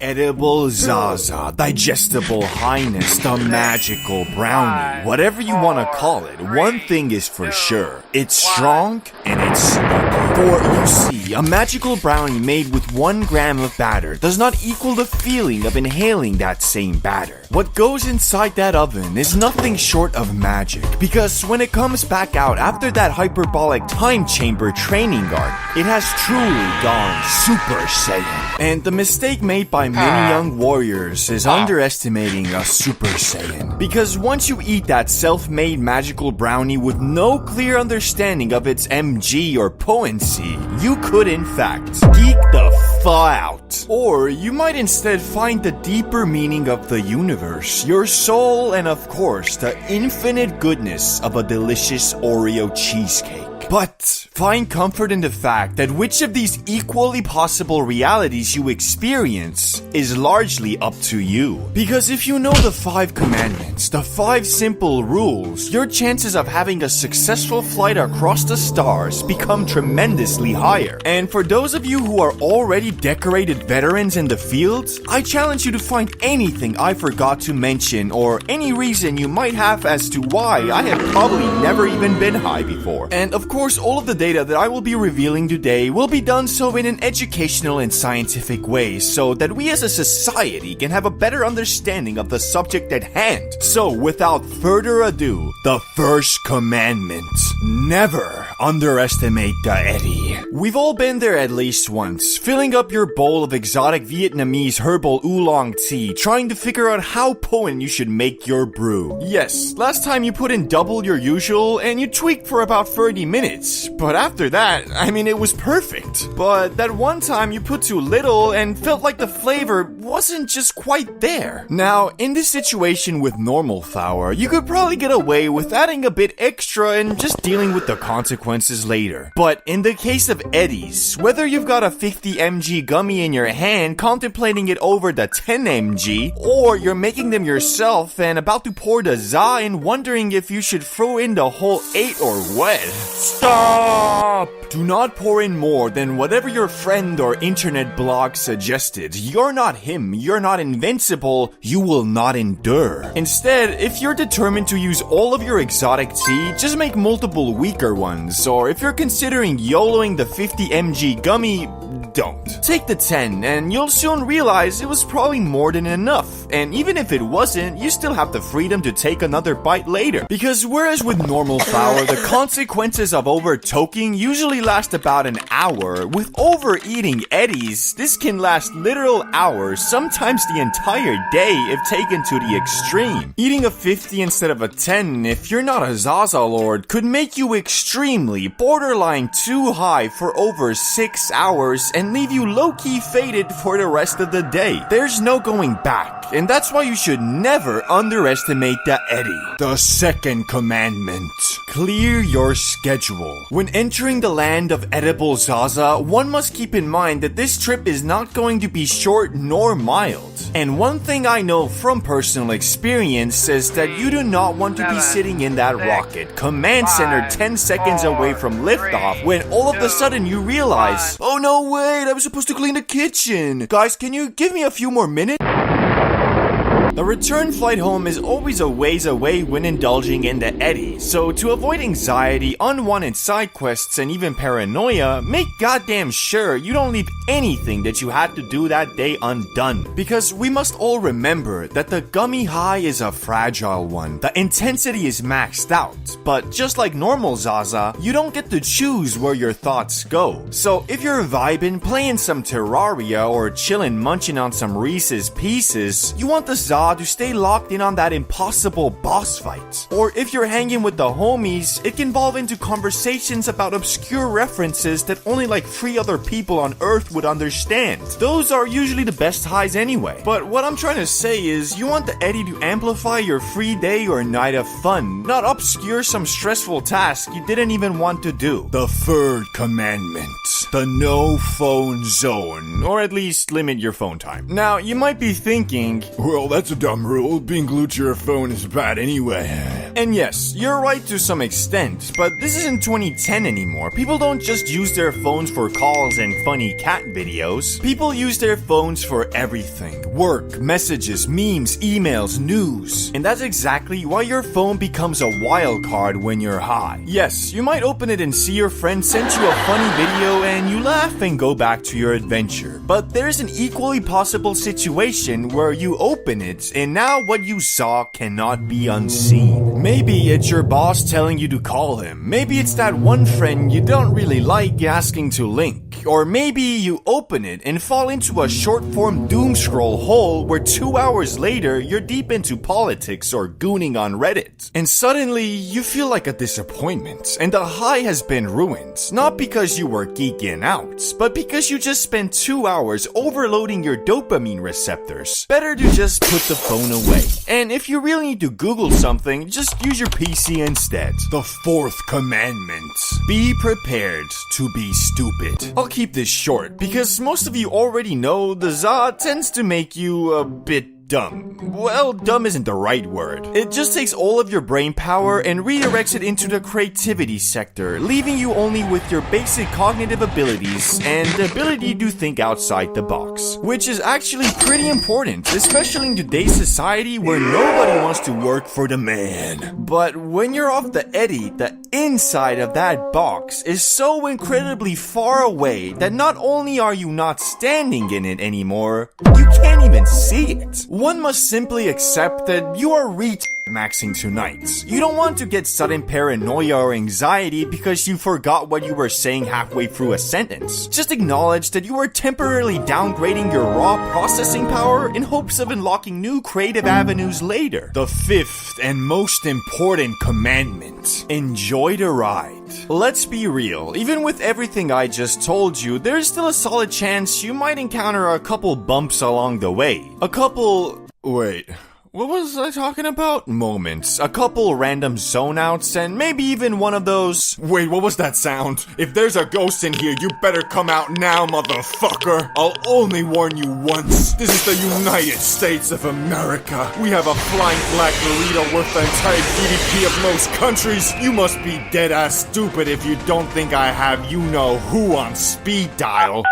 edible Zaza, digestible highness, the magical brownie, whatever you want to call it, one thing is for sure. It's strong and it's sneaky. For you see, a magical brownie made with 1 gram of batter does not equal the feeling of inhaling that same batter. What goes inside that oven is nothing short of magic, because when it comes back out after that hyperbolic time chamber training arc, it has truly gone Super Saiyan. And the mistake made by many young warriors is underestimating a Super Saiyan. Because once you eat that self-made magical brownie with no clear understanding of its MG or potency, you could in fact geek the f*** out. Or you might instead find the deeper meaning of the universe, your soul, and of course the infinite goodness of a delicious Oreo cheesecake. But find comfort in the fact that which of these equally possible realities you experience is largely up to you. Because if you know the 5 commandments, the 5 simple rules, your chances of having a successful flight across the stars become tremendously higher. And for those of you who are already decorated veterans in the field, I challenge you to find anything I forgot to mention or any reason you might have as to why I have probably never even been high before. And of course, all of the data that I will be revealing today will be done so in an educational and scientific way so that we as a society can have a better understanding of the subject at hand. So without further ado, the first commandment: never underestimate the Eddie. We've all been there at least once, filling up your bowl of exotic Vietnamese herbal oolong tea, trying to figure out how potent you should make your brew. Yes, last time you put in double your usual and you tweaked for about 30 minutes, but after that, I mean, it was perfect. But that one time you put too little and felt like the flavor wasn't just quite there. Now, in this situation with normal flour, you could probably get away with adding a bit extra and just dealing with the consequences later. But in the case of Eddie's, whether you've got a 50 mg gummy in your hand contemplating it over the 10 mg, or you're making them yourself and about to pour the za and wondering if you should throw in the whole 8 or what, stop! Do not pour in more than whatever your friend or internet blog suggested. You're not him, you're not invincible, you will not endure. Instead, if you're determined to use all of your exotic tea, just make multiple weaker ones, or if you're considering YOLOing the 50 mg gummy, don't. Take the 10 and you'll soon realize it was probably more than enough. And even if it wasn't, you still have the freedom to take another bite later. Because whereas with normal flour, the consequences of over-toking usually last about an hour, with overeating Eddie's, this can last literal hours, sometimes the entire day if taken to the extreme. Eating a 50 instead of a 10, if you're not a Zaza Lord, could make you extremely, borderline too high for over 6 hours and leave you low-key faded for the rest of the day. There's no going back, and that's why you should never underestimate the Eddie. The second commandment: clear your schedule. When entering the land of edible Zaza, one must keep in mind that this trip is not going to be short nor mild. And one thing I know from personal experience is that you do not want to be sitting in that rocket, command center 10 seconds away from liftoff, when all of a sudden you realize, oh no, wait, I was supposed to clean the kitchen. Guys, can you give me a few more minutes? The return flight home is always a ways away when indulging in the Eddie, so to avoid anxiety, unwanted side quests, and even paranoia, make goddamn sure you don't leave anything that you had to do that day undone. Because we must all remember that the gummy high is a fragile one. The intensity is maxed out, but just like normal Zaza, you don't get to choose where your thoughts go. So if you're vibing, playing some Terraria, or chillin' munching on some Reese's Pieces, you want the Zaza to stay locked in on that impossible boss fight. Or if you're hanging with the homies, it can evolve into conversations about obscure references that only like 3 other people on Earth would understand. Those are usually the best highs anyway. But what I'm trying to say is, you want the Eddie to amplify your free day or night of fun, not obscure some stressful task you didn't even want to do. The third commandment: the no phone zone, or at least limit your phone time. Now, you might be thinking, well, that's a dumb rule. Being glued to your phone is bad anyway. And yes, you're right to some extent, but this isn't 2010 anymore. People don't just use their phones for calls and funny cat videos. People use their phones for everything. Work, messages, memes, emails, news. And that's exactly why your phone becomes a wild card when you're high. Yes, you might open it and see your friend sent you a funny video and you laugh and go back to your adventure. But there's an equally possible situation where you open it and now what you saw cannot be unseen. Maybe it's your boss telling you to call him. Maybe it's that one friend you don't really like asking to link. Or maybe you open it and fall into a short-form doom scroll hole where 2 hours later you're deep into politics or gooning on Reddit. And suddenly you feel like a disappointment and the high has been ruined. Not because you were geeking out, but because you just spent 2 hours overloading your dopamine receptors. Better to just put the phone away. And if you really need to Google something, just use your PC instead. The fourth commandment. Be prepared to be stupid. I'll keep this short because most of you already know the ZA tends to make you a bit dumb. Well, dumb isn't the right word. It just takes all of your brain power and redirects it into the creativity sector, leaving you only with your basic cognitive abilities and the ability to think outside the box. Which is actually pretty important, especially in today's society where nobody wants to work for the man. But when you're off the eddy, the inside of that box is so incredibly far away that not only are you not standing in it anymore, you can't even see it. One must simply accept that you are maxing tonight. You don't want to get sudden paranoia or anxiety because you forgot what you were saying halfway through a sentence. Just acknowledge that you are temporarily downgrading your raw processing power in hopes of unlocking new creative avenues later. The fifth and most important commandment: enjoy the ride. Let's be real, even with everything I just told you, there's still a solid chance you might encounter a couple bumps along the way. Wait, what was I talking about? Moments. A couple random zone outs, and maybe even one of those... Wait, what was that sound? If there's a ghost in here, you better come out now, motherfucker. I'll only warn you once. This is the United States of America. We have a flying black burrito worth the entire GDP of most countries. You must be dead-ass stupid if you don't think I have you-know-who on speed dial.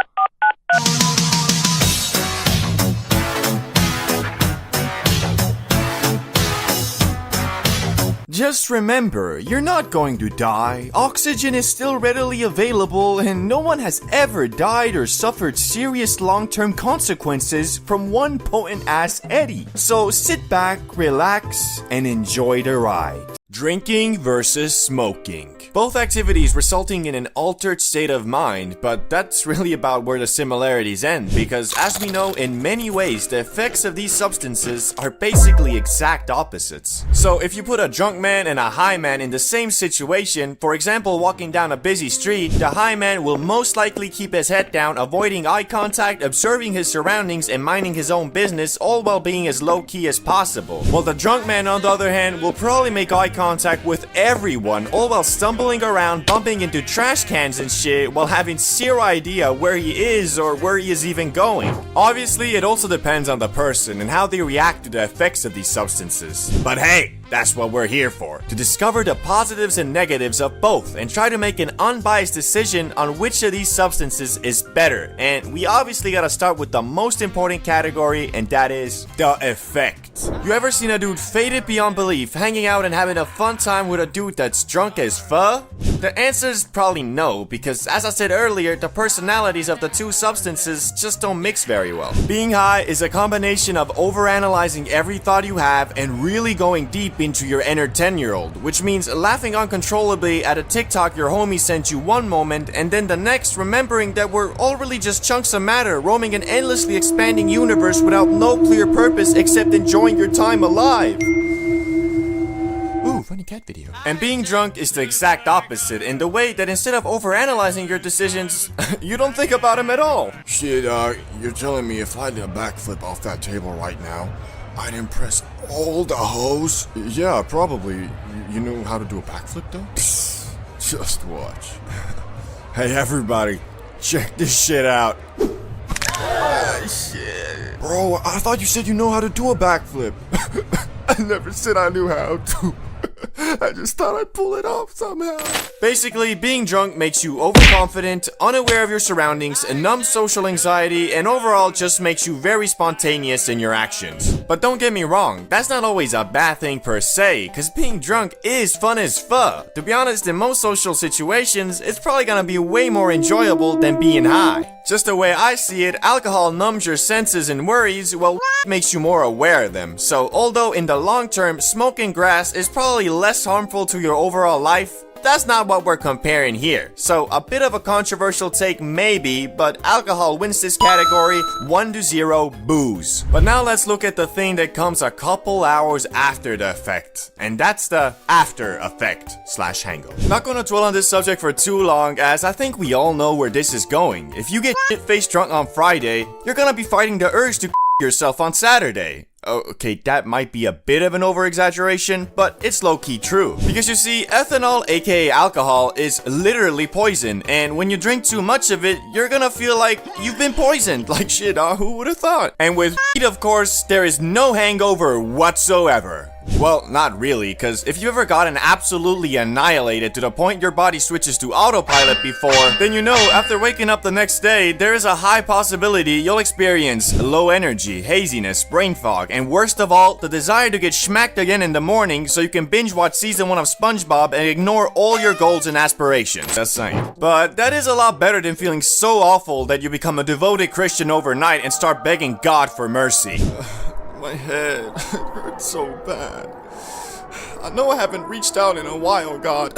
Just remember, you're not going to die. Oxygen is still readily available and no one has ever died or suffered serious long-term consequences from one potent-ass eddy. So sit back, relax, and enjoy the ride. Drinking versus smoking. Both activities resulting in an altered state of mind, but that's really about where the similarities end, because as we know, in many ways, the effects of these substances are basically exact opposites. So if you put a drunk man and a high man in the same situation, for example walking down a busy street, the high man will most likely keep his head down, avoiding eye contact, observing his surroundings, and minding his own business, all while being as low-key as possible. While the drunk man, on the other hand, will probably make eye contact with everyone, all while stumbling around, bumping into trash cans and shit, while having zero idea where he is or where he is even going. Obviously, it also depends on the person and how they react to the effects of these substances. But hey, that's what we're here for, to discover the positives and negatives of both and try to make an unbiased decision on which of these substances is better. And we obviously gotta start with the most important category, and that is the effect. You ever seen a dude faded beyond belief, hanging out and having a fun time with a dude that's drunk as fuck? The answer is probably no, because as I said earlier, the personalities of the two substances just don't mix very well. Being high is a combination of overanalyzing every thought you have and really going deep into your inner 10-year-old, which means laughing uncontrollably at a TikTok your homie sent you one moment and then the next remembering that we're all really just chunks of matter roaming an endlessly expanding universe without no clear purpose except enjoying your time alive. Ooh, funny cat video. And being drunk is the exact opposite in the way that instead of overanalyzing your decisions, you don't think about them at all. Shit, you're telling me if I did a backflip off that table right now, I'd impress all the hoes? Yeah, probably. You know how to do a backflip though? Just watch. Hey everybody, check this shit out. Shit. Bro, I thought you said you know how to do a backflip. I never said I knew how to. I just thought I'd pull it off somehow. Basically, being drunk makes you overconfident, unaware of your surroundings, numb social anxiety, and overall just makes you very spontaneous in your actions. But don't get me wrong, that's not always a bad thing per se, cause being drunk is fun as fuck. To be honest, in most social situations, it's probably gonna be way more enjoyable than being high. Just the way I see it, alcohol numbs your senses and worries, while makes you more aware of them. So although in the long term, smoking grass is probably less harmful to your overall life, that's not what we're comparing here. So a bit of a controversial take maybe, but alcohol wins this category 1-0 booze. But now let's look at the thing that comes a couple hours after the effect. And that's the after effect / hangover. Not gonna dwell on this subject for too long, as I think we all know where this is going. If you get shit-faced drunk on Friday, you're gonna be fighting the urge to yourself on Saturday. Okay, that might be a bit of an over-exaggeration, but it's low-key true. Because you see, ethanol, aka alcohol, is literally poison, and when you drink too much of it, you're gonna feel like you've been poisoned. Like shit, who would've thought? And with weed, of course, there is no hangover whatsoever. Well, not really, cause if you ever gotten absolutely annihilated to the point your body switches to autopilot before, then you know after waking up the next day, there is a high possibility you'll experience low energy, haziness, brain fog, and worst of all, the desire to get schmacked again in the morning so you can binge watch season 1 of SpongeBob and ignore all your goals and aspirations. Just saying. But that is a lot better than feeling so awful that you become a devoted Christian overnight and start begging God for mercy. My head hurts so bad. I know I haven't reached out in a while, God,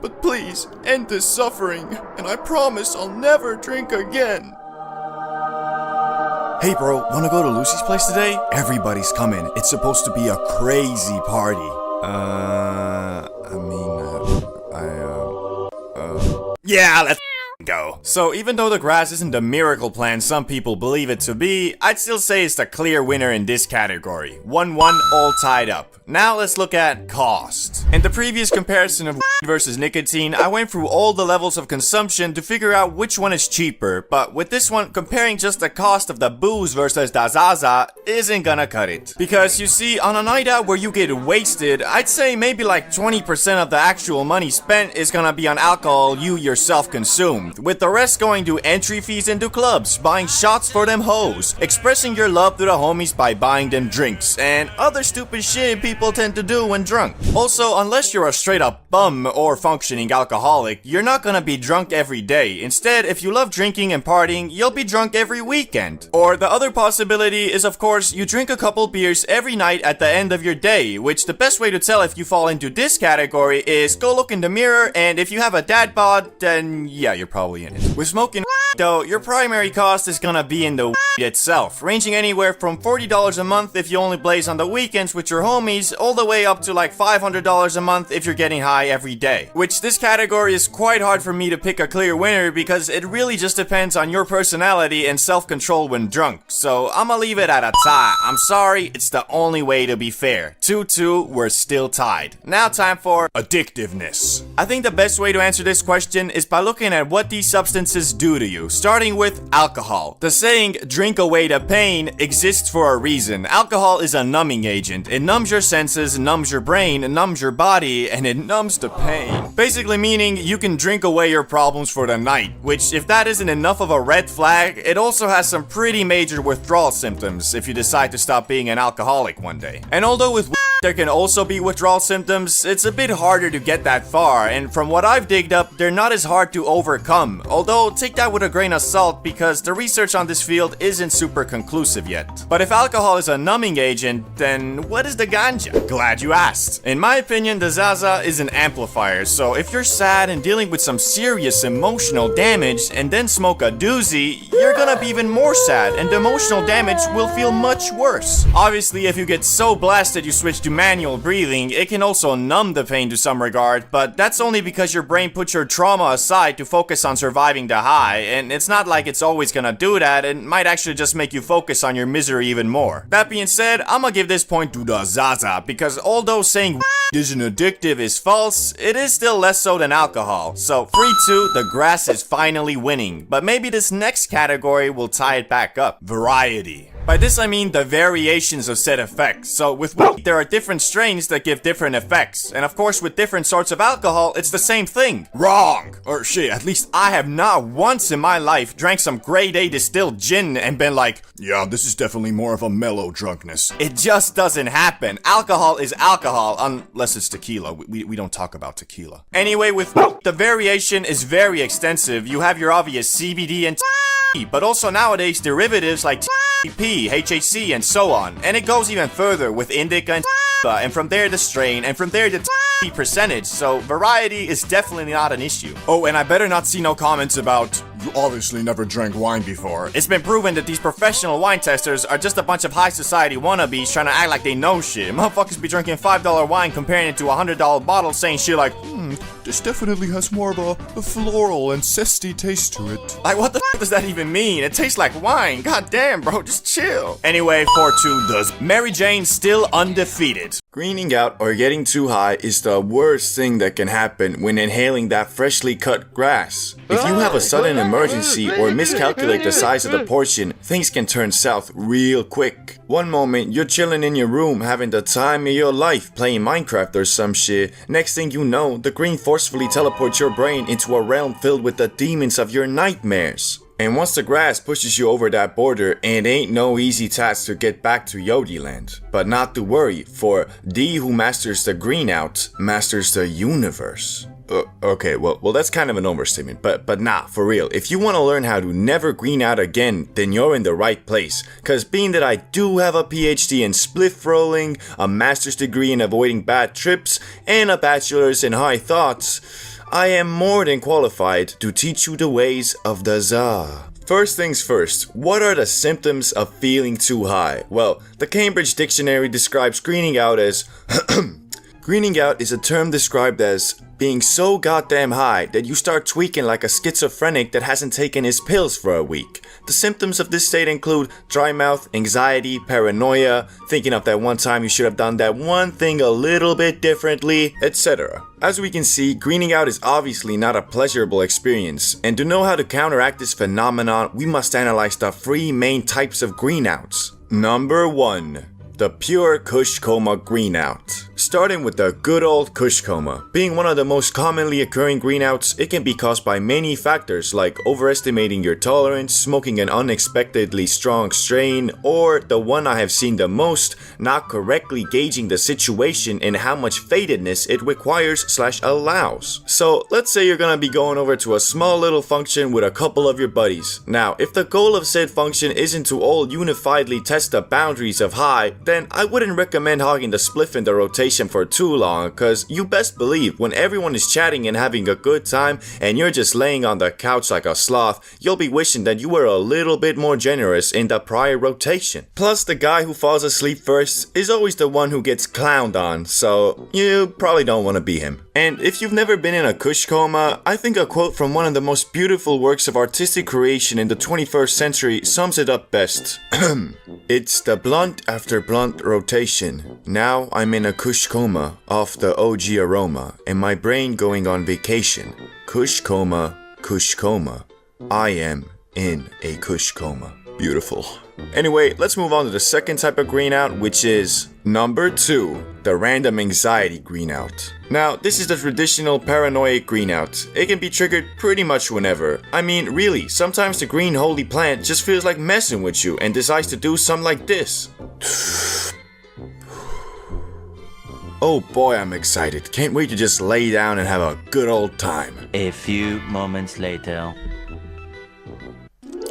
but please end this suffering, and I promise I'll never drink again. Hey bro, wanna go to Lucy's place today? Everybody's coming. It's supposed to be a crazy party. Yeah, let's go. So even though the grass isn't the miracle plant some people believe it to be, I'd still say it's the clear winner in this category. 1-1 all tied up. Now let's look at cost. In the previous comparison of weed versus nicotine, I went through all the levels of consumption to figure out which one is cheaper, but with this one, comparing just the cost of the booze versus the Zaza isn't gonna cut it. Because you see, on a night out where you get wasted, I'd say maybe like 20% of the actual money spent is gonna be on alcohol you yourself consumed, with the rest going to entry fees into clubs, buying shots for them hoes, expressing your love to the homies by buying them drinks, and other stupid shit people tend to do when drunk. Also, unless you're a straight up bum or functioning alcoholic, you're not gonna be drunk every day. Instead, if you love drinking and partying, you'll be drunk every weekend. Or the other possibility is, of course, you drink a couple beers every night at the end of your day, which the best way to tell if you fall into this category is go look in the mirror, and if you have a dad bod, then yeah, you're probably in it. With smoking though, your primary cost is gonna be in the weed itself, ranging anywhere from $40 a month if you only blaze on the weekends with your homies, all the way up to like $500 a month if you're getting high every day. Which this category is quite hard for me to pick a clear winner because it really just depends on your personality and self-control when drunk, so I'ma leave it at a tie. I'm sorry, it's the only way to be fair. 2-2, we're still tied. Now time for addictiveness. I think the best way to answer this question is by looking at what these substances do to you, starting with alcohol. The saying, drink away the pain, exists for a reason. Alcohol is a numbing agent. It numbs your senses, numbs your brain, numbs your body, and it numbs the pain. Basically meaning you can drink away your problems for the night, which if that isn't enough of a red flag, it also has some pretty major withdrawal symptoms if you decide to stop being an alcoholic one day. And although with there can also be withdrawal symptoms, it's a bit harder to get that far, and from what I've digged up, they're not as hard to overcome. Although, take that with a grain of salt because the research on this field isn't super conclusive yet. But if alcohol is a numbing agent, then what is the ganja? Glad you asked. In my opinion, the Zaza is an amplifier, so if you're sad and dealing with some serious emotional damage and then smoke a doozy, you're gonna be even more sad, and the emotional damage will feel much worse. Obviously, if you get so blasted you switch to manual breathing, it can also numb the pain to some regard, but that's only because your brain puts your trauma aside to focus on surviving the high, and it's not like it's always gonna do that, it might actually just make you focus on your misery even more. That being said, I'ma give this point to the Zaza, because although saying isn't addictive is false, it is still less so than alcohol. So 3-2, the grass is finally winning, but maybe this next category will tie it back up. Variety. By this I mean the variations of said effects. So with weed, there are different strains that give different effects. And of course with different sorts of alcohol, it's the same thing. Wrong! Or shit, at least I have not once in my life drank some grade A distilled gin and been like, yeah, this is definitely more of a mellow drunkenness. It just doesn't happen. Alcohol is alcohol, unless it's tequila. We don't talk about tequila. Anyway, with the variation is very extensive. You have your obvious CBD and but also nowadays derivatives like THC, HHC, and so on. And it goes even further with indica and from there the strain, and from there the percentage, so variety is definitely not an issue. Oh, and I better not see no comments about, you obviously never drank wine before. It's been proven that these professional wine testers are just a bunch of high society wannabes trying to act like they know shit. Motherfuckers be drinking $5 wine comparing it to a $100 bottle saying shit like, this definitely has more of a floral and zesty taste to it. Like, what the f does that even mean? It tastes like wine. God damn, bro, just chill. Anyway, 4-2 does Mary Jane still undefeated. Greening out or getting too high is the worst thing that can happen when inhaling that freshly cut grass. If you have a sudden emergency or miscalculate the size of the portion, things can turn south real quick. One moment, you're chilling in your room having the time of your life playing Minecraft or some shit. Next thing you know, the green forcefully teleports your brain into a realm filled with the demons of your nightmares. And once the grass pushes you over that border, it ain't no easy task to get back to Yodi land. But not to worry, for D who masters the green out, masters the universe. Okay, well that's kind of an overstatement, but nah, for real. If you want to learn how to never green out again, then you're in the right place. Cause being that I do have a PhD in spliff rolling, a master's degree in avoiding bad trips, and a bachelor's in high thoughts, I am more than qualified to teach you the ways of the Za. First things first, what are the symptoms of feeling too high? Well, the Cambridge Dictionary describes greening out as greening out is a term described as being so goddamn high that you start tweaking like a schizophrenic that hasn't taken his pills for a week. The symptoms of this state include dry mouth, anxiety, paranoia, thinking of that one time you should have done that one thing a little bit differently, etc. As we can see, greening out is obviously not a pleasurable experience, and to know how to counteract this phenomenon, we must analyze the 3 main types of greenouts. Number 1. The pure Kush coma greenout. Starting with the good old Kush coma. Being one of the most commonly occurring greenouts, it can be caused by many factors like overestimating your tolerance, smoking an unexpectedly strong strain, or the one I have seen the most, not correctly gauging the situation and how much fatedness it requires/allows. So let's say you're gonna be going over to a small little function with a couple of your buddies. Now, if the goal of said function isn't to all unifiedly test the boundaries of high, then I wouldn't recommend hogging the spliff in the rotation for too long, cause you best believe when everyone is chatting and having a good time and you're just laying on the couch like a sloth, you'll be wishing that you were a little bit more generous in the prior rotation. Plus, the guy who falls asleep first is always the one who gets clowned on, so you probably don't want to be him. And if you've never been in a Kush coma, I think a quote from one of the most beautiful works of artistic creation in the 21st century sums it up best. It's the blunt after blunt rotation. Now I'm in a Kush coma off the OG aroma, and my brain going on vacation. Kush coma, Kush coma. I am in a Kush coma. Beautiful. Anyway, let's move on to the second type of greenout, which is number 2, the random anxiety greenout. Now, this is the traditional paranoid greenout. It can be triggered pretty much whenever. I mean, really, sometimes the green holy plant just feels like messing with you and decides to do something like this. Oh boy, I'm excited. Can't wait to just lay down and have a good old time. A few moments later.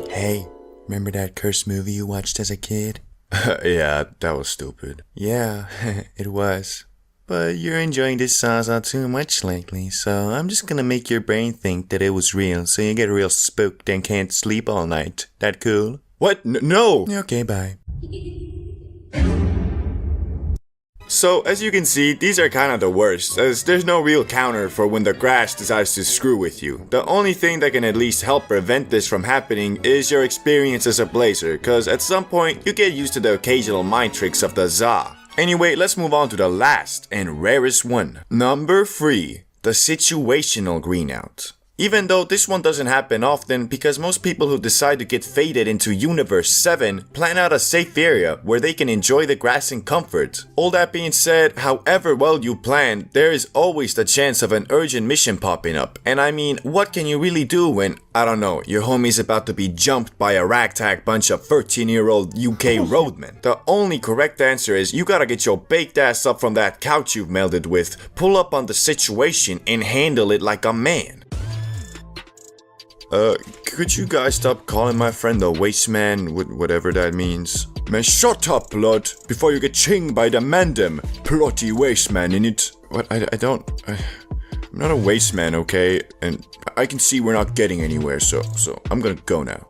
Hey, remember that cursed movie you watched as a kid? Yeah, that was stupid. Yeah, it was. But you're enjoying this Zaza too much lately, so I'm just gonna make your brain think that it was real, so you get real spooked and can't sleep all night. That cool? What? No! Okay, bye. So, as you can see, these are kinda the worst, as there's no real counter for when the grass decides to screw with you. The only thing that can at least help prevent this from happening is your experience as a blazer, cause at some point, you get used to the occasional mind tricks of the za. Anyway, let's move on to the last and rarest one. Number 3. The situational greenout. Even though this one doesn't happen often because most people who decide to get faded into Universe 7 plan out a safe area where they can enjoy the grass in comfort. All that being said, however well you plan, there is always the chance of an urgent mission popping up. And I mean, what can you really do when, I don't know, your homie's about to be jumped by a ragtag bunch of 13-year-old UK roadmen? The only correct answer is you gotta get your baked ass up from that couch you've melded with, pull up on the situation, and handle it like a man. Could you guys stop calling my friend the waste man, whatever that means? Man, shut up, blood, before you get chinged by the mandem, plotty waste man in it. What, I'm not a waste man, okay? And I can see we're not getting anywhere, so I'm gonna go now.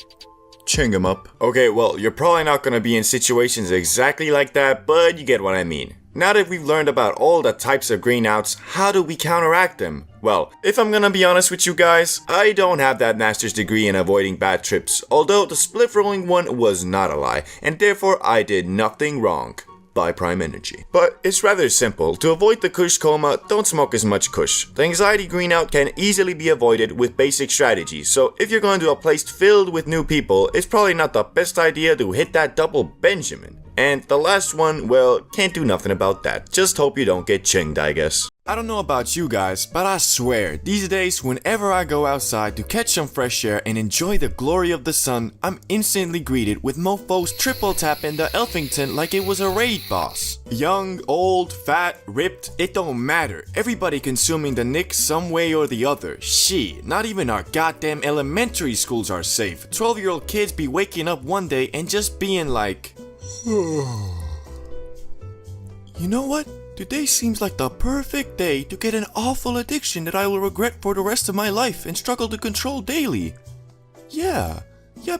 Ching him up. Okay, well, you're probably not gonna be in situations exactly like that, but you get what I mean. Now that we've learned about all the types of greenouts, how do we counteract them? Well, if I'm gonna be honest with you guys, I don't have that master's degree in avoiding bad trips, although the spliff rolling one was not a lie, and therefore I did nothing wrong. By Prime Energy. But it's rather simple. To avoid the Kush coma, don't smoke as much Kush. The anxiety greenout can easily be avoided with basic strategies, so if you're going to a place filled with new people, it's probably not the best idea to hit that double Benjamin. And the last one, well, can't do nothing about that. Just hope you don't get chinged, I guess. I don't know about you guys, but I swear, these days, whenever I go outside to catch some fresh air and enjoy the glory of the sun, I'm instantly greeted with mofos triple tapping the Elfington like it was a raid boss. Young, old, fat, ripped, it don't matter. Everybody consuming the Nick some way or the other. Shit, not even our goddamn elementary schools are safe. 12-year-old kids be waking up one day and just being like, you know what? Today seems like the perfect day to get an awful addiction that I will regret for the rest of my life and struggle to control daily. Yeah,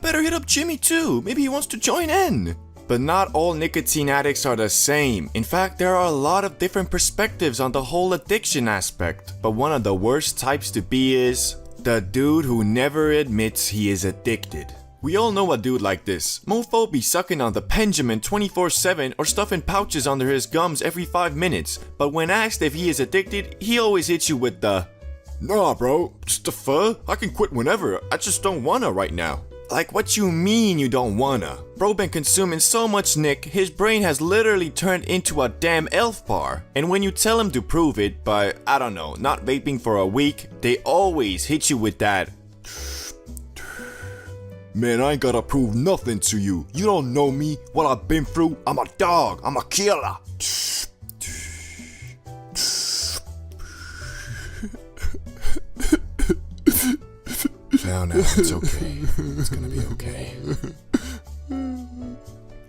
better hit up Jimmy too. Maybe he wants to join in. But not all nicotine addicts are the same. In fact, there are a lot of different perspectives on the whole addiction aspect. But one of the worst types to be is the dude who never admits he is addicted. We all know a dude like this. Mofo be sucking on the Benjamin 24/7 or stuffing pouches under his gums every 5 minutes. But when asked if he is addicted, he always hits you with the, "Nah bro, just the fuh. I can quit whenever, I just don't wanna right now." Like, what you mean you don't wanna? Bro been consuming so much Nick, his brain has literally turned into a damn elf bar. And when you tell him to prove it by, I don't know, not vaping for a week, they always hit you with that, "Man, I ain't gotta prove nothing to you. You don't know me, what I've been through. I'm a dog, I'm a killer." Now, it's okay. It's gonna be okay.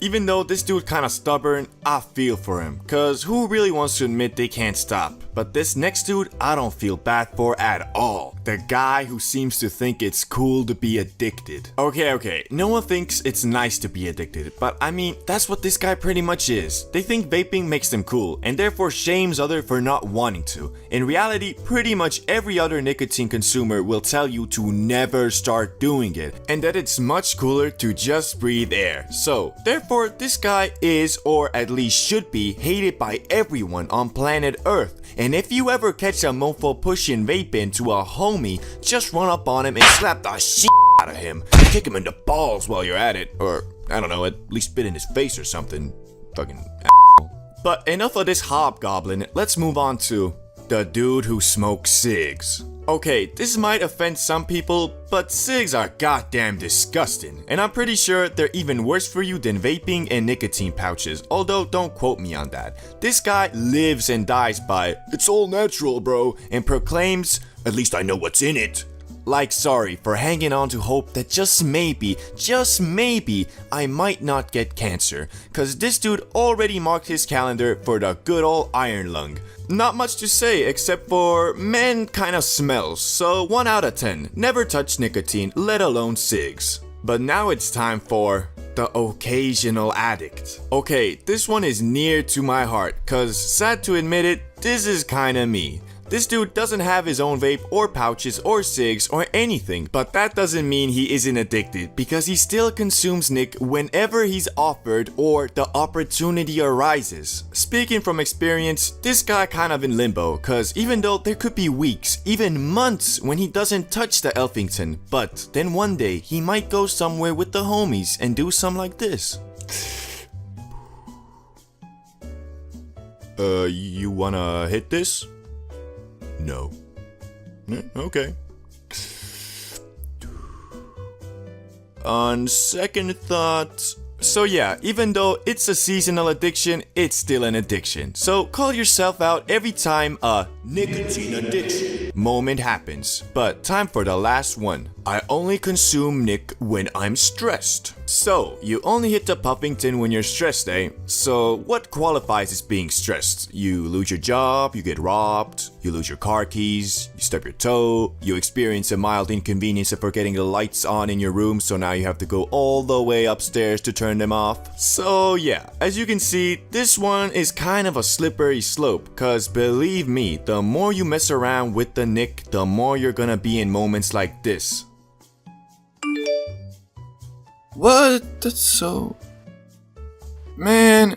Even though this dude kinda stubborn, I feel for him, cause who really wants to admit they can't stop? But this next dude, I don't feel bad for at all. The guy who seems to think it's cool to be addicted. Okay, no one thinks it's nice to be addicted, but I mean, that's what this guy pretty much is. They think vaping makes them cool, and therefore shames others for not wanting to. In reality, pretty much every other nicotine consumer will tell you to never start doing it, and that it's much cooler to just breathe air. So, therefore, this guy is, or at least should be, hated by everyone on planet Earth. And if you ever catch a mofo pushing vaping to a homie, just run up on him and slap the shit out of him. Kick him in the balls while you're at it. Or, I don't know, at least spit in his face or something. Fucking asshole. But enough of this hobgoblin, let's move on to the dude who smokes cigs. Okay, this might offend some people, but cigs are goddamn disgusting. And I'm pretty sure they're even worse for you than vaping and nicotine pouches, although don't quote me on that. This guy lives and dies by, "It's all natural, bro," and proclaims, "At least I know what's in it." Like, sorry for hanging on to hope that just maybe, I might not get cancer. Cause this dude already marked his calendar for the good old iron lung. Not much to say except for, man kinda smells, so 1 out of 10. Never touch nicotine, let alone cigs. But now it's time for the occasional addict. Okay, this one is near to my heart, cause sad to admit it, this is kinda me. This dude doesn't have his own vape or pouches or cigs or anything, but that doesn't mean he isn't addicted because he still consumes Nick whenever he's offered or the opportunity arises. Speaking from experience, this guy kind of in limbo cause even though there could be weeks, even months when he doesn't touch the Elfington, but then one day he might go somewhere with the homies and do something like this. You wanna hit this? No. Okay. On second thought... So yeah, even though it's a seasonal addiction, it's still an addiction. So call yourself out every time a nicotine addiction moment happens. But time for the last one. I only consume Nick when I'm stressed. So, you only hit the Puffington when you're stressed, eh? So, what qualifies as being stressed? You lose your job, you get robbed, you lose your car keys, you stub your toe, you experience a mild inconvenience of forgetting the lights on in your room, so now you have to go all the way upstairs to turn them off. So, yeah, as you can see, this one is kind of a slippery slope, cause believe me, the more you mess around with the Nick, the more you're gonna be in moments like this. What? That's so... Man...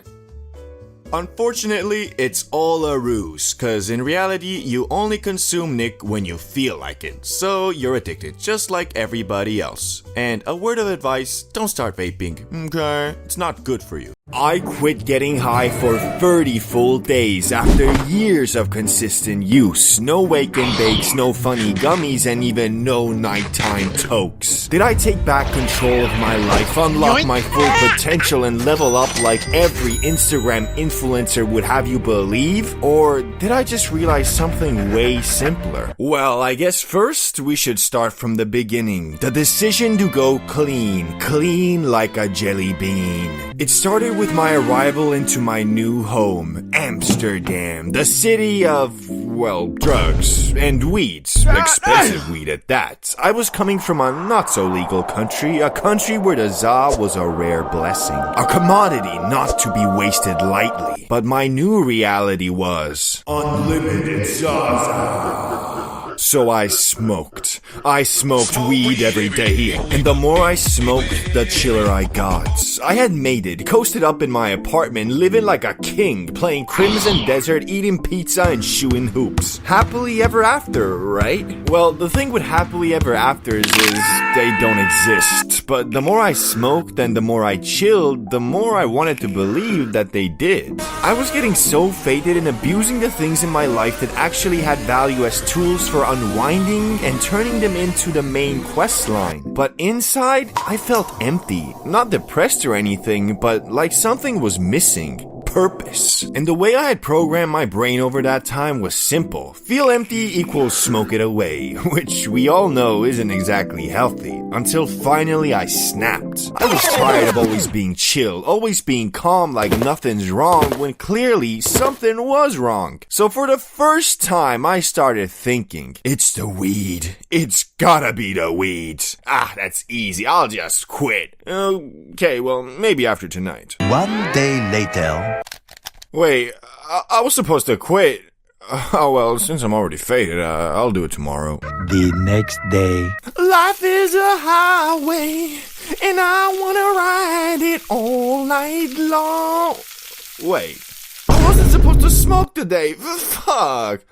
Unfortunately, it's all a ruse, cause in reality, you only consume Nick when you feel like it. So you're addicted, just like everybody else. And a word of advice, don't start vaping, okay? It's not good for you. I quit getting high for 30 full days after years of consistent use. No wake and bakes, no funny gummies, and even no nighttime tokes. Did I take back control of my life, unlock my full potential, and level up like every Instagram influencer would have you believe? Or did I just realize something way simpler? Well, I guess first we should start from the beginning. The decision to go clean like a jelly bean. It started with my arrival into my new home, Amsterdam, the city of, well, drugs and weeds. Expensive weed at that. I was coming from a not-so-legal country, a country where the za was a rare blessing, a commodity not to be wasted lightly. But my new reality was unlimited zaza. So I smoked. I smoked weed every day, and the more I smoked, the chiller I got. I had made it, coasted up in my apartment, living like a king, playing Crimson Desert, eating pizza, and shooing hoops. Happily ever after, right? Well, the thing with happily ever afters is they don't exist. But the more I smoked and the more I chilled, the more I wanted to believe that they did. I was getting so faded and abusing the things in my life that actually had value as tools for unwinding and turning them into the main quest line. But inside, I felt empty. Not depressed or anything, but like something was missing. Purpose. And the way I had programmed my brain over that time was simple. Feel empty equals smoke it away, which we all know isn't exactly healthy. Until finally I snapped. I was tired of always being chill, always being calm like nothing's wrong when clearly something was wrong. So for the first time I started thinking, it's the weed. It's gotta be the weed. That's easy. I'll just quit. Okay, well, maybe after tonight. One day later. Wait, I was supposed to quit. Oh well, since I'm already faded, I'll do it tomorrow. The next day. Life is a highway, and I wanna ride it all night long. Wait, I wasn't supposed to smoke today. Fuck.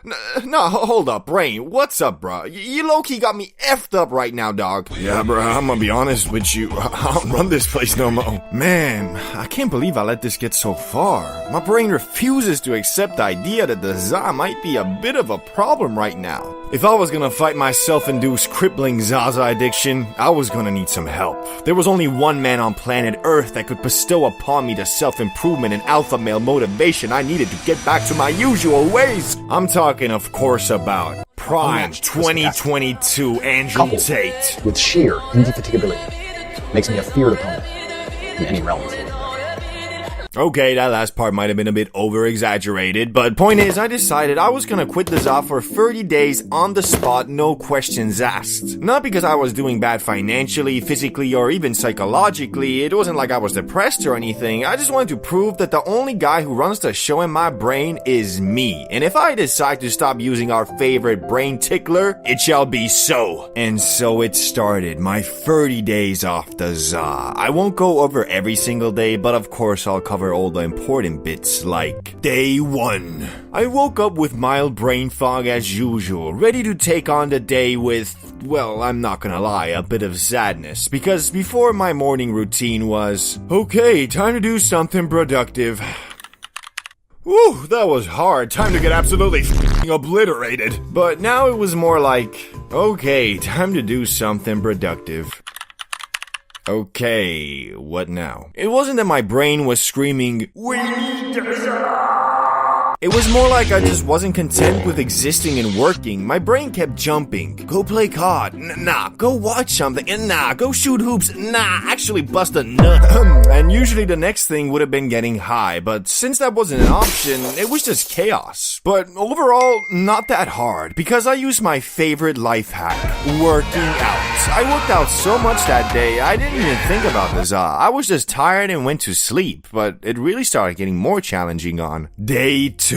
No, hold up, Brain. What's up, bro? You low-key got me effed up right now, dog. Yeah, bro, I'm gonna be honest with you. I don't run this place no more. Man, I can't believe I let this get so far. My brain refuses to accept the idea that the za might be a bit of a problem right now. If I was gonna fight my self-induced crippling Zaza addiction, I was gonna need some help. There was only one man on planet Earth that could bestow upon me the self-improvement and alpha male motivation I needed to get back to my usual ways. I'm talking, of course, about Prime 2022 Andrew Tate. With sheer indefatigability, makes me a feared opponent in any realm. Okay, that last part might have been a bit over-exaggerated, but point is, I decided I was gonna quit the ZA for 30 days on the spot, no questions asked. Not because I was doing bad financially, physically, or even psychologically. It wasn't like I was depressed or anything. I just wanted to prove that the only guy who runs the show in my brain is me. And if I decide to stop using our favorite brain tickler, it shall be so. And so it started, my 30 days off the ZA. I won't go over every single day, but of course I'll cover all the important bits, like day 1. I woke up with mild brain fog as usual, ready to take on the day with, well, I'm not gonna lie, a bit of sadness, because before my morning routine was, okay, time to do something productive. Whew, that was hard. Time to get absolutely f***ing obliterated. But now it was more like, okay, time to do something productive. Okay, what now? It wasn't that my brain was screaming, "We need to." It was more like I just wasn't content with existing and working. My brain kept jumping. Go play COD. Nah. Go watch something. Nah. Go shoot hoops. Nah. Actually bust a nut. And usually the next thing would have been getting high, but since that wasn't an option, it was just chaos. But overall, not that hard, because I used my favorite life hack, working out. I worked out so much that day, I didn't even think about the ZA. I was just tired and went to sleep, but it really started getting more challenging on day 2.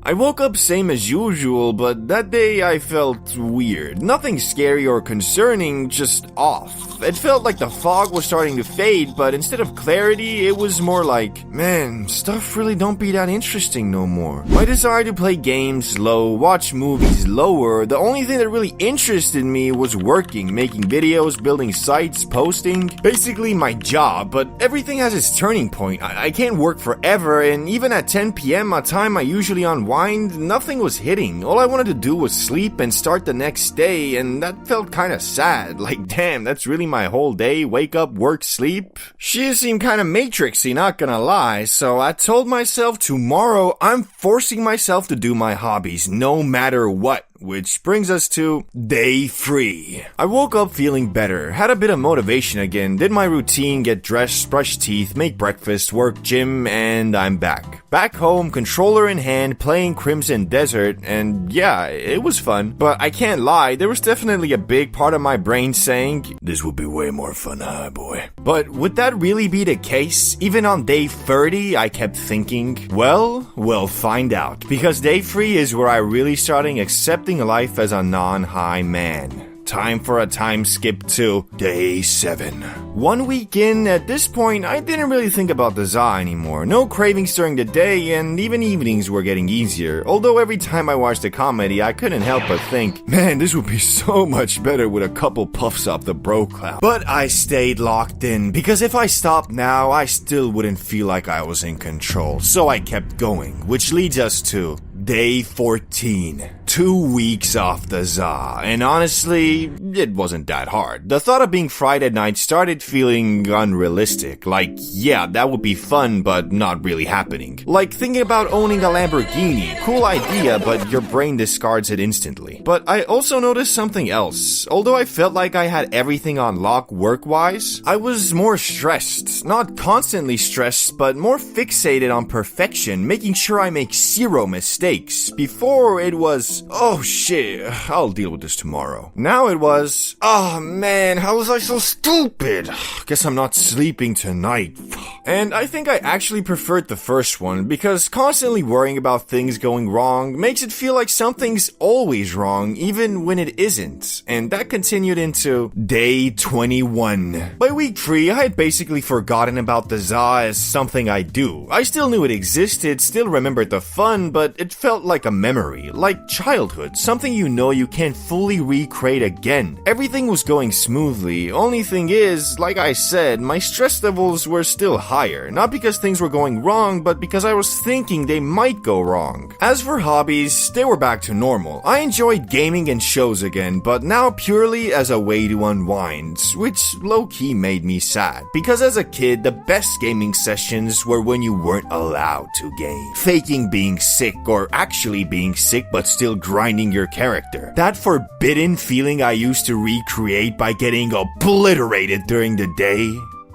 I woke up same as usual, but that day I felt weird. Nothing scary or concerning, just off. It felt like the fog was starting to fade, but instead of clarity, it was more like, man, stuff really don't be that interesting no more. My desire to play games low, watch movies lower. The only thing that really interested me was working, making videos, building sites, posting. Basically my job, but everything has its turning point. I can't work forever, and even at 10 p.m., a time I usually unwind, nothing was hitting. All I wanted to do was sleep and start the next day, and that felt kinda sad. Like, damn, that's really my whole day? Wake up, work, sleep? She seemed kinda matrixy, not gonna lie, so I told myself tomorrow I'm forcing myself to do my hobbies, no matter what. Which brings us to day 3. I woke up feeling better, had a bit of motivation again, did my routine, get dressed, brush teeth, make breakfast, work, gym, and I'm back. Back home, controller in hand, playing Crimson Desert, and yeah, it was fun. But I can't lie, there was definitely a big part of my brain saying, this would be way more fun, huh, boy? But would that really be the case? Even on day 30, I kept thinking, well, we'll find out. Because day 3 is where I really started accepting life as a non-high man. Time for a time skip to day 7. 1 week in, at this point, I didn't really think about the ZA anymore. No cravings during the day, and even evenings were getting easier. Although every time I watched a comedy, I couldn't help but think, man, this would be so much better with a couple puffs off the bro cloud. But I stayed locked in, because if I stopped now, I still wouldn't feel like I was in control. So I kept going, which leads us to day 14. 2 weeks off the ZA, and honestly, it wasn't that hard. The thought of being fried at night started feeling unrealistic. Like, yeah, that would be fun, but not really happening. Like thinking about owning a Lamborghini. Cool idea, but your brain discards it instantly. But I also noticed something else. Although I felt like I had everything on lock work-wise, I was more stressed. Not constantly stressed, but more fixated on perfection, making sure I make 0 mistakes. Before, it was, oh shit, I'll deal with this tomorrow. Now it was, oh man, how was I so stupid? Guess I'm not sleeping tonight. And I think I actually preferred the first one, because constantly worrying about things going wrong makes it feel like something's always wrong, even when it isn't. And that continued into day 21. By week 3, I had basically forgotten about the ZA as something I do. I still knew it existed, still remembered the fun, but it felt like a memory, like childhood, something you know you can't fully recreate again. Everything was going smoothly. Only thing is, like I said, my stress levels were still higher, not because things were going wrong, but because I was thinking they might go wrong. As for hobbies, they were back to normal. I enjoyed gaming and shows again, but now purely as a way to unwind, which low-key made me sad, because as a kid, the best gaming sessions were when you weren't allowed to game. Faking being sick, or actually being sick but still grinding your character. That forbidden feeling I used to recreate by getting obliterated during the day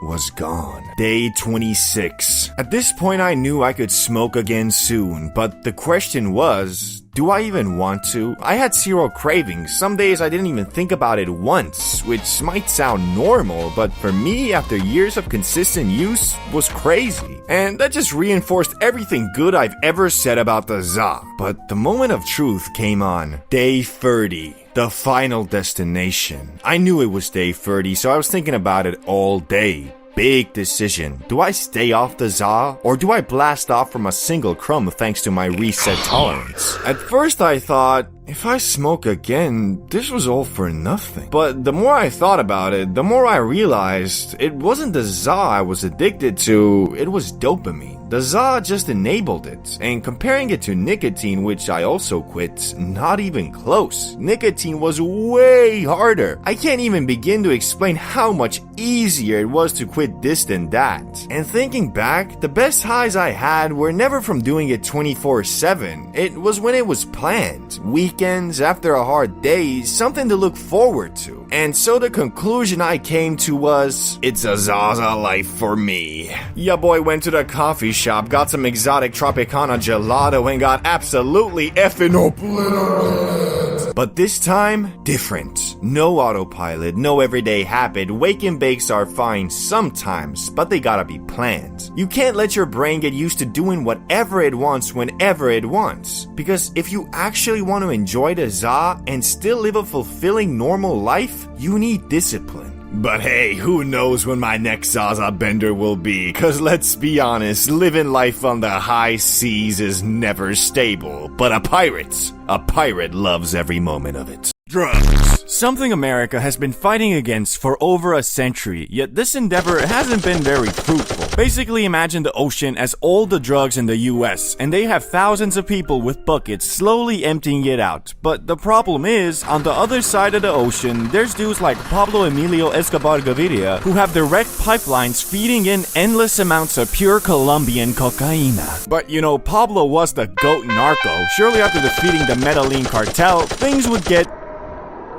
was gone. Day 26. At this point, I knew I could smoke again soon, but the question was, do I even want to? I had zero cravings. Some days I didn't even think about it once, which might sound normal, but for me, after years of consistent use, was crazy. And that just reinforced everything good I've ever said about the ZA. But the moment of truth came on. Day 30. The final destination. I knew it was day 30, so I was thinking about it all day. Big decision. Do I stay off the ZA, or do I blast off from a single crumb thanks to my reset tolerance? At first I thought, if I smoke again, this was all for nothing. But the more I thought about it, the more I realized it wasn't the ZA I was addicted to, it was dopamine. The ZA just enabled it, and comparing it to nicotine, which I also quit, not even close. Nicotine was way harder. I can't even begin to explain how much easier it was to quit this than that. And thinking back, the best highs I had were never from doing it 24/7. It was when it was planned. Weekends, after a hard day, something to look forward to. And so the conclusion I came to was, it's a Zaza life for me. Ya boy went to the coffee shop, got some exotic Tropicana gelato, and got absolutely effing obliterated. But this time, different. No autopilot, no everyday habit. Wake and bakes are fine sometimes, but they gotta be planned. You can't let your brain get used to doing whatever it wants whenever it wants. Because if you actually want to enjoy the ZA and still live a fulfilling normal life, you need discipline. But hey, who knows when my next Zaza bender will be, cause let's be honest, living life on the high seas is never stable. But a pirate loves every moment of it. Drugs. Something America has been fighting against for over a century, yet this endeavor hasn't been very fruitful. Basically, imagine the ocean as all the drugs in the US, and they have thousands of people with buckets slowly emptying it out. But the problem is, on the other side of the ocean, there's dudes like Pablo Emilio Escobar Gaviria who have direct pipelines feeding in endless amounts of pure Colombian cocaína. But you know, Pablo was the GOAT narco. Surely after defeating the Medellin cartel, things would get...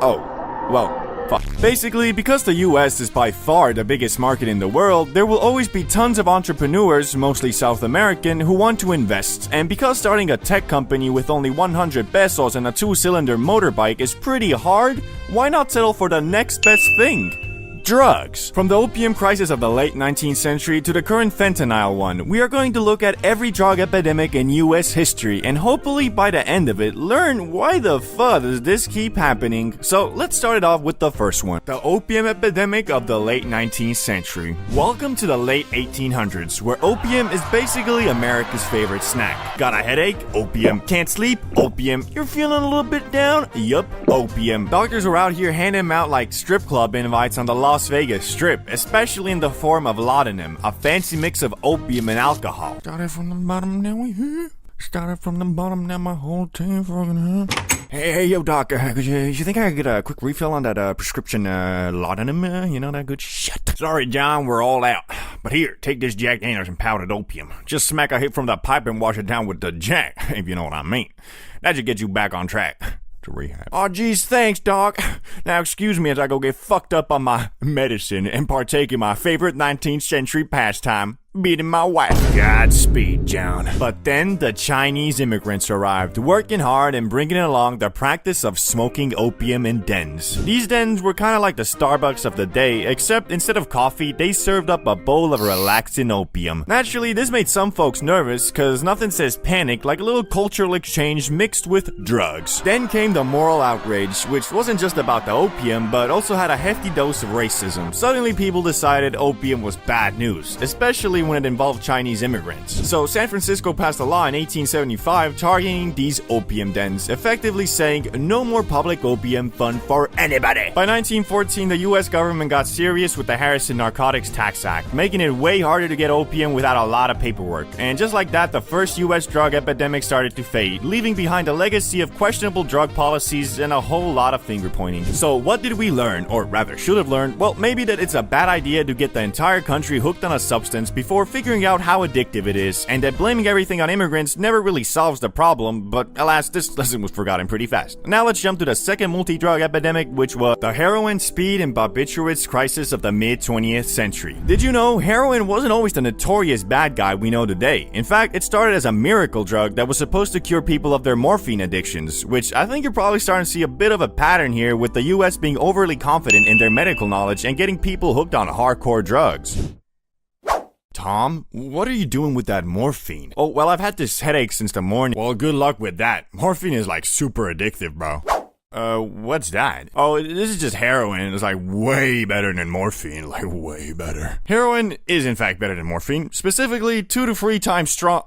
oh, well, fuck. Basically, because the US is by far the biggest market in the world, there will always be tons of entrepreneurs, mostly South American, who want to invest. And because starting a tech company with only 100 pesos and a 2-cylinder motorbike is pretty hard, why not settle for the next best thing? Drugs. From the opium crisis of the late 19th century to the current fentanyl one, we are going to look at every drug epidemic in US history and hopefully by the end of it, learn why the fuck does this keep happening. So let's start it off with the first one. The opium epidemic of the late 19th century. Welcome to the late 1800s, where opium is basically America's favorite snack. Got a headache? Opium. Can't sleep? Opium. You're feeling a little bit down? Yup, opium. Doctors were out here handing them out like strip club invites on the Las Vegas Strip, especially in the form of laudanum, a fancy mix of opium and alcohol. Started from the bottom, now we here. Started from the bottom, now my whole team fucking here. Hey, yo, doc, you think I could get a quick refill on that prescription laudanum? You know, that good shit. Sorry, John, we're all out. But here, take this Jack Daniels and powdered opium. Just smack a hit from the pipe and wash it down with the Jack, if you know what I mean. That should get you back on track. Rehab. Oh geez, thanks, doc. Now excuse me as I go get fucked up on my medicine and partake in my favorite 19th century pastime, beating my wife. Godspeed, John. But then the Chinese immigrants arrived, working hard and bringing along the practice of smoking opium in dens. These dens were kind of like the Starbucks of the day, except instead of coffee, they served up a bowl of relaxing opium. Naturally, this made some folks nervous, cause nothing says panic like a little cultural exchange mixed with drugs. Then came the moral outrage, which wasn't just about the opium, but also had a hefty dose of racism. Suddenly people decided opium was bad news, especially when it involved Chinese immigrants. So San Francisco passed a law in 1875 targeting these opium dens, effectively saying no more public opium fun for anybody. By 1914, the US government got serious with the Harrison Narcotics Tax Act, making it way harder to get opium without a lot of paperwork. And just like that, the first US drug epidemic started to fade, leaving behind a legacy of questionable drug policies and a whole lot of finger pointing. So what did we learn, or rather should have learned? Well, maybe that it's a bad idea to get the entire country hooked on a substance before before figuring out how addictive it is, and that blaming everything on immigrants never really solves the problem, but alas, this lesson was forgotten pretty fast. Now let's jump to the second multi-drug epidemic, which was the heroin, speed, and barbiturates crisis of the mid-20th century. Did you know heroin wasn't always the notorious bad guy we know today? In fact, it started as a miracle drug that was supposed to cure people of their morphine addictions, which I think you're probably starting to see a bit of a pattern here with the US being overly confident in their medical knowledge and getting people hooked on hardcore drugs. Tom, what are you doing with that morphine? Oh, well, I've had this headache since the morning. Well, good luck with that. Morphine is like super addictive, bro. What's that? Oh, this is just heroin. It's like way better than morphine, like way better. Heroin is in fact better than morphine, specifically 2 to 3 times strong.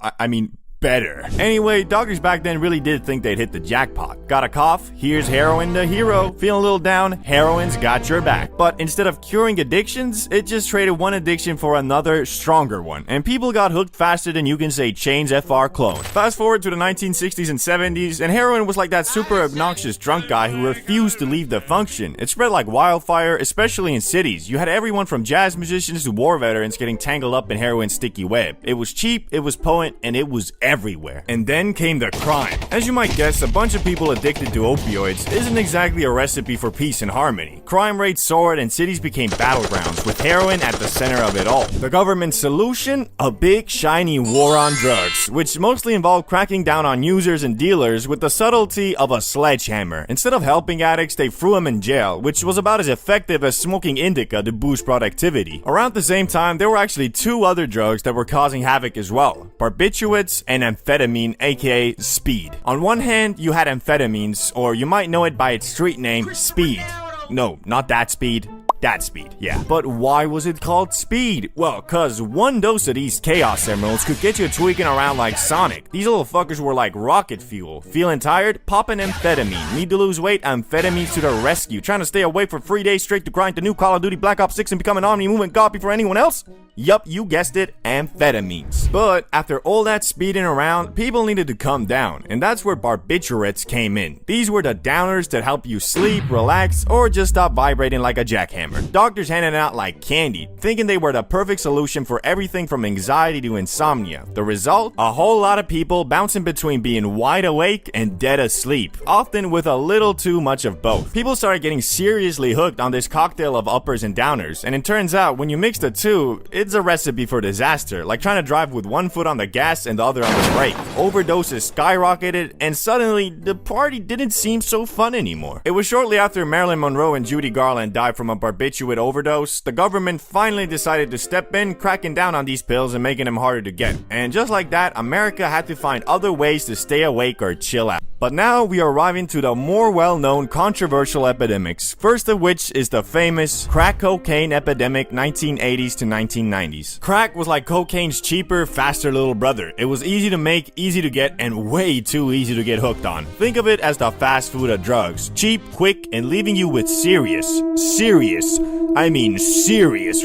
Better. Anyway, doctors back then really did think they'd hit the jackpot. Got a cough? Here's heroin the hero. Feeling a little down? Heroin's got your back. But instead of curing addictions, it just traded one addiction for another, stronger one. And people got hooked faster than you can say Chains FR clone. Fast forward to the 1960s and 70s, and heroin was like that super obnoxious drunk guy who refused to leave the function. It spread like wildfire, especially in cities. You had everyone from jazz musicians to war veterans getting tangled up in heroin's sticky web. It was cheap, it was potent, and it was everywhere. And then came the crime. As you might guess, a bunch of people addicted to opioids isn't exactly a recipe for peace and harmony. Crime rates soared and cities became battlegrounds, with heroin at the center of it all. The government's solution? A big shiny war on drugs, which mostly involved cracking down on users and dealers with the subtlety of a sledgehammer. Instead of helping addicts, they threw them in jail, which was about as effective as smoking indica to boost productivity. Around the same time, there were actually 2 other drugs that were causing havoc as well: barbiturates and amphetamine, aka speed. On one hand, you had amphetamines, or you might know it by its street name, speed. No, not that speed. That speed, yeah. But why was it called speed? Well, cause one dose of these Chaos Emeralds could get you tweaking around like Sonic. These little fuckers were like rocket fuel. Feeling tired? Pop an amphetamine. Need to lose weight? Amphetamines to the rescue. Trying to stay awake for 3 days straight to grind the new Call of Duty Black Ops 6 and become an Omni Movement god before anyone else? Yup, you guessed it, amphetamines. But after all that speeding around, people needed to come down, and that's where barbiturates came in. These were the downers that help you sleep, relax, or just stop vibrating like a jackhammer. Doctors handed out like candy, thinking they were the perfect solution for everything from anxiety to insomnia. The result? A whole lot of people bouncing between being wide awake and dead asleep, often with a little too much of both. People started getting seriously hooked on this cocktail of uppers and downers, and it turns out when you mix the two, it's a recipe for disaster, like trying to drive with one foot on the gas and the other on the brake. Overdoses skyrocketed, and suddenly, the party didn't seem so fun anymore. It was shortly after Marilyn Monroe and Judy Garland died from a barbiturate overdose, the government finally decided to step in, cracking down on these pills and making them harder to get. And just like that, America had to find other ways to stay awake or chill out. But now we are arriving to the more well-known controversial epidemics, first of which is the famous crack cocaine epidemic 1980s to 1990s. Crack was like cocaine's cheaper, faster little brother. It was easy to make, easy to get, and way too easy to get hooked on. Think of it as the fast food of drugs. Cheap, quick, and leaving you with serious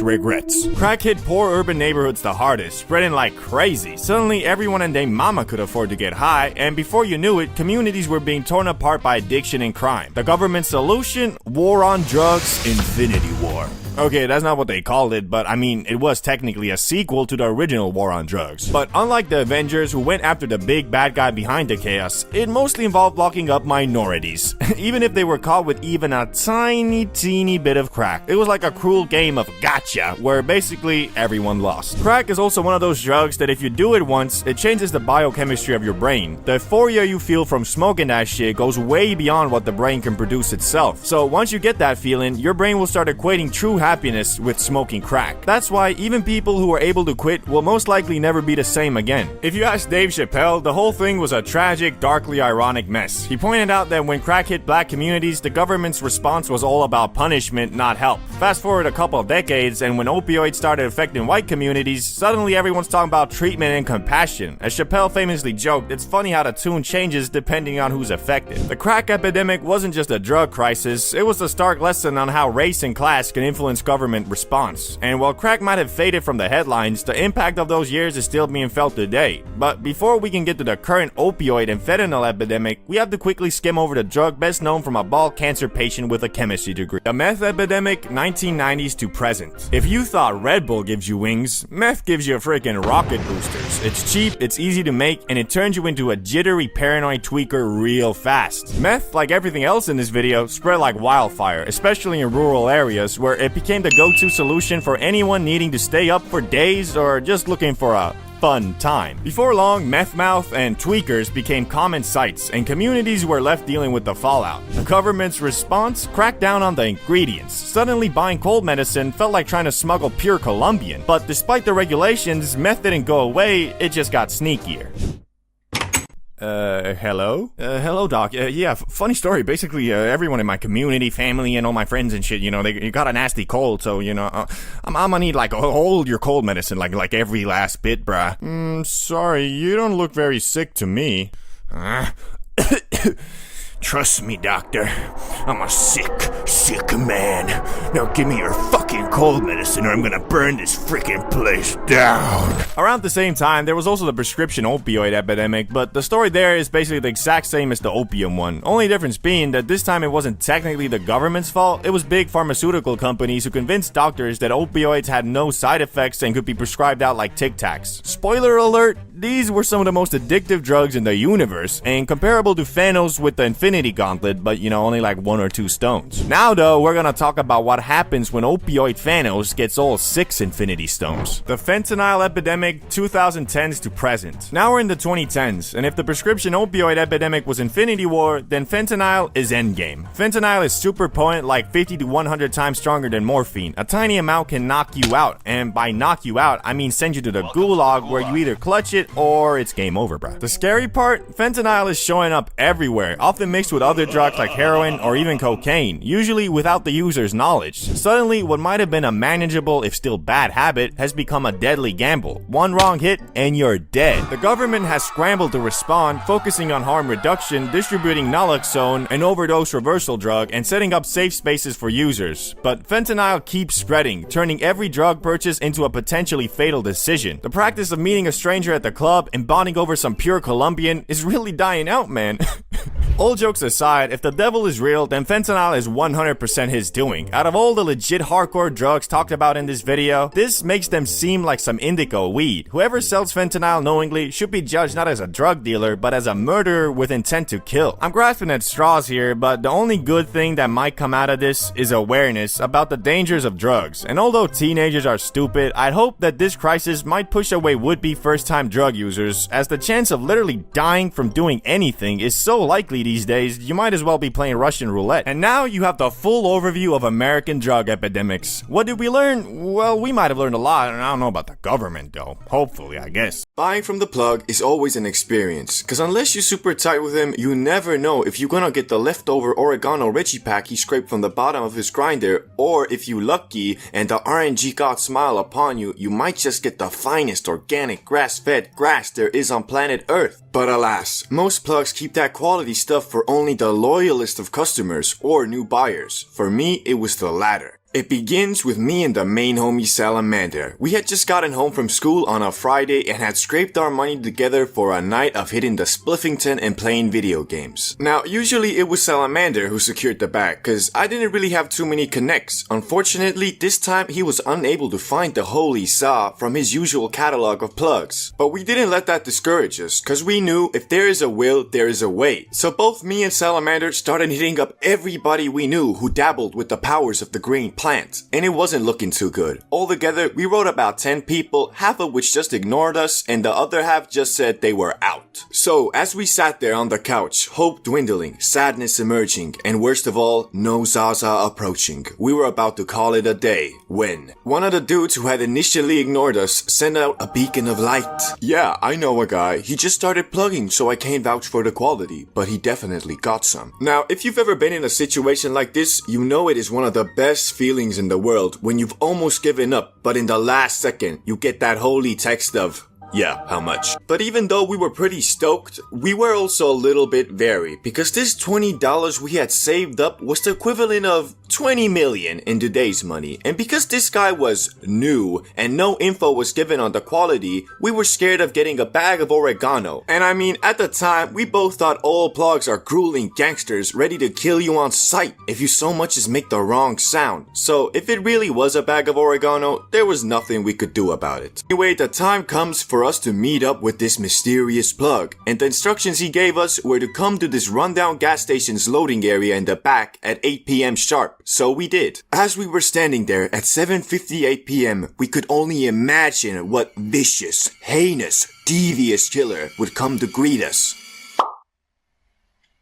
regrets. Crack hit poor urban neighborhoods the hardest, spreading like crazy. Suddenly, everyone and their mama could afford to get high, and before you knew it, communities were being torn apart by addiction and crime. The government's solution? War on drugs, Infinity War. Okay, that's not what they called it, but I mean, it was technically a sequel to the original War on Drugs. But unlike the Avengers, who went after the big bad guy behind the chaos, it mostly involved locking up minorities, even if they were caught with even a tiny, teeny bit of crack. It was like a cruel game of gotcha, where basically everyone lost. Crack is also one of those drugs that if you do it once, it changes the biochemistry of your brain. The euphoria you feel from smoking that shit goes way beyond what the brain can produce itself. So once you get that feeling, your brain will start equating true happiness with smoking crack. That's why even people who are able to quit will most likely never be the same again. If you ask Dave Chappelle, the whole thing was a tragic, darkly ironic mess. He pointed out that when crack hit black communities, the government's response was all about punishment, not help. Fast forward a couple of decades, and when opioids started affecting white communities, suddenly everyone's talking about treatment and compassion. As Chappelle famously joked, it's funny how the tune changes depending on who's affected. The crack epidemic wasn't just a drug crisis, it was a stark lesson on how race and class can influence influence government response. And while crack might have faded from the headlines, the impact of those years is still being felt today. But before we can get to the current opioid and fentanyl epidemic, we have to quickly skim over the drug best known from a bald cancer patient with a chemistry degree. The meth epidemic, 1990s to present. If you thought Red Bull gives you wings, meth gives you freaking rocket boosters. It's cheap, it's easy to make, and it turns you into a jittery paranoid tweaker real fast. Meth, like everything else in this video, spread like wildfire, especially in rural areas where it became the go-to solution for anyone needing to stay up for days or just looking for a fun time. Before long, meth mouth and tweakers became common sights, and communities were left dealing with the fallout. The government's response cracked down on the ingredients. Suddenly, buying cold medicine felt like trying to smuggle pure Colombian. But despite the regulations, meth didn't go away, it just got sneakier. Hello? Hello, Doc. Yeah, funny story. Basically, everyone in my community, family, and all my friends and shit, you know, they got a nasty cold, so, you know, I'm gonna need, like, hold your cold medicine, like every last bit, bruh. Sorry, you don't look very sick to me. Trust me, doctor. I'm a sick man. Now give me your fucking cold medicine or I'm gonna burn this freaking place down. Around the same time, there was also the prescription opioid epidemic, but the story there is basically the exact same as the opium one. Only difference being that this time it wasn't technically the government's fault, it was big pharmaceutical companies who convinced doctors that opioids had no side effects and could be prescribed out like Tic Tacs. Spoiler alert, these were some of the most addictive drugs in the universe, and comparable to Thanos with the Infinity Gauntlet, but you know, only like 1 or 2 stones. Now though, we're gonna talk about what happens when opioid Thanos gets all 6 Infinity Stones. The fentanyl epidemic, 2010s to present. Now we're in the 2010s, and if the prescription opioid epidemic was Infinity War, then fentanyl is Endgame. Fentanyl is super potent, like 50 to 100 times stronger than morphine. A tiny amount can knock you out, and by knock you out, I mean send you to the gulag where you either clutch it or it's game over, bruh. The scary part, fentanyl is showing up everywhere, often mixed with other drugs like heroin or even cocaine, usually without the user's knowledge. Suddenly, what might have been a manageable, if still bad habit, has become a deadly gamble. One wrong hit, and you're dead. The government has scrambled to respond, focusing on harm reduction, distributing naloxone, an overdose reversal drug, and setting up safe spaces for users. But fentanyl keeps spreading, turning every drug purchase into a potentially fatal decision. The practice of meeting a stranger at the club and bonding over some pure Colombian is really dying out, man. All jokes aside, if the devil is real, then fentanyl is 100% his doing. Out of all the legit hardcore drugs talked about in this video, this makes them seem like some indigo weed. Whoever sells fentanyl knowingly should be judged not as a drug dealer, but as a murderer with intent to kill. I'm grasping at straws here, but the only good thing that might come out of this is awareness about the dangers of drugs. And although teenagers are stupid, I'd hope that this crisis might push away would-be first-time drug users, as the chance of literally dying from doing anything is so likely these days, you might as well be playing Russian roulette. And now you have the full overview of American drug epidemics. What did we learn? Well, we might have learned a lot, and I don't know about the government though. Hopefully, I guess. Buying from the plug is always an experience, cause unless you're super tight with him, you never know if you're gonna get the leftover oregano Reggie pack he scraped from the bottom of his grinder, or if you lucky and the RNG god smile upon you, you might just get the finest organic grass-fed grass there is on planet Earth. But alas, most plugs keep that quality stuff for only the loyalist of customers or new buyers. For me, it was the latter. It begins with me and the main homie Salamander. We had just gotten home from school on a Friday and had scraped our money together for a night of hitting the Spliffington and playing video games. Now, usually it was Salamander who secured the bag, cause I didn't really have too many connects. Unfortunately, this time he was unable to find the holy saw from his usual catalog of plugs. But we didn't let that discourage us, cause we knew if there is a will, there is a way. So both me and Salamander started hitting up everybody we knew who dabbled with the powers of the green plant, and it wasn't looking too good. Altogether, we wrote about 10 people, half of which just ignored us, and the other half just said they were out. So, as we sat there on the couch, hope dwindling, sadness emerging, and worst of all, no Zaza approaching, we were about to call it a day, when one of the dudes who had initially ignored us sent out a beacon of light. Yeah, I know a guy. He just started plugging, so I can't vouch for the quality, but he definitely got some. Now, if you've ever been in a situation like this, you know it is one of the best feelings in the world when you've almost given up, but in the last second, you get that holy text of, Yeah, how much? But even though we were pretty stoked, we were also a little bit wary because this $20 we had saved up was the equivalent of 20 million in today's money. And because this guy was new and no info was given on the quality, we were scared of getting a bag of oregano. And I mean, at the time, we both thought all plugs are grueling gangsters ready to kill you on sight if you so much as make the wrong sound. So if it really was a bag of oregano, there was nothing we could do about it. Anyway, the time comes for us to meet up with this mysterious plug, and the instructions he gave us were to come to this rundown gas station's loading area in the back at 8 p.m. sharp. So we did. As we were standing there at 7:58 p.m., we could only imagine what vicious, heinous, devious killer would come to greet us.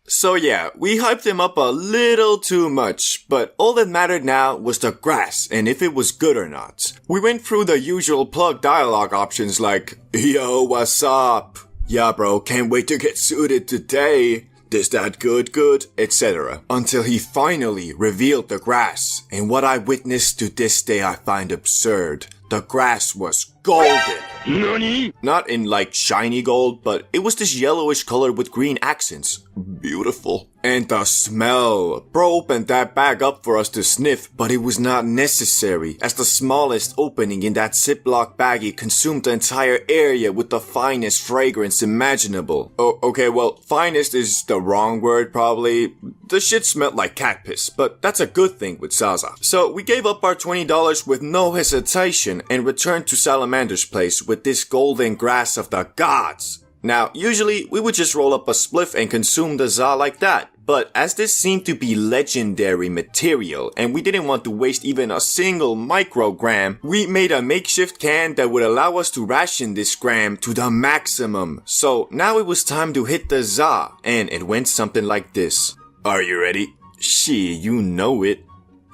So yeah, we hyped him up a little too much, but all that mattered now was the grass and if it was good or not. We went through the usual plug dialogue options like, "Yo, what's up? Yeah bro, can't wait to get suited today. This that good, etc." Until he finally revealed the grass, and what I witnessed to this day I find absurd. The grass was golden. NANI? Not in like shiny gold, but it was this yellowish color with green accents. Beautiful. And the smell. Bro opened that bag up for us to sniff, but it was not necessary, as the smallest opening in that Ziploc baggie consumed the entire area with the finest fragrance imaginable. Oh, okay, well, finest is the wrong word probably. The shit smelled like cat piss, but that's a good thing with Zaza. So we gave up our $20 with no hesitation and returned to Salamander's place with this golden grass of the gods. Now, usually we would just roll up a spliff and consume the za like that, but as this seemed to be legendary material and we didn't want to waste even a single microgram, we made a makeshift can that would allow us to ration this gram to the maximum. So now it was time to hit the za, and it went something like this. Are you ready? Shit, you know it.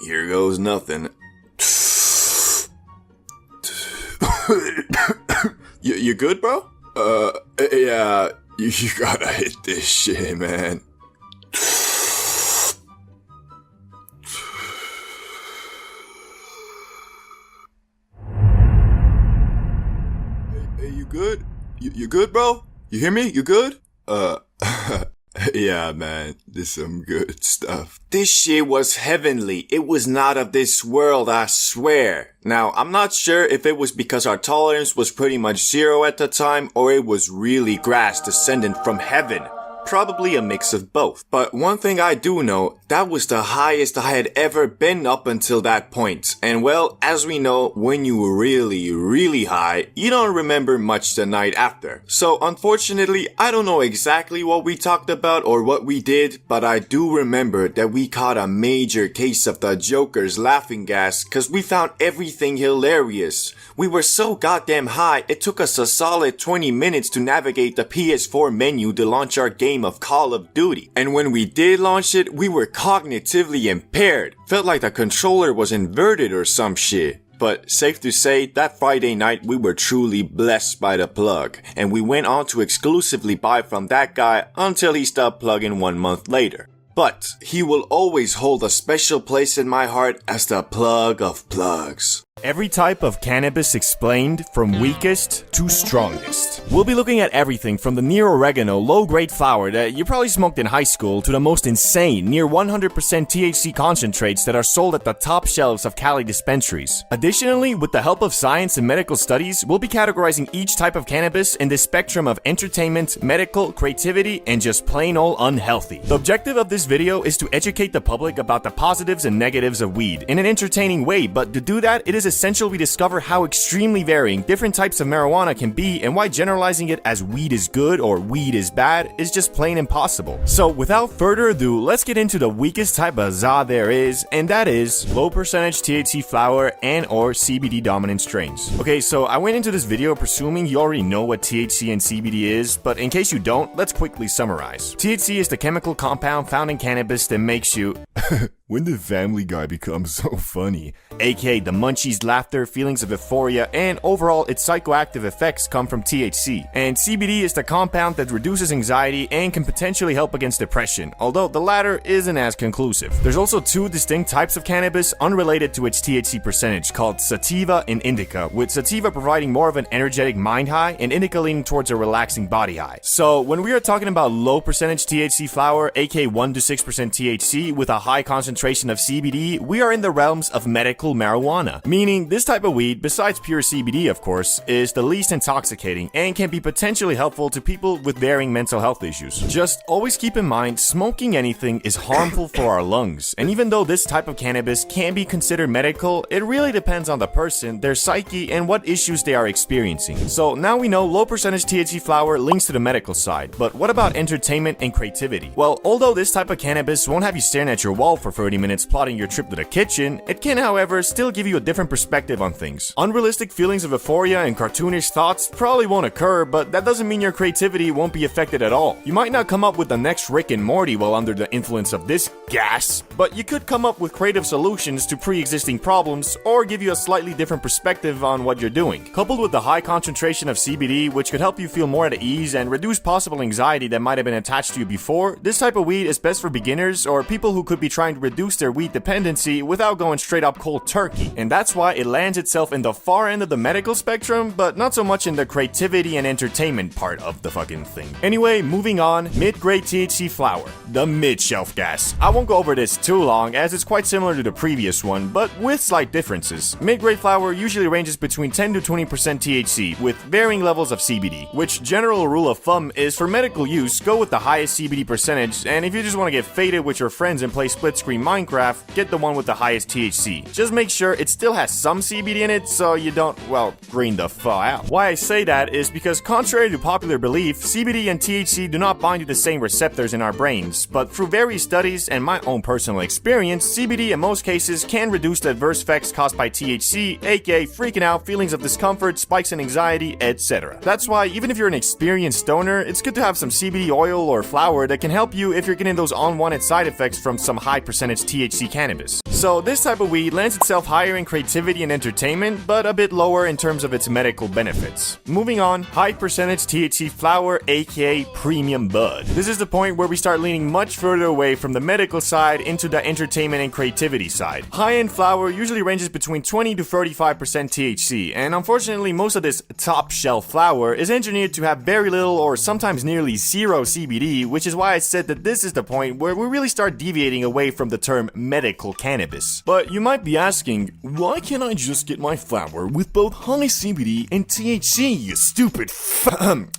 Here goes nothing. You good, bro? Yeah, you gotta hit this shit, man. Hey, you good? You good, bro? You hear me? You good? Yeah, man, this is some good stuff. This shit was heavenly. It was not of this world, I swear. Now, I'm not sure if it was because our tolerance was pretty much zero at the time, or it was really grass descending from heaven. Probably a mix of both. But one thing I do know, that was the highest I had ever been up until that point. And well, as we know, when you were really high, you don't remember much the night after. So unfortunately, I don't know exactly what we talked about or what we did, but I do remember that we caught a major case of the Joker's laughing gas cause we found everything hilarious. We were so goddamn high, it took us a solid 20 minutes to navigate the PS4 menu to launch our game of Call of Duty. And when we did launch it, we were cognitively impaired. Felt like the controller was inverted or some shit. But safe to say, that Friday night we were truly blessed by the plug, and we went on to exclusively buy from that guy until he stopped plugging 1 month later. But he will always hold a special place in my heart as the plug of plugs. Every type of cannabis explained, from weakest to strongest. We'll be looking at everything from the near oregano low-grade flower that you probably smoked in high school to the most insane near 100% THC concentrates that are sold at the top shelves of Cali dispensaries. Additionally, with the help of science and medical studies, we'll be categorizing each type of cannabis in the spectrum of entertainment, medical, creativity, and just plain old unhealthy. The objective of this video is to educate the public about the positives and negatives of weed in an entertaining way, but to do that, it is essential we discover how extremely varying different types of marijuana can be and why generalizing it as weed is good or weed is bad is just plain impossible. So without further ado, let's get into the weakest type of za there is, and that is low percentage THC flower and or CBD dominant strains. Okay, so I went into this video presuming you already know what THC and CBD is, but in case you don't, let's quickly summarize. THC is the chemical compound found in cannabis that makes you When did Family Guy become so funny? AKA the munchies, laughter, feelings of euphoria, and overall its psychoactive effects come from THC. And CBD is the compound that reduces anxiety and can potentially help against depression, although the latter isn't as conclusive. There's also two distinct types of cannabis unrelated to its THC percentage, called sativa and indica, with sativa providing more of an energetic mind high and indica leaning towards a relaxing body high. So when we are talking about low percentage THC flower, aka 1 to 6% THC with a high concentration of CBD, we are in the realms of medical marijuana, meaning this type of weed, besides pure CBD of course, is the least intoxicating and can be potentially helpful to people with varying mental health issues. Just always keep in mind, smoking anything is harmful for our lungs, and even though this type of cannabis can be considered medical, it really depends on the person, their psyche, and what issues they are experiencing. So now we know low percentage THC flower links to the medical side, but what about entertainment and creativity? Well, although this type of cannabis won't have you staring at your wall for 30 minutes plotting your trip to the kitchen, it can, however, still give you a different perspective on things. Unrealistic feelings of euphoria and cartoonish thoughts probably won't occur, but that doesn't mean your creativity won't be affected at all. You might not come up with the next Rick and Morty while under the influence of this gas, but you could come up with creative solutions to pre-existing problems or give you a slightly different perspective on what you're doing. Coupled with the high concentration of CBD, which could help you feel more at ease and reduce possible anxiety that might have been attached to you before, this type of weed is best for beginners or people who could be trying to reduce their weed dependency without going straight up cold turkey. And that's why it lands itself in the far end of the medical spectrum, but not so much in the creativity and entertainment part of the fucking thing. Anyway, moving on, mid-grade THC flower, the mid-shelf gas. I won't go over this too long as it's quite similar to the previous one, but with slight differences. Mid-grade flower usually ranges between 10 to 20% THC with varying levels of CBD, which general rule of thumb is for medical use, go with the highest CBD percentage, and if you just want to get faded with your friends and play split screen Minecraft, get the one with the highest THC. Just make sure it still has some CBD in it so you don't, well, green the fuck out. Why I say that is because contrary to popular belief, CBD and THC do not bind to the same receptors in our brains, but through various studies and my own personal experience, CBD in most cases can reduce the adverse effects caused by THC, aka freaking out, feelings of discomfort, spikes in anxiety, etc. That's why even if you're an experienced stoner, it's good to have some CBD oil or flower that can help you if you're getting those unwanted side effects from some high percentage THC cannabis. So this type of weed lends itself higher in creativity and entertainment, but a bit lower in terms of its medical benefits. Moving on, high percentage THC flower, aka premium bud. This is the point where we start leaning much further away from the medical side into the entertainment and creativity side. High-end flower usually ranges between 20 to 35% THC, and unfortunately most of this top shelf flower is engineered to have very little or sometimes nearly zero CBD, which is why I said that this is the point where we really start deviating away from the term medical cannabis. But you might be asking, why can't I just get my flower with both high CBD and THC, you stupid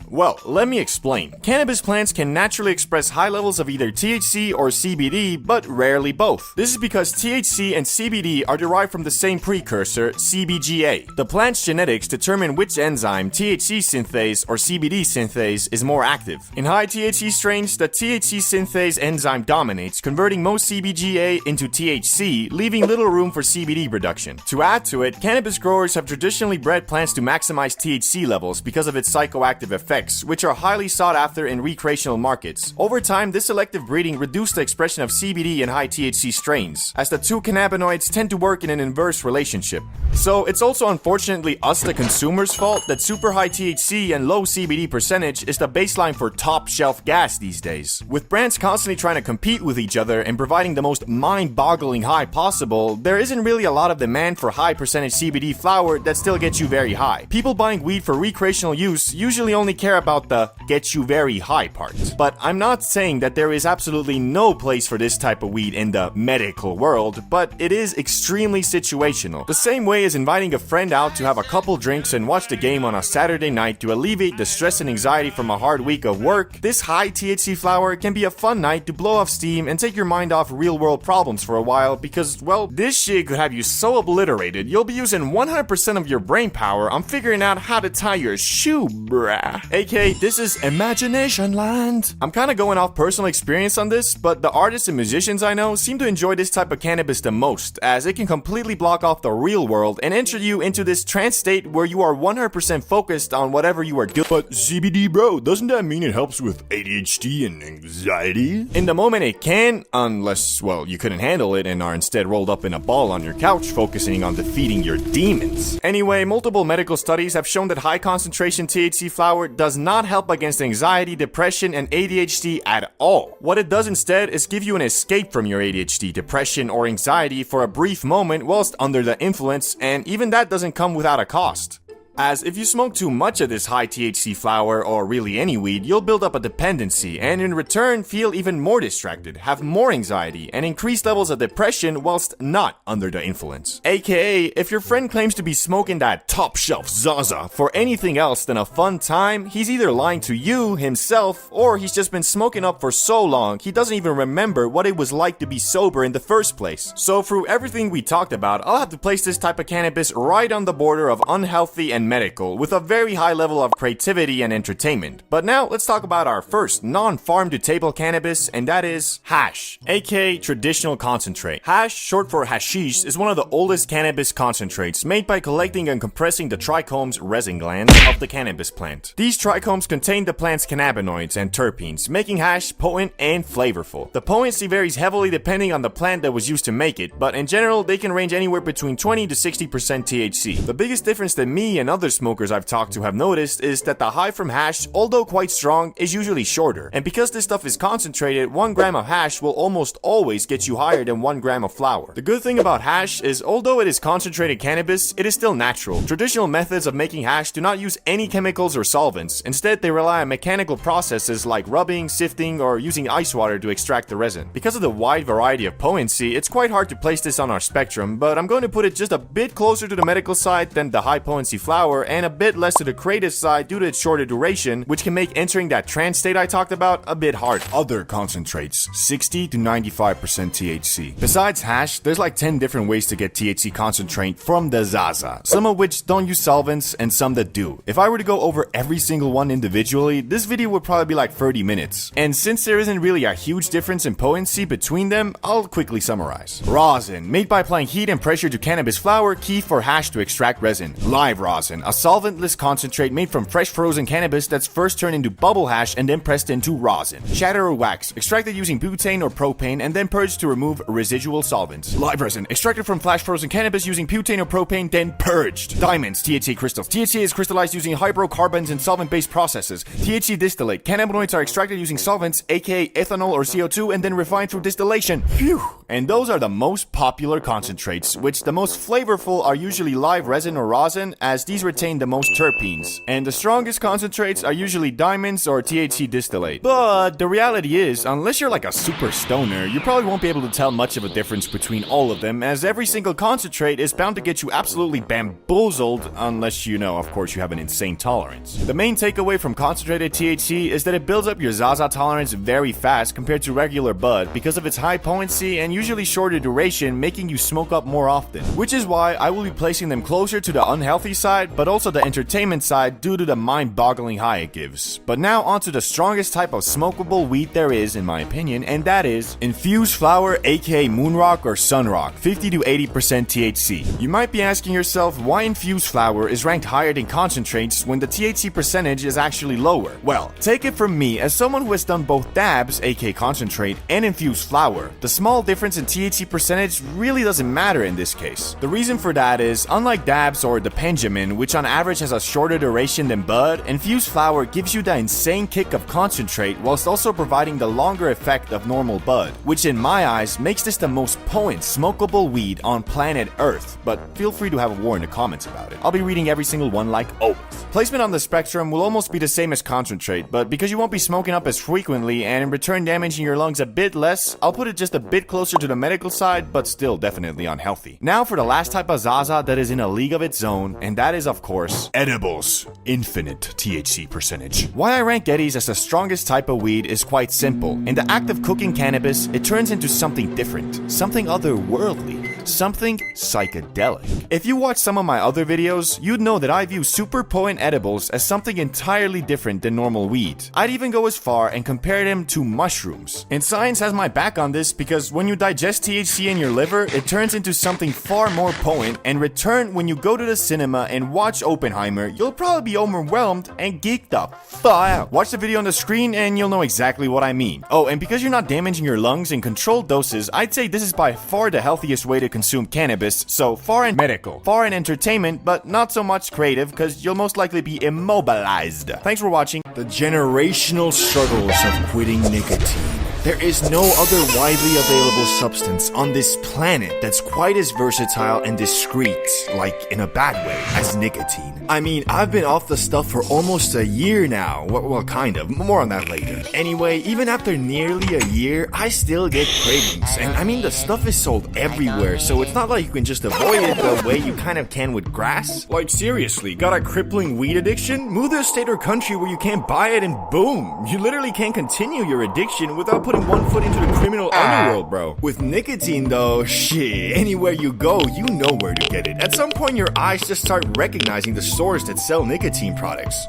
Well, let me explain. Cannabis plants can naturally express high levels of either THC or CBD, but rarely both. This is because THC and CBD are derived from the same precursor, CBGA. The plant's genetics determine which enzyme, THC synthase or CBD synthase, is more active. In high THC strains, the THC synthase enzyme dominates, converting most CBGA into THC, leaving little room for CBD production. To add to it, cannabis growers have traditionally bred plants to maximize THC levels because of its psychoactive effects, which are highly sought after in recreational markets. Over time, this selective breeding reduced the expression of CBD in high THC strains, as the two cannabinoids tend to work in an inverse relationship. So it's also unfortunately us the consumers' fault that super high THC and low CBD percentage is the baseline for top shelf gas these days. With brands constantly trying to compete with each other and providing the most mind-boggling high possible, there isn't really a lot of demand for high percentage CBD flower that still gets you very high. People buying weed for recreational use usually only care about the get you very high part. But I'm not saying that there is absolutely no place for this type of weed in the medical world, but it is extremely situational. The same way as inviting a friend out to have a couple drinks and watch the game on a Saturday night to alleviate the stress and anxiety from a hard week of work, this high THC flower can be a fun night to blow off steam and take your mind off real world problems for a while because, well, this shit could have you so obliterated you'll be using 100% of your brain power on figuring out how to tie your shoe, bruh. AKA, this is imagination land. I'm kinda going off personal experience on this, but the artists and musicians I know seem to enjoy this type of cannabis the most, as it can completely block off the real world and enter you into this trance state where you are 100% focused on whatever you are doing. But CBD, bro, doesn't that mean it helps with ADHD and anxiety? In the moment it can, unless unless, well, you couldn't handle it and are instead rolled up in a ball on your couch focusing on defeating your demons. Anyway, multiple medical studies have shown that high concentration THC flower does not help against anxiety, depression, and ADHD at all. What it does instead is give you an escape from your ADHD, depression, or anxiety for a brief moment whilst under the influence, and even that doesn't come without a cost. As if you smoke too much of this high THC flower, or really any weed, you'll build up a dependency and in return feel even more distracted, have more anxiety, and increased levels of depression whilst not under the influence. AKA, if your friend claims to be smoking that top shelf Zaza for anything else than a fun time, he's either lying to you, himself, or he's just been smoking up for so long he doesn't even remember what it was like to be sober in the first place. So through everything we talked about, I'll have to place this type of cannabis right on the border of unhealthy and medical, with a very high level of creativity and entertainment. But now let's talk about our first non-farm to table cannabis, and that is hash, aka traditional concentrate. Hash, short for hashish, is one of the oldest cannabis concentrates made by collecting and compressing the trichomes, resin glands, of the cannabis plant. These trichomes contain the plant's cannabinoids and terpenes, making hash potent and flavorful. The potency varies heavily depending on the plant that was used to make it, but in general they can range anywhere between 20 to 60% THC. The biggest difference that me and other smokers I've talked to have noticed is that the high from hash, although quite strong, is usually shorter. And because this stuff is concentrated, 1 gram of hash will almost always get you higher than 1 gram of flower. The good thing about hash is, although it is concentrated cannabis, it is still natural. Traditional methods of making hash do not use any chemicals or solvents. Instead, they rely on mechanical processes like rubbing, sifting, or using ice water to extract the resin. Because of the wide variety of potency, it's quite hard to place this on our spectrum, but I'm going to put it just a bit closer to the medical side than the high potency flower, and a bit less to the creative side due to its shorter duration, which can make entering that trance state I talked about a bit hard. Other concentrates, 60 to 95% THC. Besides hash, there's like 10 different ways to get THC concentrate from the Zaza, some of which don't use solvents and some that do. If I were to go over every single one individually, this video would probably be like 30 minutes. And since there isn't really a huge difference in potency between them, I'll quickly summarize. Rosin, made by applying heat and pressure to cannabis flower, key for hash to extract resin. Live rosin, a solventless concentrate made from fresh frozen cannabis that's first turned into bubble hash and then pressed into rosin. Shatter or wax, extracted using butane or propane and then purged to remove residual solvents. Live resin, extracted from flash frozen cannabis using butane or propane, then purged. Diamonds, THC crystals. THC is crystallized using hydrocarbons and solvent-based processes. THC distillate, cannabinoids are extracted using solvents, aka ethanol or CO2, and then refined through distillation. Phew! And those are the most popular concentrates, which the most flavorful are usually live resin or rosin, as these retain the most terpenes. And the strongest concentrates are usually diamonds or THC distillate. But the reality is, unless you're like a super stoner, you probably won't be able to tell much of a difference between all of them, as every single concentrate is bound to get you absolutely bamboozled, unless you know, of course, you have an insane tolerance. The main takeaway from concentrated THC is that it builds up your Zaza tolerance very fast compared to regular bud because of its high potency and usually shorter duration, making you smoke up more often. Which is why I will be placing them closer to the unhealthy side, but also the entertainment side due to the mind-boggling high it gives. But now onto the strongest type of smokable weed there is, in my opinion, and that is infused flower, aka Moonrock or Sunrock, 50 to 80% THC. You might be asking yourself why infused flower is ranked higher than concentrates when the THC percentage is actually lower. Well, take it from me, as someone who has done both dabs, aka concentrate, and infused flower, the small difference in THC percentage really doesn't matter in this case. The reason for that is, unlike dabs or the Benjamin, which on average has a shorter duration than bud, infused flower gives you the insane kick of concentrate whilst also providing the longer effect of normal bud, which in my eyes makes this the most potent smokable weed on planet Earth. But feel free to have a war in the comments about it. I'll be reading every single one like always. Placement on the spectrum will almost be the same as concentrate, but because you won't be smoking up as frequently and in return damaging your lungs a bit less, I'll put it just a bit closer to the medical side, but still definitely unhealthy. Now for the last type of Zaza that is in a league of its own, and that is of course edibles, infinite THC percentage. Why I rank Eddies as the strongest type of weed is quite simple. In the act of cooking cannabis, it turns into something different, something otherworldly, something psychedelic. If you watch some of my other videos, you'd know that I view super potent edibles as something entirely different than normal weed. I'd even go as far and compare them to mushrooms. And science has my back on this because when you digest THC in your liver, it turns into something far more potent, and return when you go to the cinema and watch Oppenheimer, you'll probably be overwhelmed and geek the fuck out. Watch the video on the screen and you'll know exactly what I mean. Oh, and because you're not damaging your lungs in controlled doses, I'd say this is by far the healthiest way to consume cannabis, so far in medical, far in entertainment, but not so much creative because you'll most likely be immobilized. Thanks for watching. The generational struggles of quitting nicotine. There is no other widely available substance on this planet that's quite as versatile and discreet, like in a bad way, as nicotine. I mean, I've been off the stuff for almost a year now. Well, kind of. More on that later. Anyway, even after nearly a year, I still get cravings. And I mean, the stuff is sold everywhere, so it's not like you can just avoid it the way you kind of can with grass. Like, seriously, got a crippling weed addiction? Move to a state or country where you can't buy it and boom! You literally can't continue your addiction without putting one foot into the criminal underworld, bro. With nicotine, though, shit, anywhere you go, you know where to get it. At some point, your eyes just start recognizing the stores that sell nicotine products.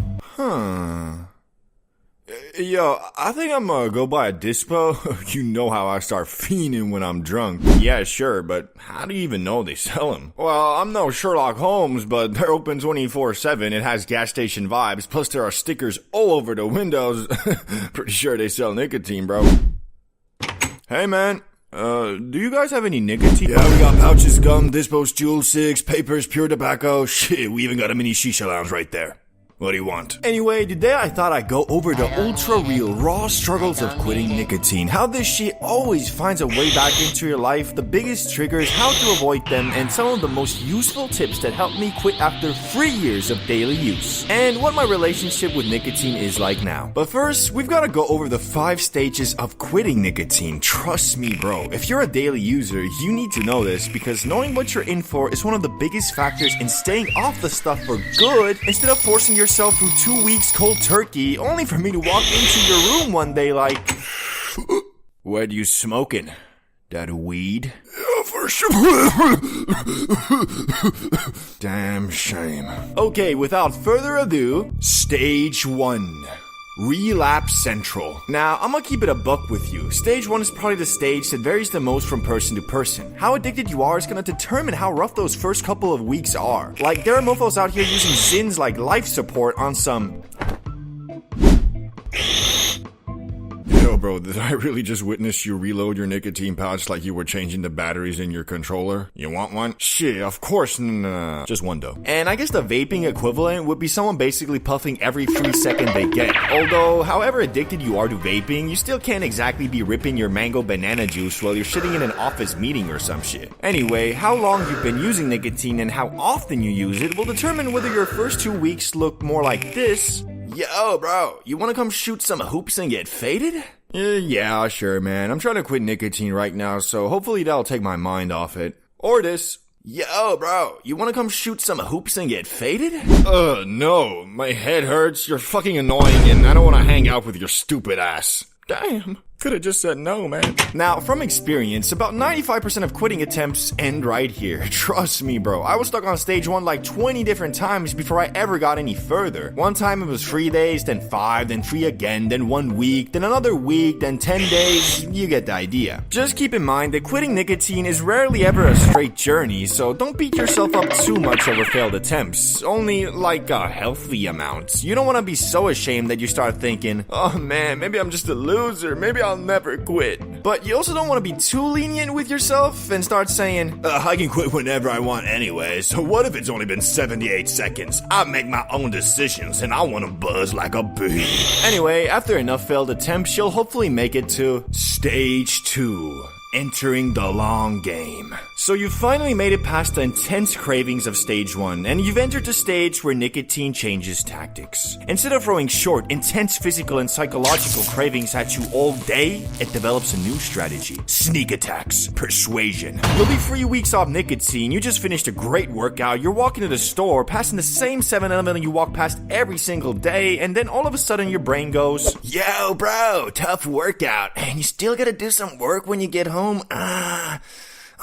Yo, I think I'm gonna go buy a Dispo. You know how I start fiending when I'm drunk. Yeah, sure, but how do you even know they sell them? Well, I'm no Sherlock Holmes, but they're open 24/7. It has gas station vibes, plus there are stickers all over the windows. Pretty sure they sell nicotine, bro. Hey, man. Do you guys have any nicotine? Yeah, we got pouches, gum, Dispos, Juul, cigs, papers, pure tobacco. Shit, we even got a mini shisha lounge right there. What do you want? Anyway, today I thought I'd go over the ultra-real, raw struggles of quitting nicotine. How this shit always finds a way back into your life, the biggest triggers, how to avoid them, and some of the most useful tips that helped me quit after 3 years of daily use. And what my relationship with nicotine is like now. But first, we've got to go over the 5 stages of quitting nicotine. Trust me, bro. If you're a daily user, you need to know this because knowing what you're in for is one of the biggest factors in staying off the stuff for good instead of forcing yourself through 2 weeks cold turkey, only for me to walk into your room one day like, what you smoking? That weed? Yeah, for sure. Damn shame. Okay, without further ado, stage 1. Relapse Central. Now, I'm gonna keep it a buck with you. Stage 1 is probably the stage that varies the most from person to person. How addicted you are is gonna determine how rough those first couple of weeks are. Like, there are mofos out here using Zins like life support on some... Yo, bro, did I really just witness you reload your nicotine pouch like you were changing the batteries in your controller? You want one? Shit, of course, nah. Just one, though. And I guess the vaping equivalent would be someone basically puffing every free second they get. Although, however addicted you are to vaping, you still can't exactly be ripping your mango banana juice while you're sitting in an office meeting or some shit. Anyway, how long you've been using nicotine and how often you use it will determine whether your first 2 weeks look more like this. Yo, bro, you wanna come shoot some hoops and get faded? Yeah, sure, man. I'm trying to quit nicotine right now, so hopefully that'll take my mind off it. Or this. Yo, bro, you wanna come shoot some hoops and get faded? No. My head hurts, you're fucking annoying, and I don't wanna hang out with your stupid ass. Damn. Could've just said no, man. Now, from experience, about 95% of quitting attempts end right here. Trust me, bro. I was stuck on stage 1 like 20 different times before I ever got any further. One time it was 3 days, then 5, then 3 again, then 1 week, then another week, then 10 days. You get the idea. Just keep in mind that quitting nicotine is rarely ever a straight journey, so don't beat yourself up too much over failed attempts. Only like a healthy amount. You don't want to be so ashamed that you start thinking, oh man, maybe I'm just a loser, maybe I'll never quit. But you also don't want to be too lenient with yourself and start saying, I can quit whenever I want anyway, so what if it's only been 78 seconds? I make my own decisions and I want to buzz like a bee. Anyway, after enough failed attempts, you'll hopefully make it to stage 2. Entering the long game. So you finally made it past the intense cravings of stage 1, and you've entered the stage where nicotine changes tactics. Instead of throwing short, intense physical and psychological cravings at you all day, it develops a new strategy. Sneak attacks. Persuasion. You'll be 3 weeks off nicotine, you just finished a great workout, you're walking to the store, passing the same 7-Eleven you walk past every single day, and then all of a sudden your brain goes, yo bro, tough workout, and you still gotta do some work when you get home?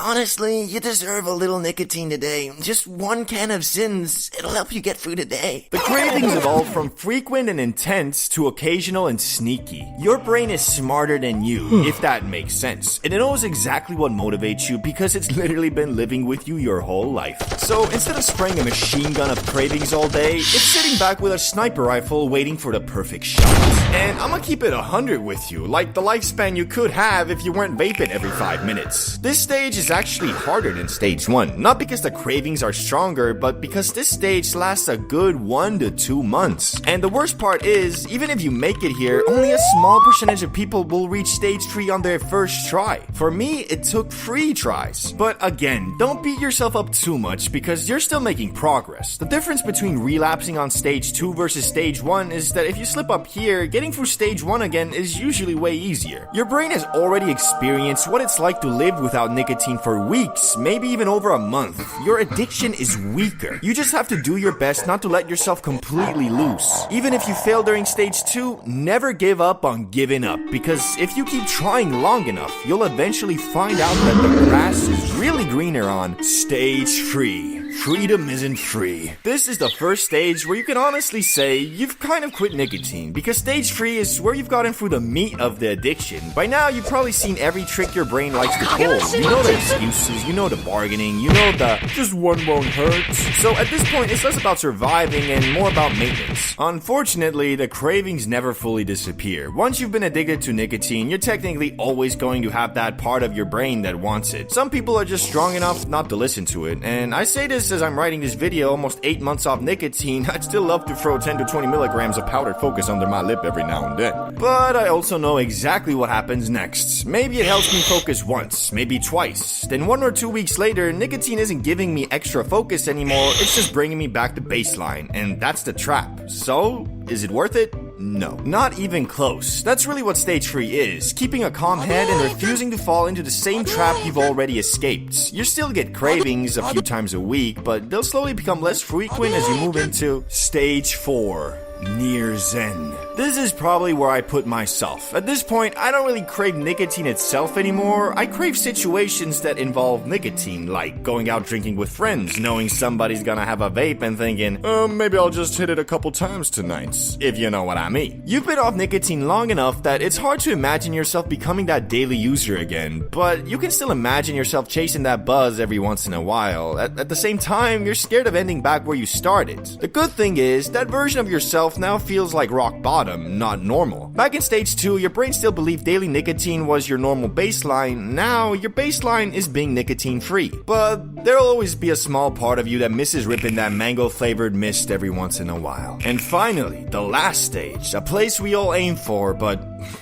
Honestly, you deserve a little nicotine today. Just one can of Zins, it'll help you get through today. The cravings evolve from frequent and intense to occasional and sneaky. Your brain is smarter than you, if that makes sense. And it knows exactly what motivates you because it's literally been living with you your whole life. So instead of spraying a machine gun of cravings all day, it's sitting back with a sniper rifle waiting for the perfect shot. And I'm gonna keep it 100 with you, like the lifespan you could have if you weren't vaping every 5 minutes. This stage is actually harder than stage 1, not because the cravings are stronger, but because this stage lasts a good 1 to 2 months. And the worst part is, even if you make it here, only a small percentage of people will reach stage 3 on their first try. For me, it took 3 tries. But again, don't beat yourself up too much because you're still making progress. The difference between relapsing on stage 2 versus stage 1 is that if you slip up here, getting through stage 1 again is usually way easier. Your brain has already experienced what it's like to live without nicotine for weeks, maybe even over a month. Your addiction is weaker. You just have to do your best not to let yourself completely loose. Even if you fail during stage 2, never give up on giving up, because if you keep trying long enough, you'll eventually find out that the grass is really greener on stage 3. Freedom isn't free. This is the first stage where you can honestly say you've kind of quit nicotine, because stage 3 is where you've gotten through the meat of the addiction. By now, you've probably seen every trick your brain likes to pull. You know the excuses, you know the bargaining, you know the just one won't hurt. So at this point, it's less about surviving and more about maintenance. Unfortunately, the cravings never fully disappear. Once you've been addicted to nicotine, you're technically always going to have that part of your brain that wants it. Some people are just strong enough not to listen to it, and I say this as I'm writing this video almost 8 months off nicotine. I'd still love to throw 10 to 20 milligrams of powdered focus under my lip every now and then. But I also know exactly what happens next. Maybe it helps me focus once, maybe twice. Then 1 or 2 weeks later, nicotine isn't giving me extra focus anymore, it's just bringing me back to baseline, and that's the trap. So, is it worth it? No, not even close. That's really what stage 3 is, keeping a calm head and refusing to fall into the same trap you've already escaped. You still get cravings a few times a week, but they'll slowly become less frequent as you move into stage 4. Near Zen. This is probably where I put myself. At this point, I don't really crave nicotine itself anymore. I crave situations that involve nicotine, like going out drinking with friends, knowing somebody's gonna have a vape and thinking, maybe I'll just hit it a couple times tonight, if you know what I mean. You've been off nicotine long enough that it's hard to imagine yourself becoming that daily user again, but you can still imagine yourself chasing that buzz every once in a while. At the same time, you're scared of ending back where you started. The good thing is, that version of yourself now feels like rock bottom, not normal. Back in stage 2, your brain still believed daily nicotine was your normal baseline. Now, your baseline is being nicotine free. But there'll always be a small part of you that misses ripping that mango flavored mist every once in a while. And finally, the last stage, a place we all aim for, but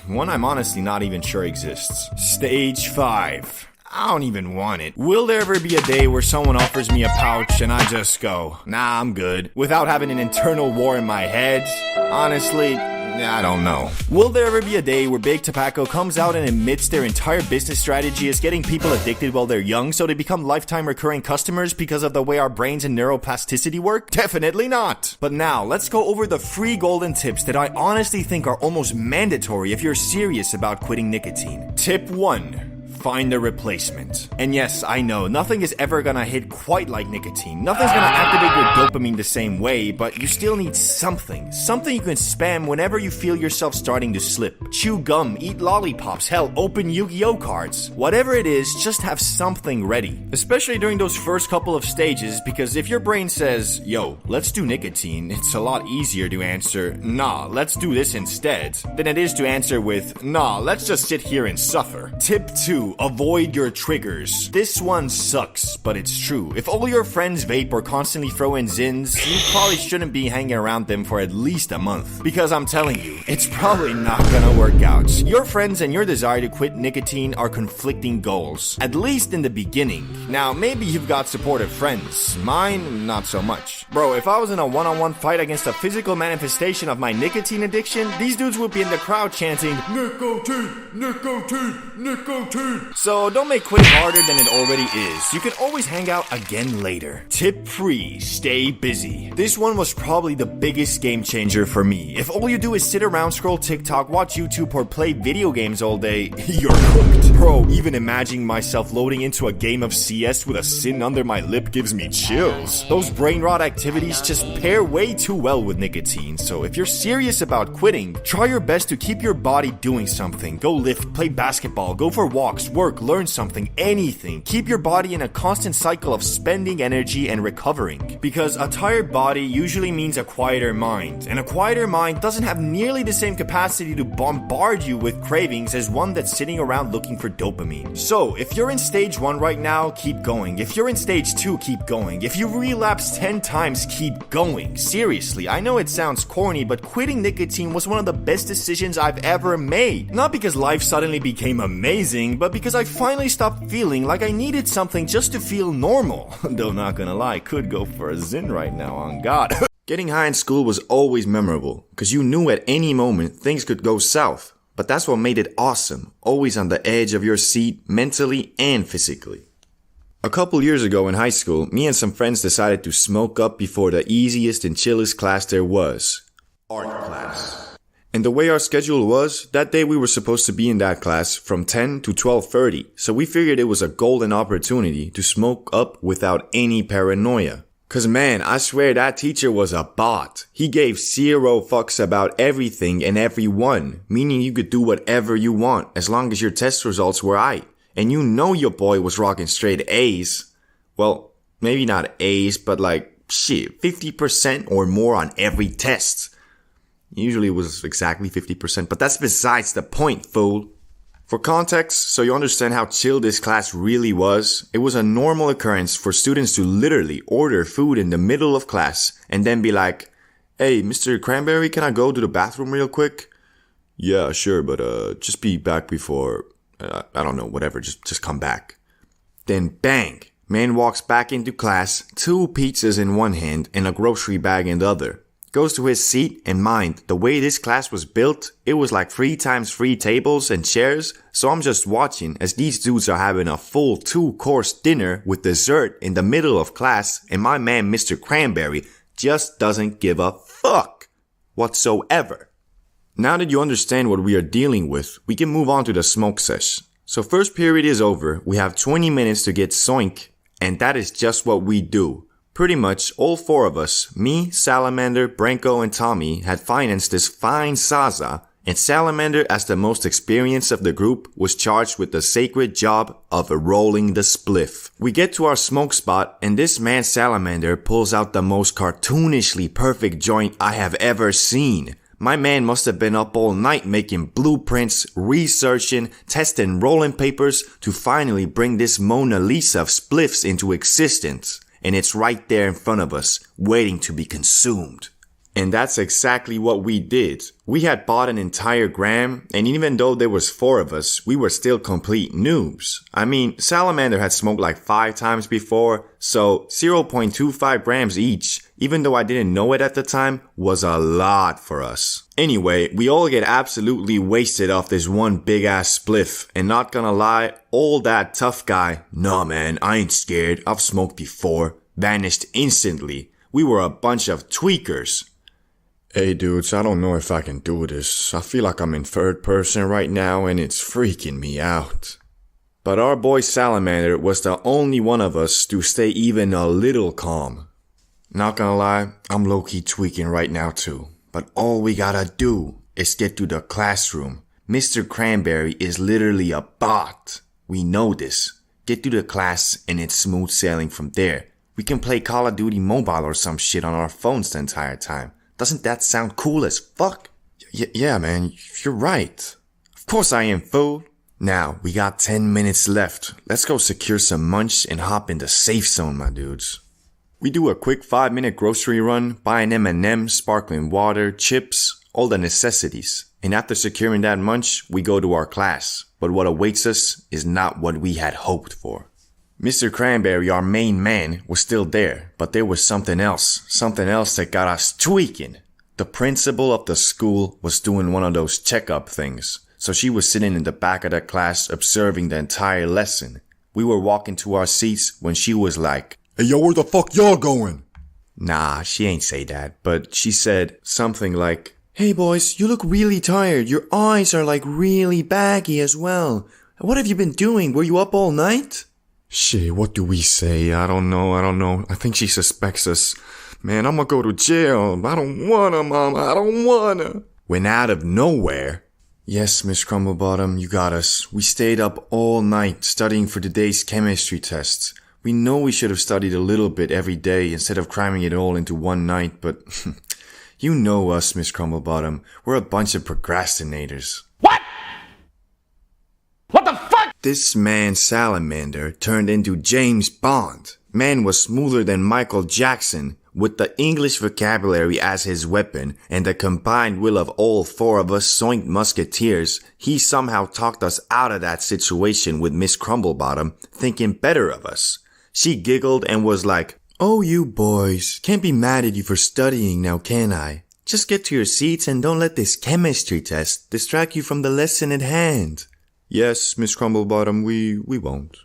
one I'm honestly not even sure exists. Stage 5. I don't even want it. Will there ever be a day where someone offers me a pouch and I just go, nah, I'm good, without having an internal war in my head? Honestly, I don't know. Will there ever be a day where Big Tobacco comes out and admits their entire business strategy is getting people addicted while they're young so they become lifetime recurring customers because of the way our brains and neuroplasticity work? Definitely not. But now, let's go over the 3 golden tips that I honestly think are almost mandatory if you're serious about quitting nicotine. Tip 1. Find a replacement. And yes, I know, nothing is ever gonna hit quite like nicotine. Nothing's gonna activate your dopamine the same way, but you still need something. Something you can spam whenever you feel yourself starting to slip. Chew gum, eat lollipops, hell, open Yu-Gi-Oh cards. Whatever it is, just have something ready. Especially during those first couple of stages, because if your brain says, yo, let's do nicotine, it's a lot easier to answer, nah, let's do this instead, than it is to answer with, nah, let's just sit here and suffer. Tip 2. Avoid your triggers. This one sucks, but it's true. If all your friends vape or constantly throw in Zins, you probably shouldn't be hanging around them for at least a month. Because I'm telling you, it's probably not gonna work out. Your friends and your desire to quit nicotine are conflicting goals, at least in the beginning. Now, maybe you've got supportive friends. Mine, not so much. Bro, if I was in a one-on-one fight against a physical manifestation of my nicotine addiction, these dudes would be in the crowd chanting, Nicotine, nicotine, nicotine. So don't make quitting harder than it already is. You can always hang out again later. Tip 3, stay busy. This one was probably the biggest game changer for me. If all you do is sit around, scroll TikTok, watch YouTube, or play video games all day, you're cooked. Bro, even imagining myself loading into a game of CS with a sin under my lip gives me chills. Those brain rot activities just pair way too well with nicotine, so if you're serious about quitting, try your best to keep your body doing something. Go lift, play basketball, go for walks, work, learn something, anything. Keep your body in a constant cycle of spending energy and recovering. Because a tired body usually means a quieter mind, and a quieter mind doesn't have nearly the same capacity to bombard you with cravings as one that's sitting around looking for dopamine. So, if you're in stage 1 right now, keep going. If you're in stage 2, keep going. If you relapse 10 times, keep going. Seriously, I know it sounds corny, but quitting nicotine was one of the best decisions I've ever made. Not because life suddenly became amazing, but because I finally stopped feeling like I needed something just to feel normal. Though not gonna lie, could go for a zin right now, on God. Getting high in school was always memorable, because you knew at any moment things could go south. But that's what made it awesome, always on the edge of your seat, mentally and physically. A couple years ago in high school, me and some friends decided to smoke up before the easiest and chillest class there was, art class. And the way our schedule was, that day we were supposed to be in that class from 10 to 12:30, so we figured it was a golden opportunity to smoke up without any paranoia. Cause man, I swear that teacher was a bot. He gave 0 fucks about everything and everyone, meaning you could do whatever you want as long as your test results were aight. And you know your boy was rocking straight A's. Well, maybe not A's, but like, shit, 50% or more on every test. Usually it was exactly 50%, but that's besides the point, fool. For context, so you understand how chill this class really was, it was a normal occurrence for students to literally order food in the middle of class and then be like, "Hey, Mr. Cranberry, can I go to the bathroom real quick?" "Yeah, sure, but just be back before, I don't know, whatever, just come back." Then bang, man walks back into class, 2 pizzas in one hand and a grocery bag in the other. Goes to his seat, and mind, the way this class was built, it was like 3 times 3 tables and chairs, so I'm just watching as these dudes are having a full 2-course dinner with dessert in the middle of class, and my man Mr. Cranberry just doesn't give a fuck whatsoever. Now that you understand what we are dealing with, we can move on to the smoke sesh. So first period is over, we have 20 minutes to get zoink, and that is just what we do. Pretty much all 4 of us, me, Salamander, Branko, and Tommy, had financed this fine Zaza, and Salamander, as the most experienced of the group, was charged with the sacred job of rolling the spliff. We get to our smoke spot, and this man Salamander pulls out the most cartoonishly perfect joint I have ever seen. My man must have been up all night making blueprints, researching, testing rolling papers to finally bring this Mona Lisa of spliffs into existence. And it's right there in front of us, waiting to be consumed. And that's exactly what we did. We had bought an entire gram, and even though there was 4 of us, we were still complete noobs. I mean, Salamander had smoked like 5 times before, so 0.25 grams each, even though I didn't know it at the time, was a lot for us. Anyway, we all get absolutely wasted off this one big ass spliff, and not gonna lie, all that tough guy, "Nah man, I ain't scared, I've smoked before," vanished instantly. We were a bunch of tweakers. "Hey dudes, I don't know if I can do this. I feel like I'm in third person right now and it's freaking me out." But our boy Salamander was the only one of us to stay even a little calm. Not gonna lie, I'm low-key tweaking right now too. But all we gotta do is get to the classroom. Mr. Cranberry is literally a bot. We know this. Get to the class and it's smooth sailing from there. We can play Call of Duty Mobile or some shit on our phones the entire time. Doesn't that sound cool as fuck? Yeah, man, you're right. Of course I am, fool. Now, we got 10 minutes left. Let's go secure some munch and hop in the safe zone, my dudes. We do a quick 5-minute grocery run, buy an M&M, sparkling water, chips, all the necessities. And after securing that munch, we go to our class. But what awaits us is not what we had hoped for. Mr. Cranberry, our main man, was still there, but there was something else that got us tweaking. The principal of the school was doing one of those checkup things. so she was sitting in the back of the class observing the entire lesson. We were walking to our seats when she was like, "Hey, yo, where the fuck y'all going?" Nah, she ain't say that, but she said something like, "Hey boys, you look really tired. Your eyes are like really baggy as well. What have you been doing? Were you up all night?" Shit, what do we say? I don't know. I think she suspects us. Man, I'm gonna go to jail. I don't wanna, Mama. I don't wanna. When out of nowhere, "Yes, Miss Crumblebottom, you got us. We stayed up all night studying for today's chemistry tests. We know we should have studied a little bit every day instead of cramming it all into one night, but you know us, Miss Crumblebottom. We're a bunch of procrastinators." What? What the fuck? This man Salamander turned into James Bond. Man was smoother than Michael Jackson, with the English vocabulary as his weapon and the combined will of all four of us Zoink Musketeers. He somehow talked us out of that situation with Miss Crumblebottom, thinking better of us. She giggled and was like, "Oh, you boys, can't be mad at you for studying now, can I? Just get to your seats and don't let this chemistry test distract you from the lesson at hand." "Yes, Miss Crumblebottom, we won't."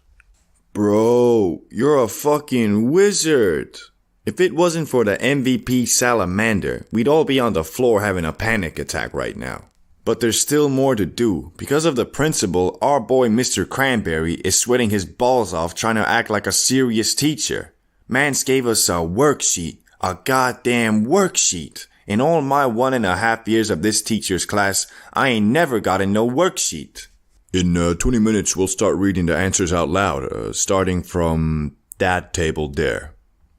Bro, you're a fucking wizard. If it wasn't for the MVP Salamander, we'd all be on the floor having a panic attack right now. But there's still more to do. Because of the principal, our boy Mr. Cranberry is sweating his balls off trying to act like a serious teacher. Mans gave us a worksheet. A goddamn worksheet. In all my 1.5 years of this teacher's class, I ain't never gotten no worksheet. "In 20 minutes, we'll start reading the answers out loud, starting from that table there."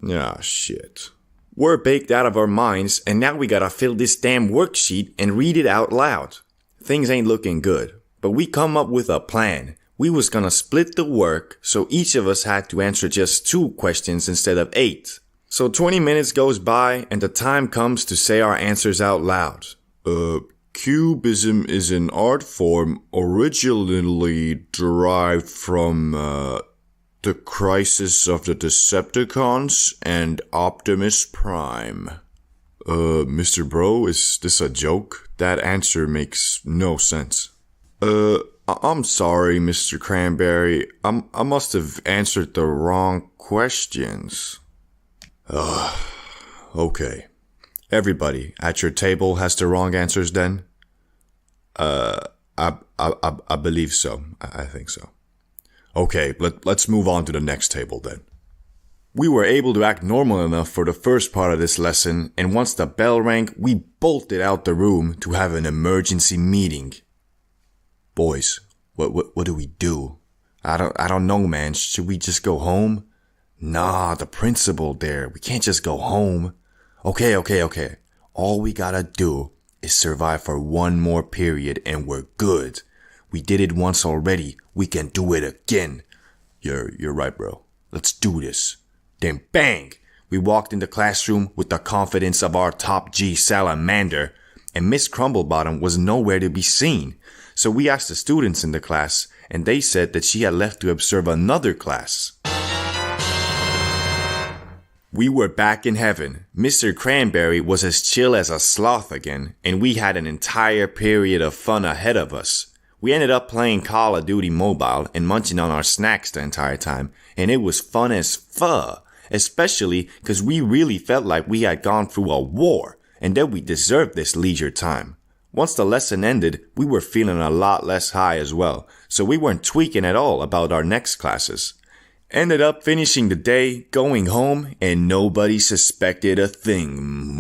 Ah, shit. We're baked out of our minds, and now we gotta fill this damn worksheet and read it out loud. Things ain't looking good, but we come up with a plan. We was gonna split the work, so each of us had to answer just 2 questions instead of 8. So 20 minutes goes by, and the time comes to say our answers out loud. Cubism is an art form originally derived from, the Crisis of the Decepticons and Optimus Prime. Mr. Bro, is this a joke? That answer makes no sense. I'm sorry, Mr. Cranberry. I must have answered the wrong questions. Okay. Everybody at your table has the wrong answers then? I believe so. I think so. Okay, let's move on to the next table then. We were able to act normal enough for the first part of this lesson, and once the bell rang, we bolted out the room to have an emergency meeting. Boys, what do we do? I don't know, man. Should we just go home? Nah, the principal there. We can't just go home. Okay. All we gotta do is survive for one more period and we're good. We did it once already. We can do it again. You're right, bro. Let's do this. Then bang! We walked in the classroom with the confidence of our top G Salamander, and Miss Crumblebottom was nowhere to be seen. So we asked the students in the class, and they said that she had left to observe another class. We were back in heaven. Mr. Cranberry was as chill as a sloth again, and we had an entire period of fun ahead of us. We ended up playing Call of Duty Mobile and munching on our snacks the entire time, and it was fun as fuck, especially because we really felt like we had gone through a war, and that we deserved this leisure time. Once the lesson ended, we were feeling a lot less high as well, so we weren't tweaking at all about our next classes. Ended up finishing the day, going home, and nobody suspected a thing.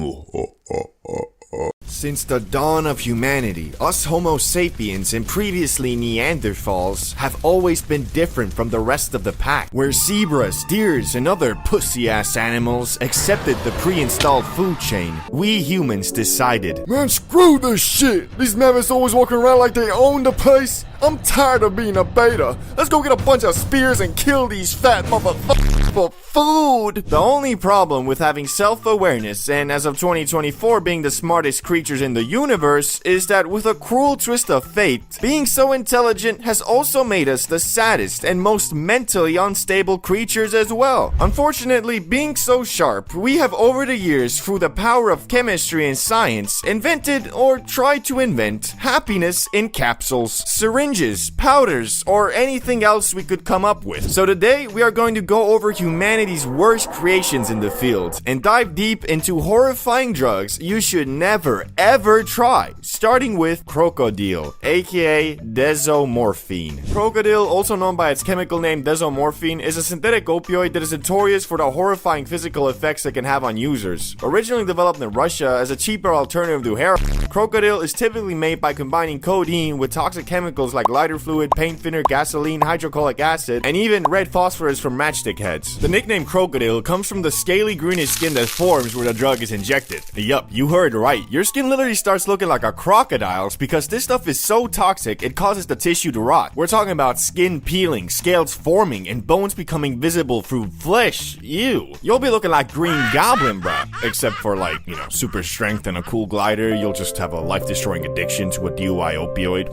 Since the dawn of humanity, us Homo sapiens and previously Neanderthals have always been different from the rest of the pack, where zebras, deers, and other pussy-ass animals accepted the pre-installed food chain. We humans decided, Man, screw this shit! These mammoths always walking around like they own the place. I'm tired of being a beta. Let's go get a bunch of spears and kill these fat motherfuckers. for food. The only problem with having self-awareness and as of 2024 being the smartest creatures in the universe is that with a cruel twist of fate, being so intelligent has also made us the saddest and most mentally unstable creatures as well. Unfortunately, being so sharp, we have over the years, through the power of chemistry and science, invented or tried to invent happiness in capsules, syringes, powders, or anything else we could come up with. So today, we are going to go over humanity's worst creations in the field and dive deep into horrifying drugs you should never ever try, starting with crocodile, aka desomorphine. Crocodile, also known by its chemical name desomorphine, is a synthetic opioid that is notorious for the horrifying physical effects it can have on users. Originally developed in Russia as a cheaper alternative to heroin, crocodile is typically made by combining codeine with toxic chemicals like lighter fluid, paint thinner, gasoline, hydrochloric acid, and even red phosphorus from matchstick heads. The nickname crocodile comes from the scaly greenish skin that forms where the drug is injected. Yup, you heard right. Your skin literally starts looking like a crocodile's because this stuff is so toxic it causes the tissue to rot. We're talking about skin peeling, scales forming, and bones becoming visible through flesh. Ew. You'll be looking like Green Goblin, bruh. Except for like, super strength and a cool glider, you'll just have a life-destroying addiction to a DUI opioid.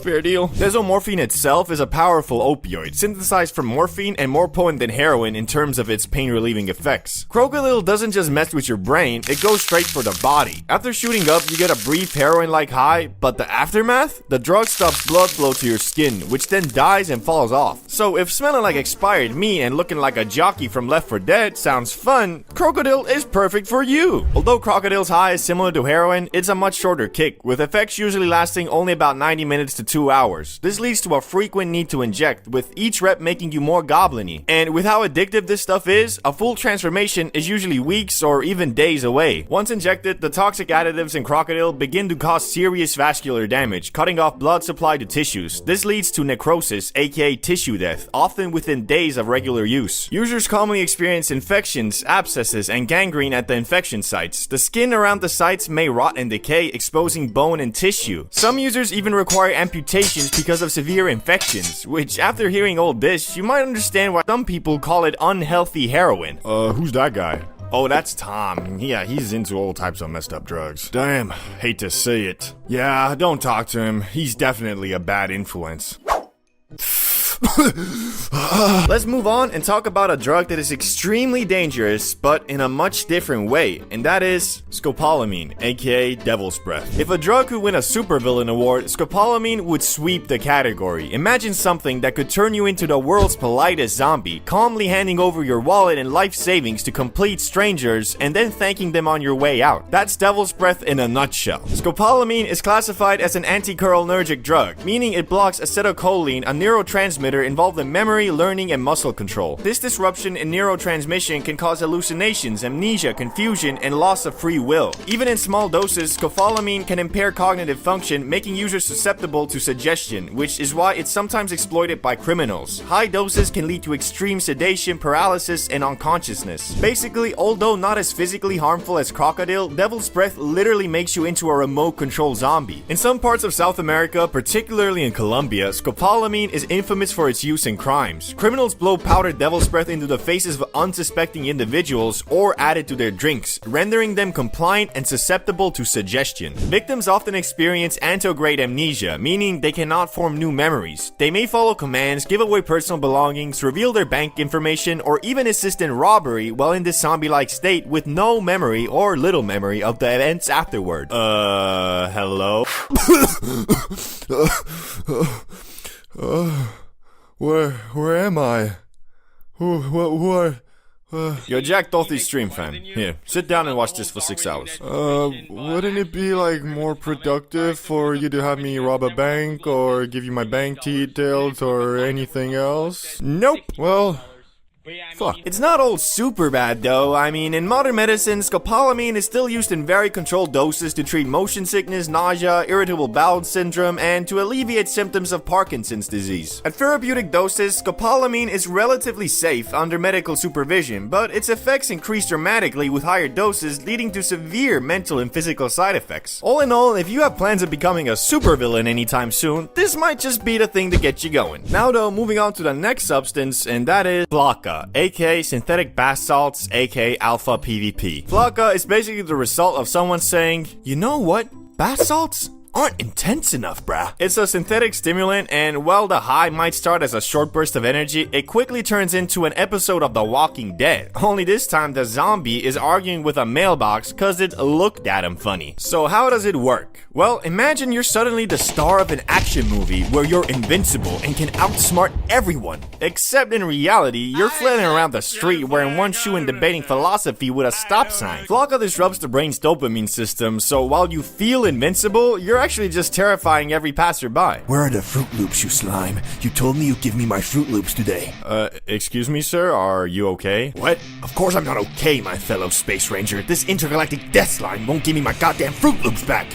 Fair deal. Desomorphine itself is a powerful opioid, synthesized from morphine and more potent than heroin in terms of its pain-relieving effects. Crocodile doesn't just mess with your brain, it goes straight for the body. After shooting up, you get a brief heroin-like high, but the aftermath? The drug stops blood flow to your skin, which then dies and falls off. So if smelling like expired meat and looking like a jockey from Left 4 Dead sounds fun, crocodile is perfect for you. Although crocodile's high is similar to heroin, it's a much shorter kick, with effects usually lasting only about 90 minutes to 2 hours. This leads to a frequent need to inject, with each rep making you more goblin-y. And with how addictive this stuff is, a full transformation is usually weeks or even days away. Once injected, the toxic additives in crocodile begin to cause serious vascular damage, cutting off blood supply to tissues. This leads to necrosis, aka tissue death, often within days of regular use. Users commonly experience infections, abscesses, and gangrene at the infection sites. The skin around the sites may rot and decay, exposing bone and tissue. Some users even require amputations because of severe infections, which after hearing all this, you might understand why some people call it unhealthy heroin. Who's that guy? Oh, that's Tom. Yeah, he's into all types of messed up drugs. Damn, hate to say it. Yeah, don't talk to him. He's definitely a bad influence. Let's move on and talk about a drug that is extremely dangerous, but in a much different way, and that is scopolamine, aka Devil's Breath. If a drug could win a supervillain award, scopolamine would sweep the category. Imagine something that could turn you into the world's politest zombie, calmly handing over your wallet and life savings to complete strangers, and then thanking them on your way out. That's Devil's Breath in a nutshell. Scopolamine is classified as an anticholinergic drug, meaning it blocks acetylcholine, a neurotransmitter involved in memory, learning, and muscle control. This disruption in neurotransmission can cause hallucinations, amnesia, confusion, and loss of free will. Even in small doses, scopolamine can impair cognitive function, making users susceptible to suggestion, which is why it's sometimes exploited by criminals. High doses can lead to extreme sedation, paralysis, and unconsciousness. Basically, although not as physically harmful as crocodile, Devil's Breath literally makes you into a remote control zombie. In some parts of South America, particularly in Colombia, scopolamine is infamous for its use in crimes. Criminals blow powdered Devil's Breath into the faces of unsuspecting individuals or add it to their drinks, rendering them compliant and susceptible to suggestion. Victims often experience antegrade amnesia, meaning they cannot form new memories. They may follow commands, give away personal belongings, reveal their bank information, or even assist in robbery while in this zombie-like state with no memory or little memory of the events afterward. Hello? Where am I? What? Yo, Jack Dorothy's stream, fam. Here, sit down and watch this for 6 hours. Wouldn't it be more productive for you to have me rob a bank or give you my bank details or anything else? Nope. Well, Fuck. It's not all super bad though. I mean, in modern medicine, scopolamine is still used in very controlled doses to treat motion sickness, nausea, irritable bowel syndrome, and to alleviate symptoms of Parkinson's disease. At therapeutic doses, scopolamine is relatively safe under medical supervision, but its effects increase dramatically with higher doses, leading to severe mental and physical side effects. All in all, if you have plans of becoming a supervillain anytime soon, this might just be the thing to get you going. Now though, moving on to the next substance, and that is Flocka. Flocka, aka synthetic bath salts, aka alpha PvP. Flocka is basically the result of someone saying, you know what, bath salts aren't intense enough, bruh. It's a synthetic stimulant, and while the high might start as a short burst of energy, it quickly turns into an episode of The Walking Dead. Only this time the zombie is arguing with a mailbox cause it looked at him funny. So how does it work? Well, imagine you're suddenly the star of an action movie where you're invincible and can outsmart everyone. Except in reality, you're flailing around the street wearing one shoe and debating philosophy with a stop sign. Flocka disrupts the brain's dopamine system, so while you feel invincible, you're actually just terrifying every passerby. Where are the Fruit Loops, you slime? You told me you'd give me my Fruit Loops today. Excuse me, sir? Are you okay? What? Of course I'm not okay, my fellow Space Ranger. This intergalactic death slime won't give me my goddamn Fruit Loops back.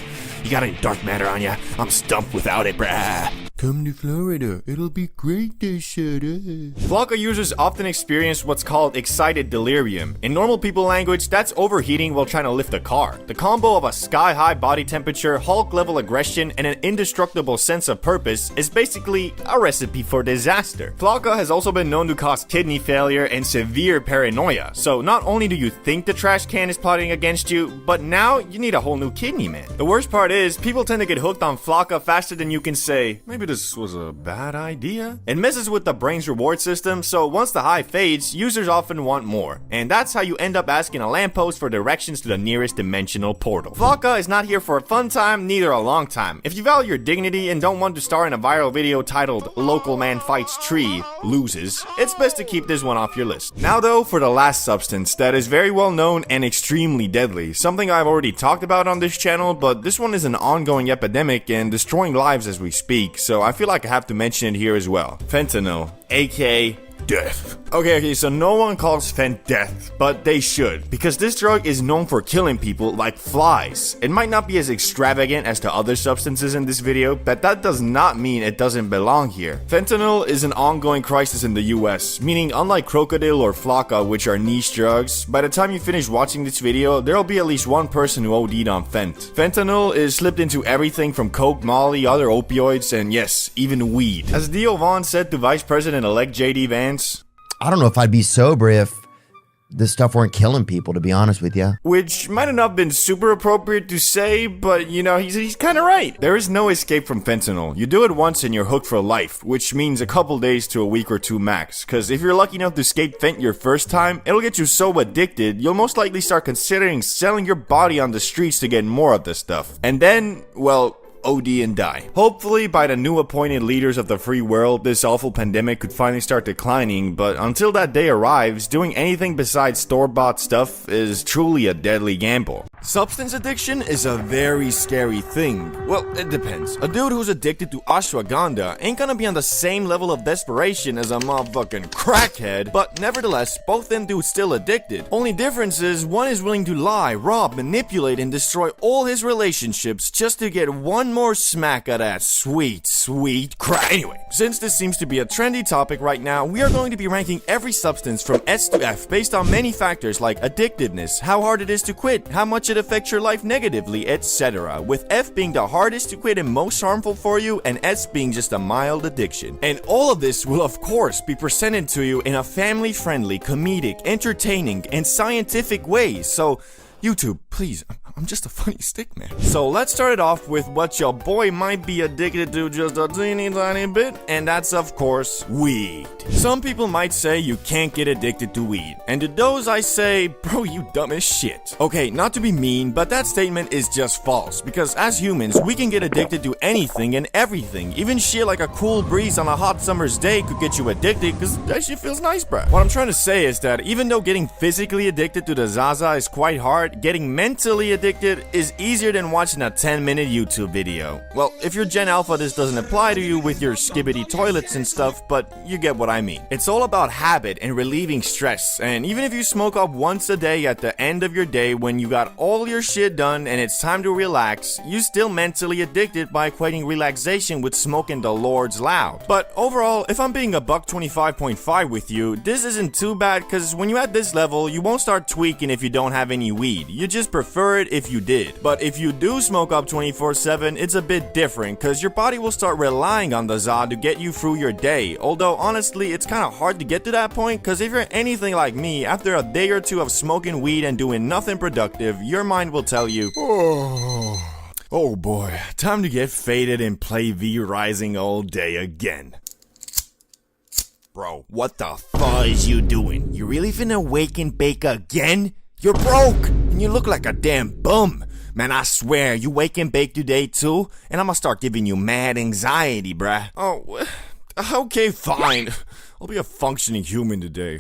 You got any dark matter on ya? I'm stumped without it, brah. Come to Florida. It'll be great there, shut up. Flocka users often experience what's called excited delirium. In normal people language, that's overheating while trying to lift a car. The combo of a sky-high body temperature, Hulk-level aggression, and an indestructible sense of purpose is basically a recipe for disaster. Flocka has also been known to cause kidney failure and severe paranoia. So not only do you think the trash can is plotting against you, but now you need a whole new kidney, man. The worst part is, people tend to get hooked on Flocka faster than you can say, maybe this was a bad idea. It messes with the brain's reward system, so once the high fades, users often want more. And that's how you end up asking a lamppost for directions to the nearest dimensional portal. Flocka is not here for a fun time, neither a long time. If you value your dignity and don't want to star in a viral video titled Local Man Fights Tree, Loses, it's best to keep this one off your list. Now though, for the last substance that is very well known and extremely deadly, something I've already talked about on this channel, but this one is an ongoing epidemic and destroying lives as we speak, so I feel like I have to mention it here as well. Fentanyl, aka death. Okay, so no one calls Fent death, but they should, because this drug is known for killing people like flies. It might not be as extravagant as the other substances in this video, but that does not mean it doesn't belong here. Fentanyl is an ongoing crisis in the US, meaning unlike Crocodile or Flocka, which are niche drugs, by the time you finish watching this video, there'll be at least one person who OD'd on Fent. Fentanyl is slipped into everything from coke, molly, other opioids, and yes, even weed. As Theo Vaughn said to Vice President-elect JD Vance, I don't know if I'd be sober if this stuff weren't killing people, to be honest with you. which might have not been super appropriate to say, but you know, he's kind of right. There is no escape from fentanyl. You do it once and you're hooked for life, which means a couple days to a week or two max. Cause if you're lucky enough to escape fent your first time, it'll get you so addicted, you'll most likely start considering selling your body on the streets to get more of this stuff. And then, well, OD and die. Hopefully, by the new appointed leaders of the free world, this awful pandemic could finally start declining, but until that day arrives, doing anything besides store-bought stuff is truly a deadly gamble. Substance addiction is a very scary thing. Well, it depends. A dude who's addicted to ashwagandha ain't gonna be on the same level of desperation as a motherfucking crackhead, but nevertheless, both them dudes still addicted. Only difference is, one is willing to lie, rob, manipulate, and destroy all his relationships just to get one more smack of that sweet, sweet crack. Anyway, since this seems to be a trendy topic right now, we are going to be ranking every substance from S to F based on many factors like addictiveness, how hard it is to quit, how much it affects your life negatively, etc. With F being the hardest to quit and most harmful for you, and S being just a mild addiction. And all of this will of course be presented to you in a family-friendly, comedic, entertaining, and scientific way, so YouTube, please, I'm just a funny stick man. So let's start it off with what your boy might be addicted to just a teeny tiny bit, and that's of course weed. Some people might say you can't get addicted to weed, and to those I say, bro, you dumb as shit. Okay, not to be mean, but that statement is just false, because as humans, we can get addicted to anything and everything. Even shit like a cool breeze on a hot summer's day could get you addicted, because that shit feels nice, bro. What I'm trying to say is that even though getting physically addicted to the Zaza is quite hard, getting mentally addicted is easier than watching a 10-minute YouTube video. Well, if you're Gen Alpha, this doesn't apply to you with your skibbity toilets and stuff, but you get what I mean. It's all about habit and relieving stress, and even if you smoke up once a day at the end of your day when you got all your shit done and it's time to relax, you still mentally addicted by equating relaxation with smoking the Lord's loud. But overall, if I'm being a $125.5 with you, this isn't too bad, cause when you at this level, you won't start tweaking if you don't have any weed. You just prefer it if you did. But if you do smoke up 24/7, it's a bit different, cause your body will start relying on the za to get you through your day. Although honestly, it's kinda hard to get to that point, cause if you're anything like me, after a day or two of smoking weed and doing nothing productive, your mind will tell you, oh boy, time to get faded and play V-Rising all day again. Bro, what the fuck is you doing? You really finna wake and bake again? You're broke, and you look like a damn bum. Man, I swear, you wake and bake today too, and I'ma start giving you mad anxiety, bruh. Oh, okay, fine. I'll be a functioning human today.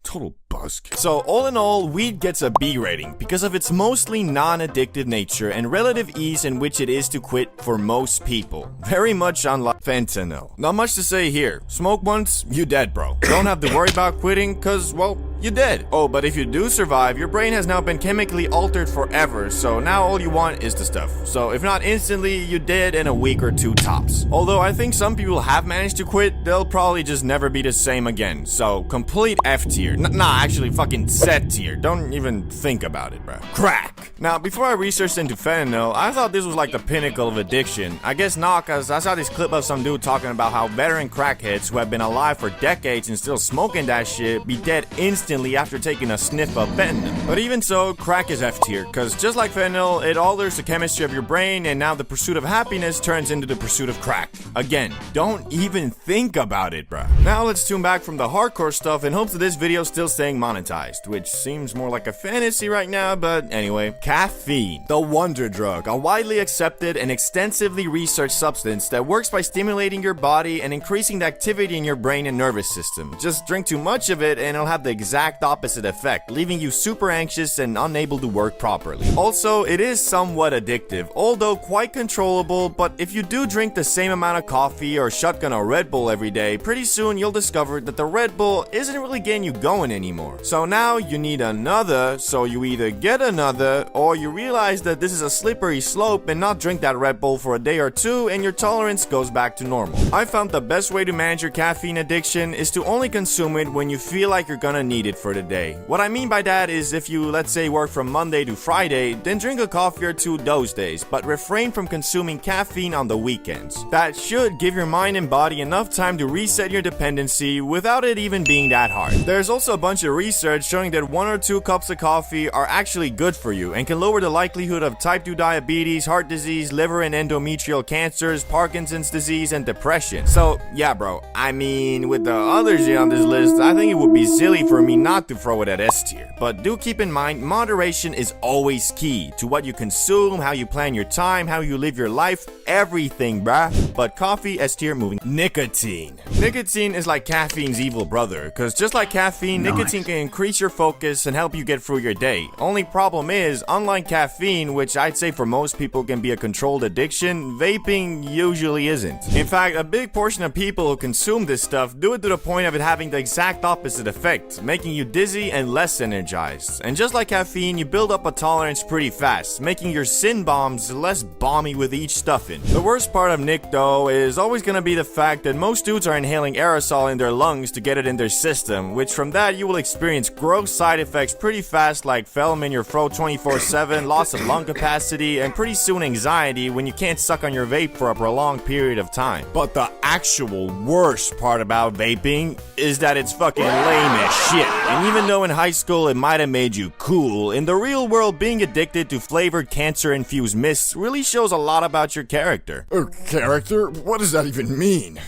Total busk. So all in all, weed gets a B rating because of its mostly non-addictive nature and relative ease in which it is to quit for most people. Very much unlike fentanyl. Not much to say here. Smoke once, you dead, bro. Don't have to worry about quitting cause, well, you're dead. Oh, but if you do survive, your brain has now been chemically altered forever, so now all you want is the stuff. So if not instantly, you're dead in a week or two tops. Although I think some people have managed to quit, they'll probably just never be the same again. So complete F tier. Nah, actually fucking Z tier. Don't even think about it, bro. Crack. Now, before I researched into fentanyl, I thought this was like the pinnacle of addiction. I guess not, cause I saw this clip of some dude talking about how veteran crackheads who have been alive for decades and still smoking that shit be dead instantly after taking a sniff of fentanyl. But even so, crack is F tier, cause just like fentanyl, it alters the chemistry of your brain, and now the pursuit of happiness turns into the pursuit of crack. Again, don't even think about it, bruh. Now let's tune back from the hardcore stuff in hopes that this video still staying monetized, which seems more like a fantasy right now, but anyway. Caffeine, the wonder drug, a widely accepted and extensively researched substance that works by stimulating your body and increasing the activity in your brain and nervous system. Just drink too much of it and it'll have the exact opposite effect, leaving you super anxious and unable to work properly. Also, it is somewhat addictive, although quite controllable, but if you do drink the same amount of coffee or shotgun a Red Bull every day, pretty soon you'll discover that the Red Bull isn't really getting you going anymore. So now you need another, so you either get another or you realize that this is a slippery slope and not drink that Red Bull for a day or two and your tolerance goes back to normal. I found the best way to manage your caffeine addiction is to only consume it when you feel like you're gonna need it for the day. What I mean by that is if you, let's say, work from Monday to Friday, then drink a coffee or two those days, but refrain from consuming caffeine on the weekends. That should give your mind and body enough time to reset your dependency without it even being that hard. There's also a bunch of research showing that 1 or 2 cups of coffee are actually good for you and can lower the likelihood of type 2 diabetes, heart disease, liver and endometrial cancers, Parkinson's disease, and depression. So yeah, bro, I mean, with the others on this list, I think it would be silly for me not to throw it at S tier. But do keep in mind, moderation is always key to what you consume, how you plan your time, how you live your life, everything, bruh. But coffee, S tier, moving. Nicotine. Nicotine is like caffeine's evil brother, cause just like caffeine, nicotine can increase your focus and help you get through your day. Only problem is, unlike caffeine, which I'd say for most people can be a controlled addiction, vaping usually isn't. In fact, a big portion of people who consume this stuff do it to the point of it having the exact opposite effect, making you dizzy and less energized. And just like caffeine, you build up a tolerance pretty fast, making your sin bombs less bomby with each stuffing. The worst part of Nick, though, is always gonna be the fact that most dudes are inhaling aerosol in their lungs to get it in their system, which from that you will experience gross side effects pretty fast, like phlegm in your throat 24/7, loss of lung capacity, and pretty soon anxiety when you can't suck on your vape for a prolonged period of time. But the actual worst part about vaping is that it's fucking lame as shit. And even though in high school it might have made you cool, in the real world being addicted to flavored cancer-infused mists really shows a lot about your character. Character? What does that even mean?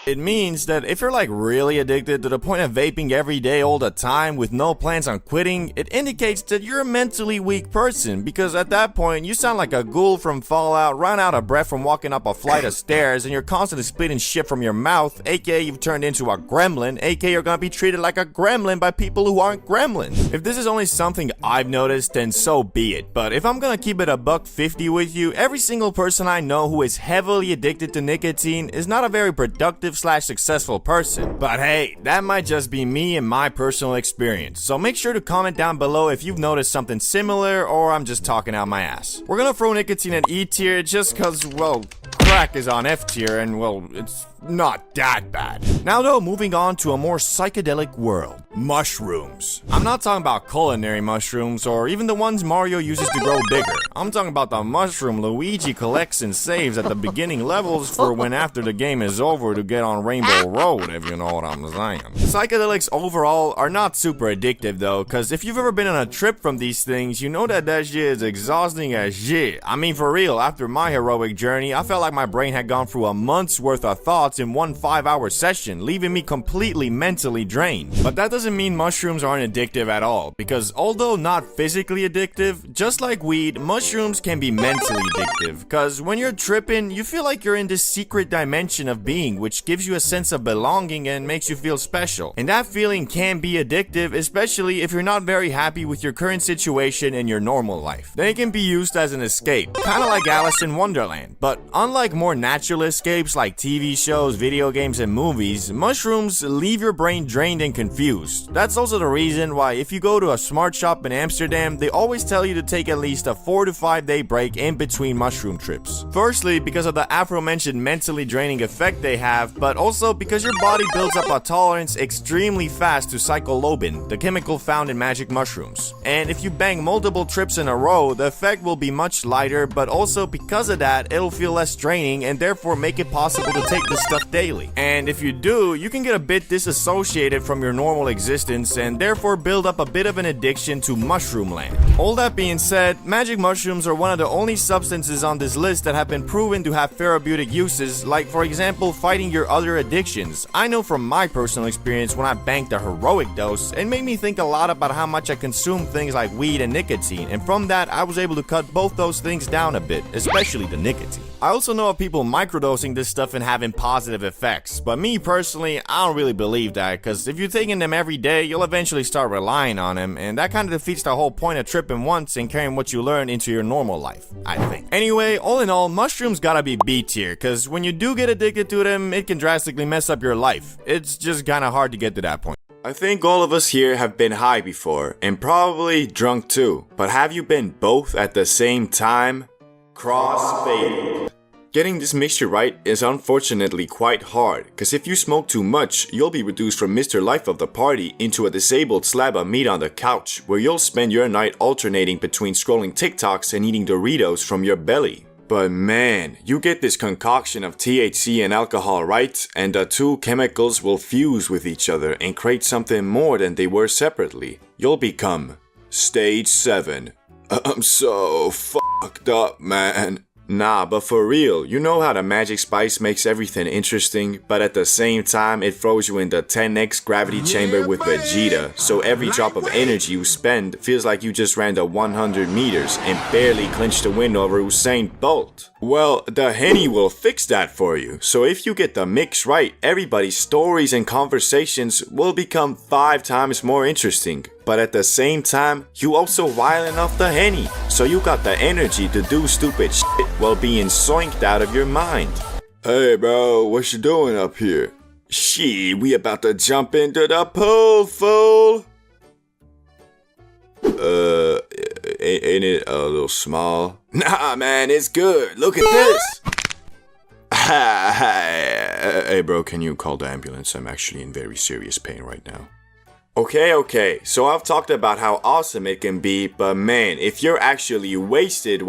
It means that if you're like really addicted to the point of vaping every day all the time with no plans on quitting, it indicates that you're a mentally weak person, because at that point you sound like a ghoul from Fallout, run out of breath from walking up a flight of stairs, and you're constantly spitting shit from your mouth, aka you've turned into a gremlin, aka you're gonna be treated like a gremlin by people who aren't gremlins. If this is only something I've noticed, then so be it, but if I'm gonna keep it a $150 with you, every single person I know who is heavily addicted to nicotine is not a very productive / successful person. But hey, that might just be me and my personal experience. So make sure to comment down below if you've noticed something similar or I'm just talking out my ass. We're gonna throw nicotine at E tier just cause, well, crack is on F tier and, well, it's not that bad. Now though, moving on to a more psychedelic world. Mushrooms. I'm not talking about culinary mushrooms or even the ones Mario uses to grow bigger. I'm talking about the mushroom Luigi collects and saves at the beginning levels for when after the game is over to get on Rainbow Road, if you know what I'm saying. Psychedelics overall are not super addictive though, cause if you've ever been on a trip from these things, you know that shit is exhausting as shit. I mean for real, after my heroic journey, I felt like my brain had gone through a month's worth of thoughts in one 5-hour session, leaving me completely mentally drained. But that doesn't mean mushrooms aren't addictive at all, because although not physically addictive, just like weed, mushrooms can be mentally addictive, cause when you're tripping, you feel like you're in this secret dimension of being, which gives you a sense of belonging and makes you feel special. And that feeling can be addictive, especially if you're not very happy with your current situation in your normal life. They can be used as an escape, kinda like Alice in Wonderland, but unlike more natural escapes like TV shows, video games, and movies, mushrooms leave your brain drained and confused. That's also the reason why if you go to a smart shop in Amsterdam, they always tell you to take at least a 4 to 5 day break in between mushroom trips. Firstly, because of the aforementioned mentally draining effect they have, but also because your body builds up a tolerance extremely fast to psilocybin, the chemical found in magic mushrooms. And if you bang multiple trips in a row, the effect will be much lighter, but also because of that, it'll feel less draining and therefore make it possible to take this stuff daily. And if you do, you can get a bit disassociated from your normal existence and therefore build up a bit of an addiction to mushroom land. All that being said, magic mushrooms are one of the only substances on this list that have been proven to have therapeutic uses, like for example fighting your other addictions. I know from my personal experience when I banked a heroic dose, it made me think a lot about how much I consume things like weed and nicotine, and from that I was able to cut both those things down a bit, especially the nicotine. I also know of people microdosing this stuff and having positive effects, but me personally, I don't really believe that, cause if you're taking them every day, you'll eventually start relying on them, and that kind of defeats the whole point of tripping once and carrying what you learn into your normal life, I think. Anyway, all in all, mushrooms gotta be B tier, cause when you do get addicted to them, it can drastically mess up your life. It's just kinda hard to get to that point. I think all of us here have been high before, and probably drunk too, but have you been both at the same time? Cross-faded. Getting this mixture right is unfortunately quite hard, cause if you smoke too much, you'll be reduced from Mr. Life of the party into a disabled slab of meat on the couch, where you'll spend your night alternating between scrolling TikToks and eating Doritos from your belly. But man, you get this concoction of THC and alcohol right, and the two chemicals will fuse with each other and create something more than they were separately. You'll become Stage 7. I'm so fucked up, man. Nah, but for real, you know how the magic spice makes everything interesting, but at the same time it throws you in the 10x gravity chamber with Vegeta, so every drop of energy you spend feels like you just ran the 100 meters and barely clinched the win over Usain Bolt. Well, the Henny will fix that for you, so if you get the mix right, everybody's stories and conversations will become 5 times more interesting. But at the same time, you also violent off the Henny, so you got the energy to do stupid shit while being zoinked out of your mind. Hey bro, what you doing up here? Shit, we about to jump into the pool, fool! Ain't it a little small? Nah man, it's good, look at this! Hey bro, can you call the ambulance? I'm actually in very serious pain right now. Okay, so I've talked about how awesome it can be, but man, if you're actually wasted,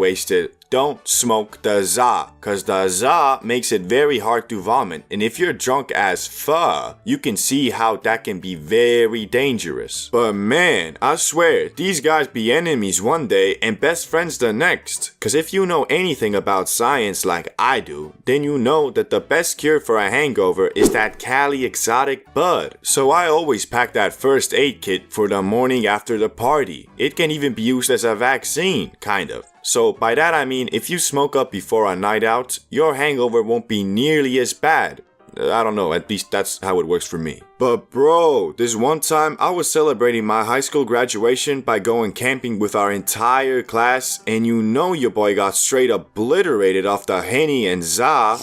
don't smoke the za, cause the za makes it very hard to vomit, and if you're drunk as fuck, you can see how that can be very dangerous. But man, I swear, these guys be enemies one day and best friends the next, cause if you know anything about science like I do, then you know that the best cure for a hangover is that Cali exotic bud. So I always pack that first aid kit for the morning after the party. It can even be used as a vaccine, kind of. So by that I mean if you smoke up before a night out, your hangover won't be nearly as bad. I don't know, at least that's how it works for me. But bro, this one time I was celebrating my high school graduation by going camping with our entire class, and you know your boy got straight obliterated off the Henny and za.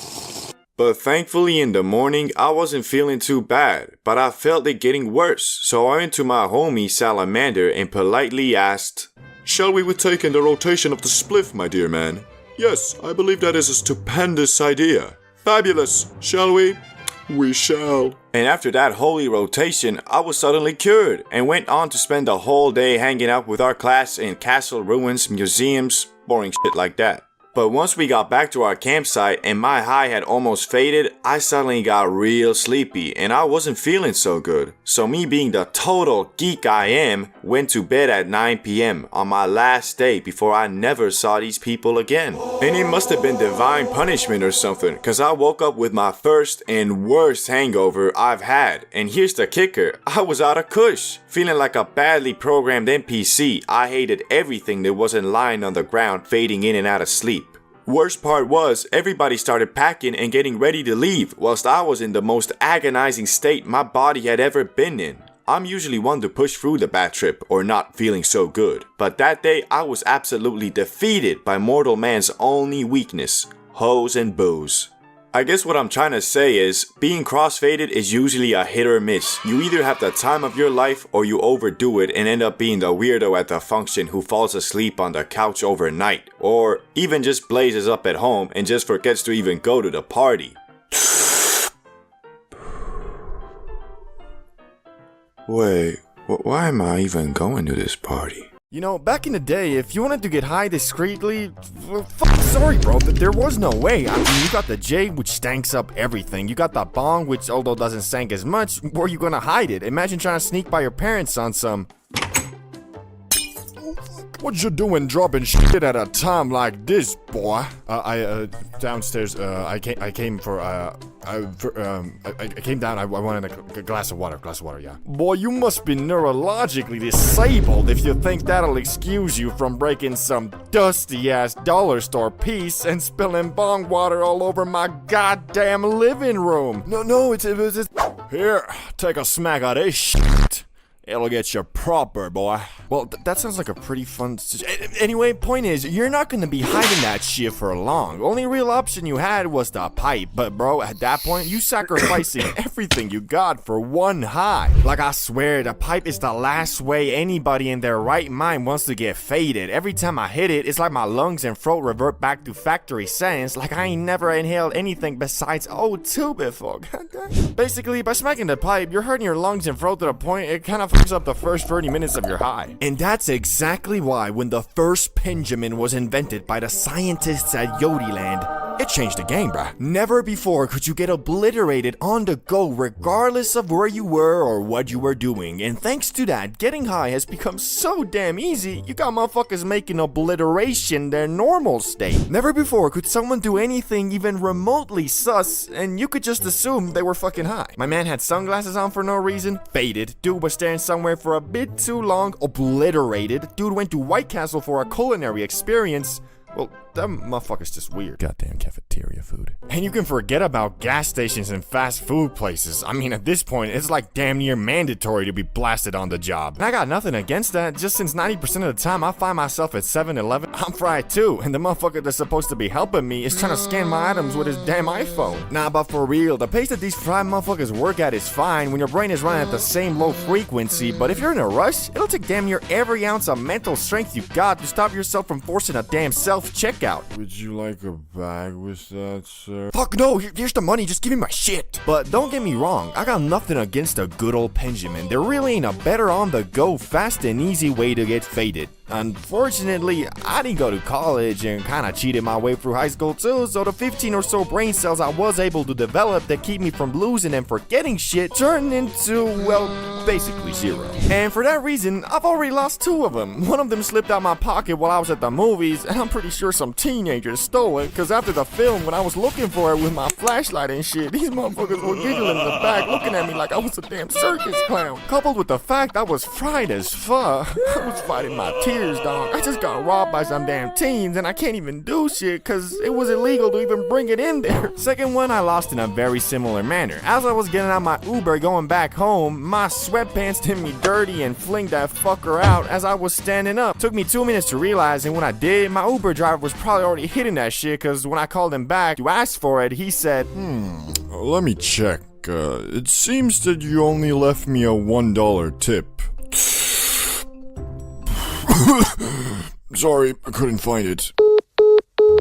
But thankfully in the morning I wasn't feeling too bad, but I felt it getting worse, so I went to my homie Salamander and politely asked, "Shall we partake in the rotation of the spliff, my dear man?" "Yes, I believe that is a stupendous idea." "Fabulous, shall we?" We shall. And after that holy rotation, I was suddenly cured and went on to spend the whole day hanging out with our class in castle ruins, museums, boring shit like that. But once we got back to our campsite and my high had almost faded, I suddenly got real sleepy and I wasn't feeling so good. So me being the total geek I am, went to bed at 9 p.m. on my last day before I never saw these people again. And it must have been divine punishment or something, cause I woke up with my first and worst hangover I've had. And here's the kicker, I was out of kush, feeling like a badly programmed NPC. I hated everything that wasn't lying on the ground, fading in and out of sleep. Worst part was, everybody started packing and getting ready to leave, whilst I was in the most agonizing state my body had ever been in. I'm usually one to push through the bad trip or not feeling so good, but that day I was absolutely defeated by mortal man's only weakness, hoes and booze. I guess what I'm trying to say is, being crossfaded is usually a hit or miss. You either have the time of your life or you overdo it and end up being the weirdo at the function who falls asleep on the couch overnight, or even just blazes up at home and just forgets to even go to the party. Wait, why am I even going to this party? You know, back in the day, if you wanted to get high discreetly, well, sorry bro, but there was no way. I mean, you got the J, which stanks up everything. You got the bong, which although doesn't stank as much, where you gonna hide it? Imagine trying to sneak by your parents on some... What you doing dropping shit at a time like this, boy? Downstairs, I came down, I wanted a glass of water, yeah. Boy, you must be neurologically disabled if you think that'll excuse you from breaking some dusty-ass dollar store piece and spilling bong water all over my goddamn living room. No, it's... Here, take a smack of this shit. It'll get you proper, boy. Well, that sounds like a pretty fun... Anyway, point is, you're not gonna be hiding that shit for long. Only real option you had was the pipe. But bro, at that point, you sacrificing everything you got for one high. Like, I swear, the pipe is the last way anybody in their right mind wants to get faded. Every time I hit it, it's like my lungs and throat revert back to factory settings. Like I ain't never inhaled anything besides O2 before. Basically, by smacking the pipe, you're hurting your lungs and throat to the point it kind of up the first 30 minutes of your high. And that's exactly why when the first Pendjamin was invented by the scientists at Yodiland, it changed the game, bruh. Never before could you get obliterated on the go regardless of where you were or what you were doing. And thanks to that, getting high has become so damn easy, you got motherfuckers making obliteration their normal state. Never before could someone do anything even remotely sus and you could just assume they were fucking high. My man had sunglasses on for no reason, faded. Dude was staring somewhere for a bit too long, obliterated. Dude went to White Castle for a culinary experience. Well, that motherfucker's just weird. Goddamn cafeteria food. And you can forget about gas stations and fast food places. I mean, at this point, it's like damn near mandatory to be blasted on the job. And I got nothing against that, just since 90% of the time I find myself at 7-Eleven, I'm fried too, and the motherfucker that's supposed to be helping me is trying to scan my items with his damn iPhone. Nah, but for real, the pace that these fried motherfuckers work at is fine when your brain is running at the same low frequency, but if you're in a rush, it'll take damn near every ounce of mental strength you got to stop yourself from forcing a damn self-checkout. Would you like a bag with that, sir? Fuck no, here's the money, just give me my shit. But don't get me wrong, I got nothing against a good old Pendjamin. There really ain't a better on-the-go, fast and easy way to get faded. Unfortunately, I didn't go to college and kinda cheated my way through high school too, so the 15 or so brain cells I was able to develop that keep me from losing and forgetting shit turned into, well, basically zero. And for that reason, I've already lost 2 of them. One of them slipped out my pocket while I was at the movies, and I'm pretty sure some teenagers stole it, cause after the film, when I was looking for it with my flashlight and shit, these motherfuckers were giggling in the back, looking at me like I was a damn circus clown. Coupled with the fact I was fried as fuck, I was fighting my tears. Dog. I just got robbed by some damn teens and I can't even do shit cause it was illegal to even bring it in there. Second one I lost in a very similar manner. As I was getting out my Uber going back home, my sweatpants did me dirty and flinged that fucker out as I was standing up. Took me 2 minutes to realize, and when I did, my Uber driver was probably already hitting that shit cause when I called him back to ask for it, he said, let me check. It seems that you only left me a $1 tip. Sorry, I couldn't find it.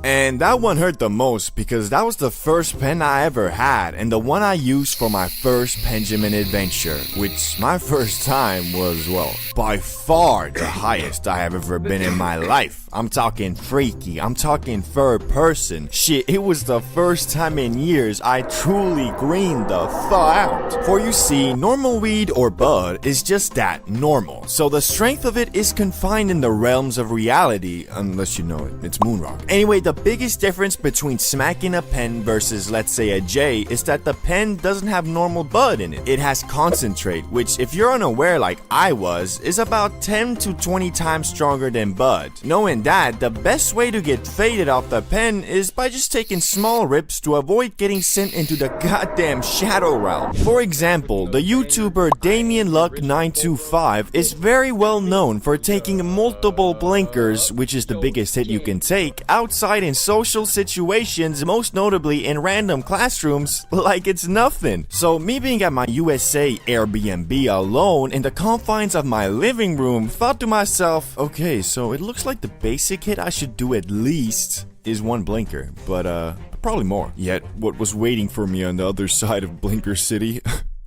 And that one hurt the most because that was the first pen I ever had and the one I used for my first Benjamin adventure, which my first time was, well, by far the highest I have ever been in my life. I'm talking freaky, I'm talking third person. Shit, it was the first time in years I truly greened the thaw out. For you see, normal weed or bud is just that, normal. So the strength of it is confined in the realms of reality, unless you know it, it's Moonrock. Anyway, the biggest difference between smacking a pen versus, let's say, a J is that the pen doesn't have normal bud in it. It has concentrate, which if you're unaware like I was, is about 10 to 20 times stronger than bud. Knowing that, the best way to get faded off the pen is by just taking small rips to avoid getting sent into the goddamn shadow realm. For example, the YouTuber Damien Luck 925 is very well known for taking multiple blinkers, which is the biggest hit you can take, outside in social situations, most notably in random classrooms, like it's nothing. So me being at my USA Airbnb alone in the confines of my living room, thought to myself, okay, so it looks like the basic hit I should do at least is one blinker, but probably more. Yet what was waiting for me on the other side of Blinker City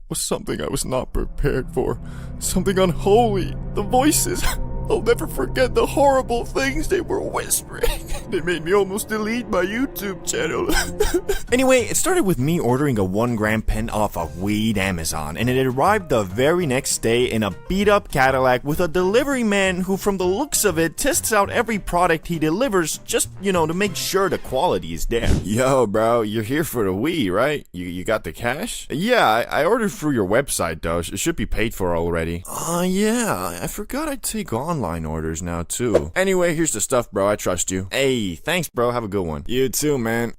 was something I was not prepared for. Something unholy. The voices. I'll never forget the horrible things they were whispering. They made me almost delete my YouTube channel. Anyway, it started with me ordering a 1-gram pen off of Weed Amazon, and it arrived the very next day in a beat-up Cadillac with a delivery man who, from the looks of it, tests out every product he delivers just, you know, to make sure the quality is there. Yo, bro, you're here for the Wii, right? You got the cash? Yeah, I ordered through your website, though. It should be paid for already. Yeah, I forgot I'd take online orders now, too. Anyway, here's the stuff, bro. I trust you. Hey, thanks, bro. Have a good one. You too, man.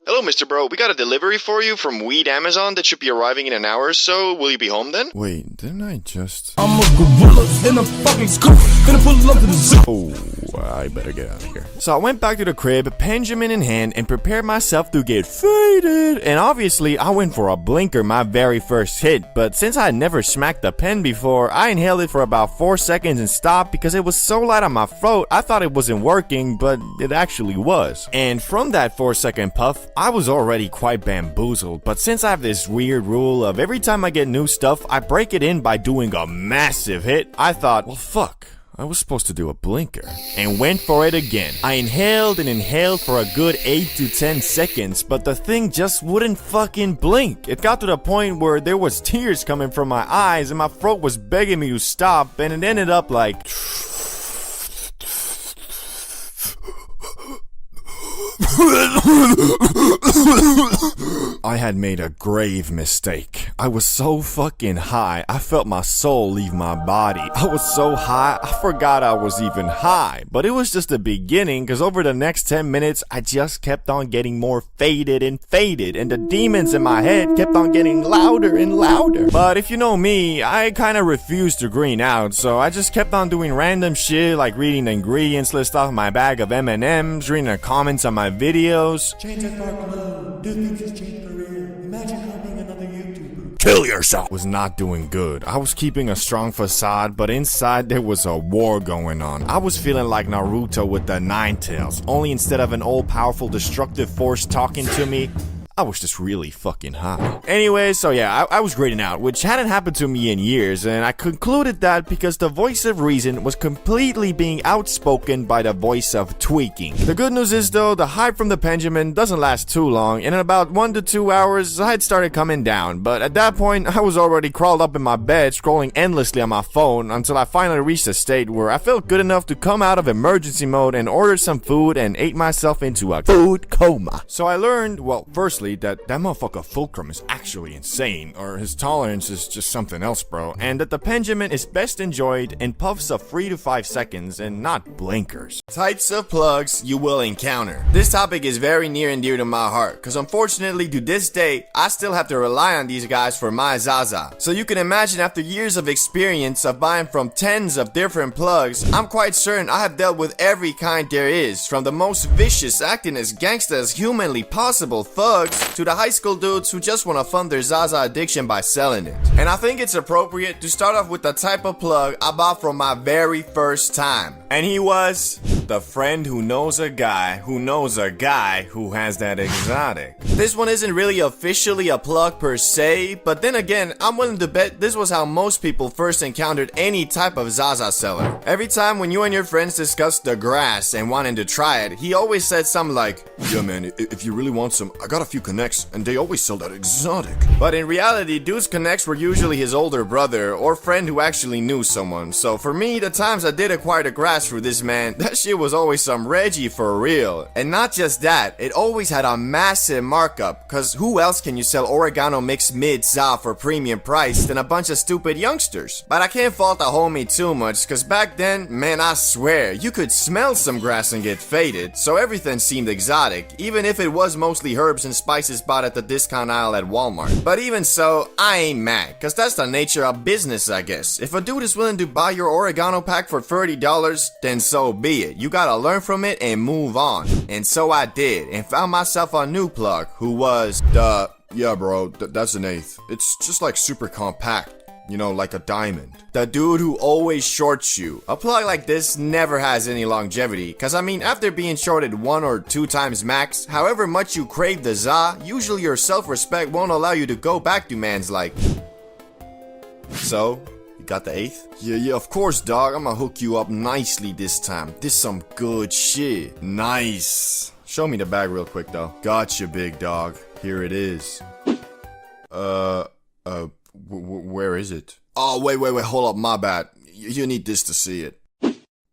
Hello, Mr. Bro. We got a delivery for you from Weed Amazon that should be arriving in an hour or so. Will you be home then? Wait, didn't I just... I'm a gorilla in a fucking scoop. Gonna pull up to the zoo. Oh, I better get out of here. So I went back to the crib, Benjamin in hand, and prepared myself to get faded. And obviously, I went for a blinker, my very first hit. But since I had never smacked a pen before, I inhaled it for about 4 seconds and stopped because it was so light on my throat, I thought it wasn't working, but it actually was. And from that 4-second puff, I was already quite bamboozled. But since I have this weird rule of every time I get new stuff, I break it in by doing a massive hit, I thought, well, fuck. I was supposed to do a blinker, and went for it again. I inhaled and inhaled for a good 8 to 10 seconds, but the thing just wouldn't fucking blink. It got to the point where there was tears coming from my eyes and my throat was begging me to stop, and it ended up like... I had made a grave mistake. I was so fucking high, I felt my soul leave my body. I was so high, I forgot I was even high. But it was just the beginning, cause over the next 10 minutes, I just kept on getting more faded, and the demons in my head kept on getting louder and louder. But if you know me, I kinda refused to green out, so I just kept on doing random shit like reading the ingredients list off my bag of M&Ms, reading the comments on my videos. Change that far below. Do things has changed for real. Imagine helping another YouTuber. Kill yourself. Was not doing good. I was keeping a strong facade, but inside there was a war going on. I was feeling like Naruto with the 9 tails, only instead of an all-powerful destructive force talking to me, I was just really fucking high. Anyway, so yeah, I was grading out, which hadn't happened to me in years, and I concluded that because the voice of reason was completely being outspoken by the voice of tweaking. The good news is though, the hype from the Benjamin doesn't last too long, and in about 1 to 2 hours, I had started coming down, but at that point, I was already crawled up in my bed, scrolling endlessly on my phone, until I finally reached a state where I felt good enough to come out of emergency mode and order some food and ate myself into a food coma. So I learned, well, firstly, that motherfucker Fulcrum is actually insane, or his tolerance is just something else, bro, and that the Benjamin is best enjoyed in puffs of 3 to 5 seconds and not blinkers. Types of plugs you will encounter. This topic is very near and dear to my heart, because unfortunately to this day, I still have to rely on these guys for my Zaza. So you can imagine after years of experience of buying from tens of different plugs, I'm quite certain I have dealt with every kind there is, from the most vicious acting as gangsta as humanly possible thugs, to the high school dudes who just want to fund their Zaza addiction by selling it. And I think it's appropriate to start off with the type of plug I bought from my very first time. And he was the friend who knows a guy who knows a guy who has that exotic. This one isn't really officially a plug per se, but then again, I'm willing to bet this was how most people first encountered any type of Zaza seller. Every time when you and your friends discussed the grass and wanted to try it, he always said something like, "Yeah man, if you really want some, I got a few connects and they always sell that exotic." But in reality, dude's connects were usually his older brother or friend who actually knew someone. So for me, the times I did acquire the grass through this man, that shit was always some Reggie for real. And not just that, it always had a massive markup, cause who else can you sell oregano mixed mid za for premium price than a bunch of stupid youngsters? But I can't fault the homie too much, cause back then, man, I swear, you could smell some grass and get faded, so everything seemed exotic, even if it was mostly herbs and spices bought at the discount aisle at Walmart. But even so, I ain't mad, cause that's the nature of business, I guess. If a dude is willing to buy your oregano pack for $30, then so be it. You gotta learn from it and move on. And so I did, and found myself a new plug, who was Yeah bro, that's an eighth. It's just like super compact. You know, like a diamond. the dude who always shorts you. A plug like this never has any longevity, cause I mean, after being shorted 1 or 2 times max, however much you crave the za, usually your self-respect won't allow you to go back to mans like. So, you got the 8th? Yeah, of course, dog. I'ma hook you up nicely this time. This some good shit. Nice. Show me the bag real quick though. Gotcha, big dog. Here it is. Where is it? Oh, wait, hold up, my bad. You need this to see it.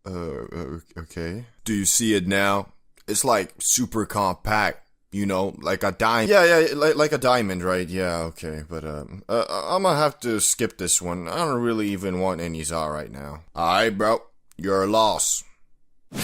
Okay. Do you see it now? It's like super compact, you know, like a diamond. Yeah, like a diamond, right? Yeah, okay, but I'm gonna have to skip this one. I don't really even want any za right now. Alright, bro, you're a loss.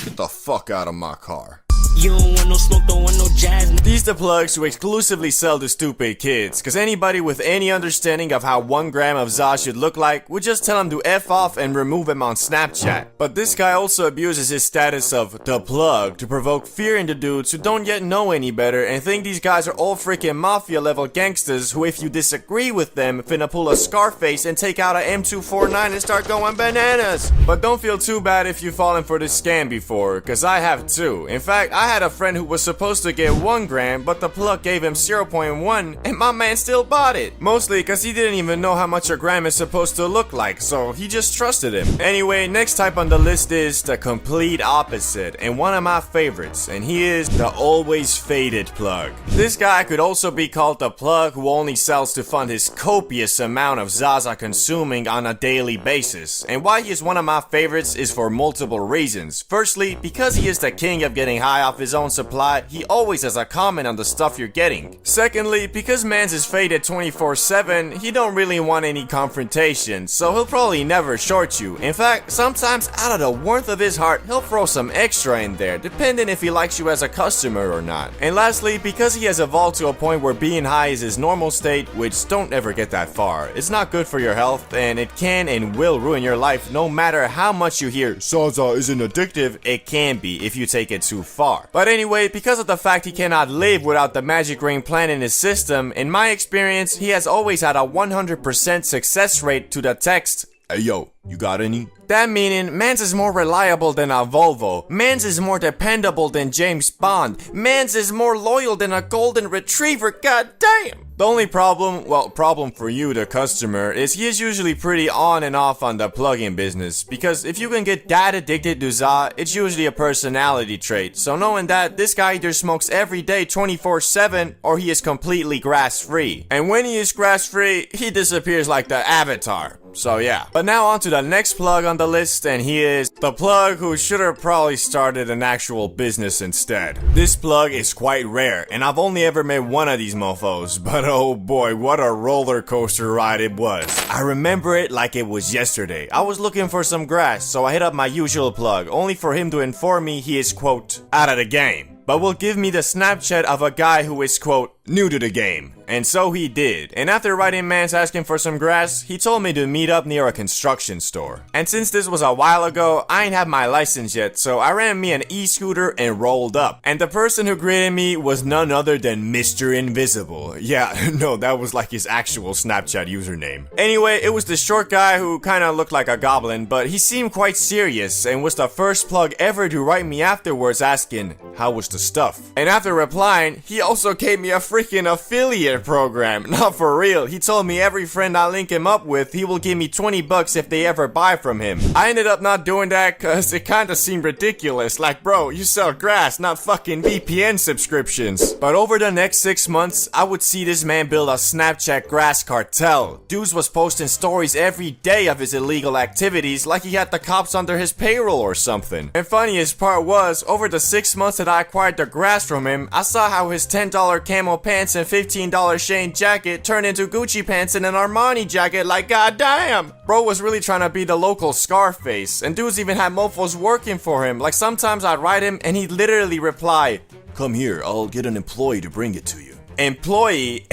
Get the fuck out of my car. You don't want no smoke, don't want no jazz. These the plugs who exclusively sell to stupid kids, cause anybody with any understanding of how 1 gram of za should look like would just tell him to F off and remove him on Snapchat. But this guy also abuses his status of the plug to provoke fear into dudes who don't yet know any better and think these guys are all freaking mafia level gangsters who, if you disagree with them, finna pull a Scarface and take out a M249 and start going bananas. But don't feel too bad if you've fallen for this scam before, cause I have too. In fact, I had a friend who was supposed to get 1 gram, but the plug gave him 0.1, and my man still bought it. Mostly cause he didn't even know how much a gram is supposed to look like, so he just trusted him. Anyway, next type on the list is the complete opposite, and one of my favorites, and he is the always faded plug. This guy could also be called the plug who only sells to fund his copious amount of Zaza consuming on a daily basis. And why he is one of my favorites is for multiple reasons. Firstly, because he is the king of getting high off his own supply, he always has a comment on the stuff you're getting. Secondly, because mans is faded 24/7, he don't really want any confrontation, so he'll probably never short you. In fact, sometimes out of the warmth of his heart, he'll throw some extra in there, depending if he likes you as a customer or not. And lastly, because he has evolved to a point where being high is his normal state, which don't ever get that far. It's not good for your health, and it can and will ruin your life no matter how much you hear Zaza isn't addictive. It can be if you take it too far. But anyway, because of the fact he cannot live without the magic ring plant in his system, in my experience, he has always had a 100% success rate to the text, "Hey yo, you got any?" That meaning, mans is more reliable than a Volvo, mans is more dependable than James Bond, mans is more loyal than a golden retriever, goddamn! The only problem for you, the customer, is he is usually pretty on and off on the plug-in business, because if you can get that addicted to za, it's usually a personality trait, so knowing that, this guy either smokes every day 24/7, or he is completely grass-free. And when he is grass-free, he disappears like the Avatar. So yeah. But now on to the next plug on the list, and he is the plug who should have probably started an actual business instead. This plug is quite rare, and I've only ever met one of these mofos, but oh boy, what a roller coaster ride it was. I remember it like it was yesterday. I was looking for some grass, so I hit up my usual plug, only for him to inform me he is, quote, out of the game, but will give me the Snapchat of a guy who is, quote, new to the game. And so he did. And after writing Mans asking for some grass, he told me to meet up near a construction store. And since this was a while ago, I ain't have my license yet, so I ran me an e-scooter and rolled up. And the person who greeted me was none other than Mr. Invisible. Yeah, no, that was like his actual Snapchat username. Anyway, it was the short guy who kinda looked like a goblin, but he seemed quite serious and was the first plug ever to write me afterwards asking, how was the stuff? And after replying, he also gave me a freaking affiliate program. Not for real. He told me every friend I link him up with, he will give me 20 bucks if they ever buy from him. I ended up not doing that cause it kinda seemed ridiculous. Like, bro, you sell grass, not fucking VPN subscriptions. But over the next 6 months, I would see this man build a Snapchat grass cartel. Dudes was posting stories every day of his illegal activities like he had the cops under his payroll or something. And funniest part was, over the 6 months that I acquired the grass from him, I saw how his $10 camo pants and $15 Shane jacket turned into Gucci pants and an Armani jacket. Like, goddamn! Bro was really trying to be the local Scarface, and dudes even had mofos working for him. Like, sometimes I'd write him and he'd literally reply, "Come here, I'll get an employee to bring it to you." Employee?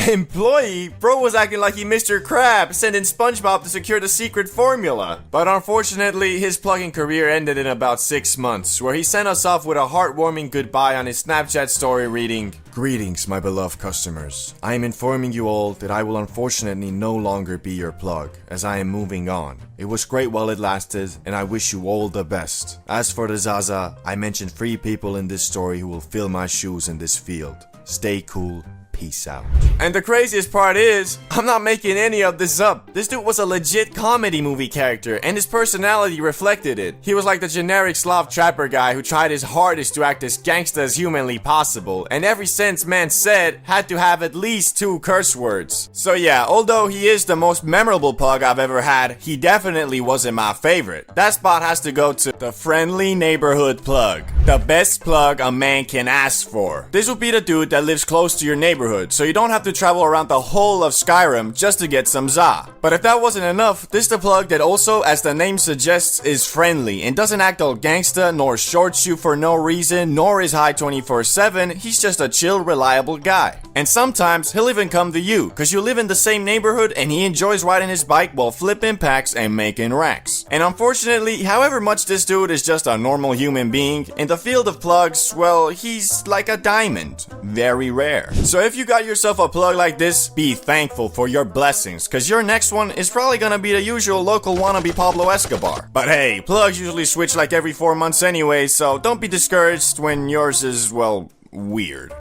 Bro was acting like he Mr. Krabs, sending SpongeBob to secure the secret formula. But unfortunately, his plugging career ended in about 6 months, where he sent us off with a heartwarming goodbye on his Snapchat story reading, "Greetings, my beloved customers. I am informing you all that I will unfortunately no longer be your plug, as I am moving on. It was great while it lasted, and I wish you all the best. As for the Zaza, I mentioned 3 people in this story who will fill my shoes in this field. Stay cool. Peace out." And the craziest part is, I'm not making any of this up. This dude was a legit comedy movie character, and his personality reflected it. He was like the generic Slav trapper guy who tried his hardest to act as gangsta as humanly possible, and every sentence man said had to have at least 2 curse words. So yeah, although he is the most memorable plug I've ever had, he definitely wasn't my favorite. That spot has to go to the friendly neighborhood plug. The best plug a man can ask for. This would be the dude that lives close to your neighborhood, so you don't have to travel around the whole of Skyrim just to get some za. But if that wasn't enough, this the plug that also, as the name suggests, is friendly and doesn't act all gangsta, nor shorts you for no reason, nor is high 24/7. He's just a chill, reliable guy. And sometimes he'll even come to you, cause you live in the same neighborhood and he enjoys riding his bike while flipping packs and making racks. And unfortunately, however much this dude is just a normal human being, in the field of plugs, well, he's like a diamond. Very rare. So if you got yourself a plug like this, be thankful for your blessings, cause your next one is probably gonna be the usual local wannabe Pablo Escobar. But hey, plugs usually switch like every 4 months anyway, so don't be discouraged when yours is, well, weird.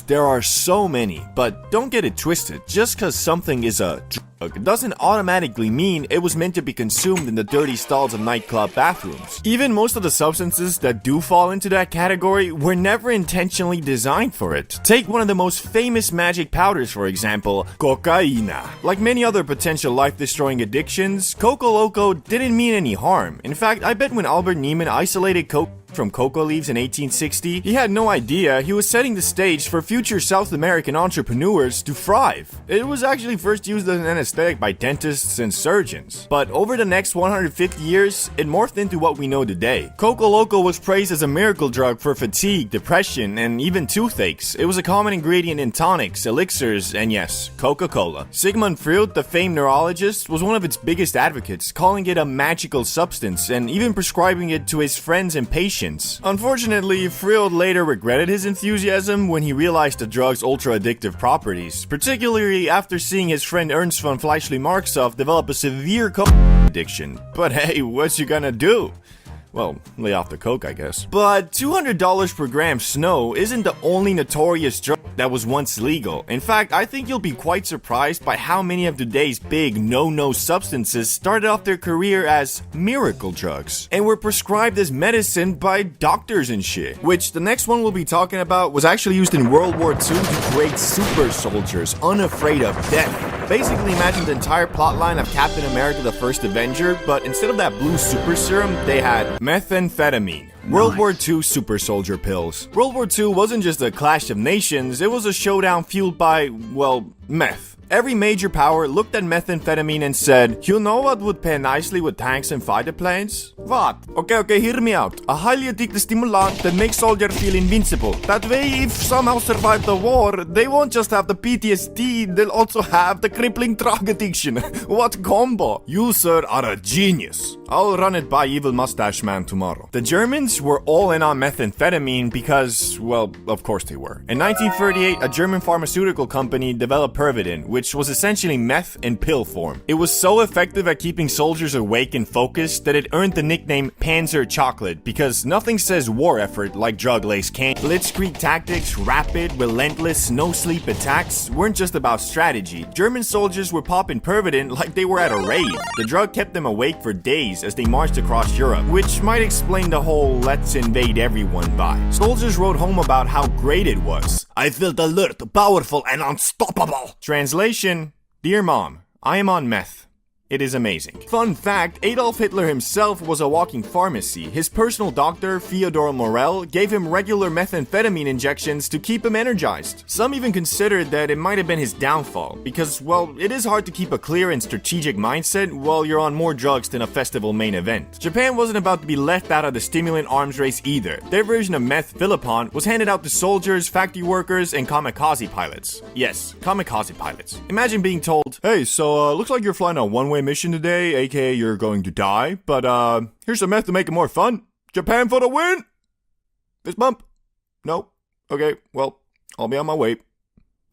There are so many, but don't get it twisted. Just cause something is a drug doesn't automatically mean it was meant to be consumed in the dirty stalls of nightclub bathrooms. Even most of the substances that do fall into that category were never intentionally designed for it. Take one of the most famous magic powders, for example, cocaina. Like many other potential life-destroying addictions, Coco Loco didn't mean any harm. In fact, I bet when Albert Neiman isolated coke from cocoa leaves in 1860, he had no idea he was setting the stage for future South American entrepreneurs to thrive. It was actually first used as an anesthetic by dentists and surgeons. But over the next 150 years, it morphed into what we know today. Coco Loco was praised as a miracle drug for fatigue, depression, and even toothaches. It was a common ingredient in tonics, elixirs, and yes, Coca-Cola. Sigmund Freud, the famed neurologist, was one of its biggest advocates, calling it a magical substance and even prescribing it to his friends and patients. Unfortunately, Freud later regretted his enthusiasm when he realized the drug's ultra-addictive properties, particularly after seeing his friend Ernst von Fleischli-Marxoff develop a severe coke addiction. But hey, what you gonna do? Well, lay off the coke, I guess. But $200 per gram snow isn't the only notorious drug that was once legal. In fact, I think you'll be quite surprised by how many of today's big no-no substances started off their career as miracle drugs and were prescribed as medicine by doctors and shit. Which the next one we'll be talking about was actually used in World War II to create super soldiers unafraid of death. Basically, imagine the entire plotline of Captain America the First Avenger, but instead of that blue super serum, they had methamphetamine. World War II super soldier pills. World War II wasn't just a clash of nations, it was a showdown fueled by, well, meth. Every major power looked at methamphetamine and said, you know what would pair nicely with tanks and fighter planes? What? Okay, hear me out. A highly addictive stimulant that makes soldiers feel invincible. That way, if somehow survive the war, they won't just have the PTSD, they'll also have the crippling drug addiction. What combo? You, sir, are a genius. I'll run it by Evil Mustache Man tomorrow. The Germans were all in on methamphetamine because, well, of course they were. In 1938, a German pharmaceutical company developed Pervitin, which was essentially meth in pill form. It was so effective at keeping soldiers awake and focused that it earned the nickname Panzer Chocolate, because nothing says war effort like drug-laced cane. Blitzkrieg tactics, rapid, relentless, no-sleep attacks weren't just about strategy. German soldiers were popping Pervitin like they were at a rave. The drug kept them awake for days as they marched across Europe, which might explain the whole let's invade everyone vibe. Soldiers wrote home about how great it was. I felt alert, powerful, and unstoppable. Translation: Dear Mom, I am on meth. It is amazing. Fun fact, Adolf Hitler himself was a walking pharmacy. His personal doctor, Theodor Morell, gave him regular methamphetamine injections to keep him energized. Some even considered that it might have been his downfall, because, well, it is hard to keep a clear and strategic mindset while you're on more drugs than a festival main event. Japan wasn't about to be left out of the stimulant arms race either. Their version of meth, Philippon, was handed out to soldiers, factory workers, and kamikaze pilots. Yes, kamikaze pilots. Imagine being told, hey, so looks like you're flying a one-way mission today, aka you're going to die, but here's some meth to make it more fun. Japan for the win! Fist bump? No? Okay, well, I'll be on my way.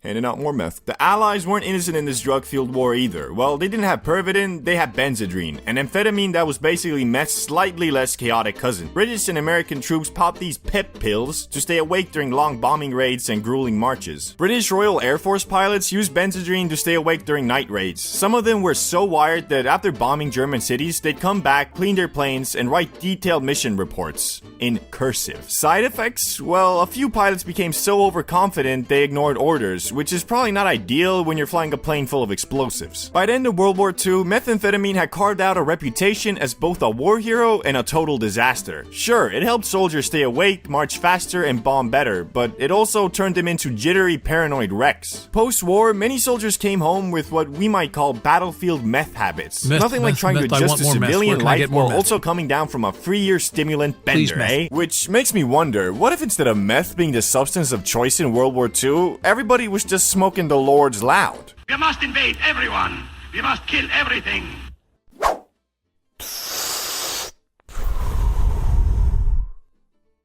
Handing out more meth. The Allies weren't innocent in this drug-fueled war either. Well, they didn't have Pervitin, they had Benzedrine, an amphetamine that was basically meth's slightly less chaotic cousin. British and American troops popped these pep pills to stay awake during long bombing raids and grueling marches. British Royal Air Force pilots used Benzedrine to stay awake during night raids. Some of them were so wired that after bombing German cities, they'd come back, clean their planes, and write detailed mission reports in cursive. Side effects? Well, a few pilots became so overconfident they ignored orders, which is probably not ideal when you're flying a plane full of explosives. By the end of World War II, methamphetamine had carved out a reputation as both a war hero and a total disaster. Sure, it helped soldiers stay awake, march faster, and bomb better, but it also turned them into jittery, paranoid wrecks. Post-war, many soldiers came home with what we might call battlefield meth habits. Nothing like trying to adjust to civilian life while also coming down from a 3-year stimulant bender, eh? Which makes me wonder, what if instead of meth being the substance of choice in World War II, everybody was just smoking the Lord's loud? We must invade everyone. We must kill everything.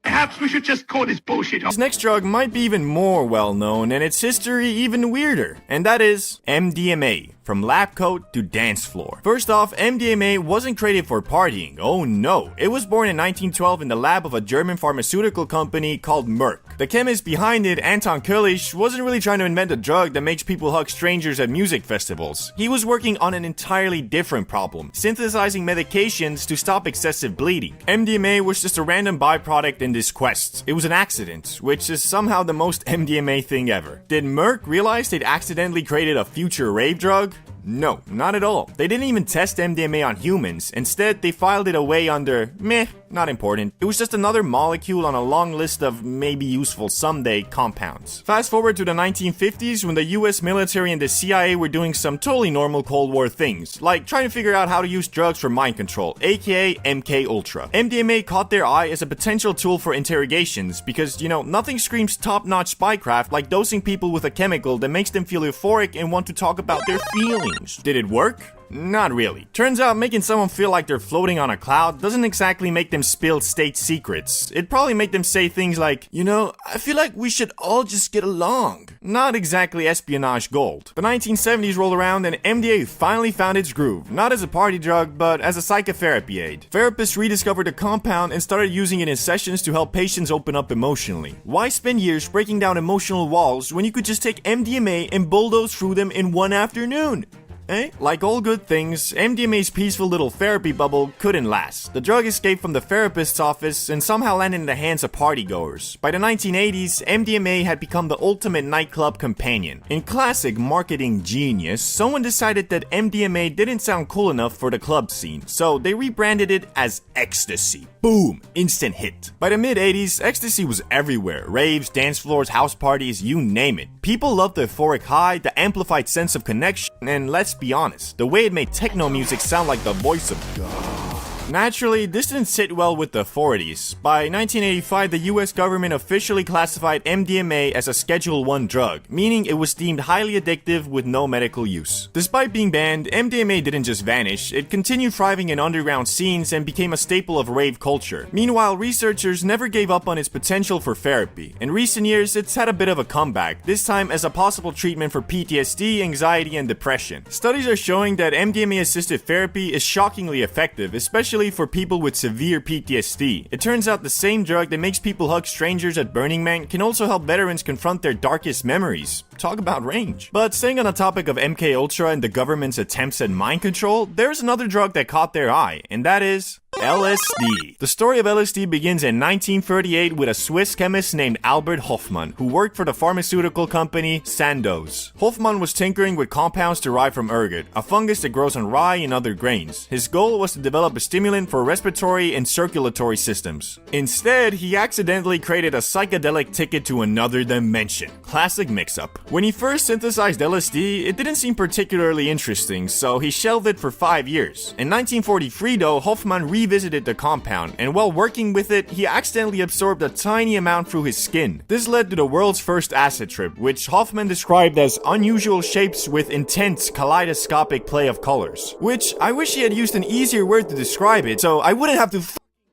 Perhaps we should just call this bullshit off. This next drug might be even more well-known and its history even weirder, and that is MDMA. From lab coat to dance floor. First off, MDMA wasn't created for partying. Oh no. It was born in 1912 in the lab of a German pharmaceutical company called Merck. The chemist behind it, Anton Kurlisch, wasn't really trying to invent a drug that makes people hug strangers at music festivals. He was working on an entirely different problem, synthesizing medications to stop excessive bleeding. MDMA was just a random byproduct in this quest. It was an accident, which is somehow the most MDMA thing ever. Did Merck realize they'd accidentally created a future rave drug? No, not at all. They didn't even test MDMA on humans. Instead, they filed it away under meh, not important. It was just another molecule on a long list of maybe useful someday compounds. Fast forward to the 1950s when the US military and the CIA were doing some totally normal Cold War things, like trying to figure out how to use drugs for mind control, aka MK Ultra. MDMA caught their eye as a potential tool for interrogations because, you know, nothing screams top-notch spycraft like dosing people with a chemical that makes them feel euphoric and want to talk about their feelings. Did it work? Not really. Turns out making someone feel like they're floating on a cloud doesn't exactly make them spill state secrets. It'd probably make them say things like, you know, I feel like we should all just get along. Not exactly espionage gold. The 1970s rolled around and MDA finally found its groove, not as a party drug, but as a psychotherapy aid. Therapists rediscovered the compound and started using it in sessions to help patients open up emotionally. Why spend years breaking down emotional walls when you could just take MDMA and bulldoze through them in one afternoon? Eh? Like all good things, MDMA's peaceful little therapy bubble couldn't last. The drug escaped from the therapist's office and somehow landed in the hands of partygoers. By the 1980s, MDMA had become the ultimate nightclub companion. In classic marketing genius, someone decided that MDMA didn't sound cool enough for the club scene, so they rebranded it as ecstasy. boom, instant hit. By the mid-80s, ecstasy was everywhere. Raves, dance floors, house parties, you name it. People loved the euphoric high, the amplified sense of connection, and let's be honest, the way it made techno music sound like the voice of God. Naturally, this didn't sit well with the authorities. By 1985, the US government officially classified MDMA as a Schedule I drug, meaning it was deemed highly addictive with no medical use. Despite being banned, MDMA didn't just vanish, it continued thriving in underground scenes and became a staple of rave culture. Meanwhile, researchers never gave up on its potential for therapy. In recent years, it's had a bit of a comeback, this time as a possible treatment for PTSD, anxiety, and depression. Studies are showing that MDMA-assisted therapy is shockingly effective, especially for people with severe PTSD. It turns out the same drug that makes people hug strangers at Burning Man can also help veterans confront their darkest memories. Talk about range. But staying on the topic of MK Ultra and the government's attempts at mind control, there's another drug that caught their eye, and that is LSD. The story of LSD begins in 1938 with a Swiss chemist named Albert Hofmann, who worked for the pharmaceutical company Sandoz. Hofmann was tinkering with compounds derived from ergot, a fungus that grows on rye and other grains. His goal was to develop a stimulant for respiratory and circulatory systems. Instead, he accidentally created a psychedelic ticket to another dimension. Classic mix-up. When he first synthesized LSD, it didn't seem particularly interesting, so he shelved it for 5 years. In 1943 though, Hofmann revisited the compound, and while working with it, he accidentally absorbed a tiny amount through his skin. This led to the world's first acid trip, which Hofmann described as unusual shapes with intense kaleidoscopic play of colors. Which, I wish he had used an easier word to describe it, so I wouldn't have to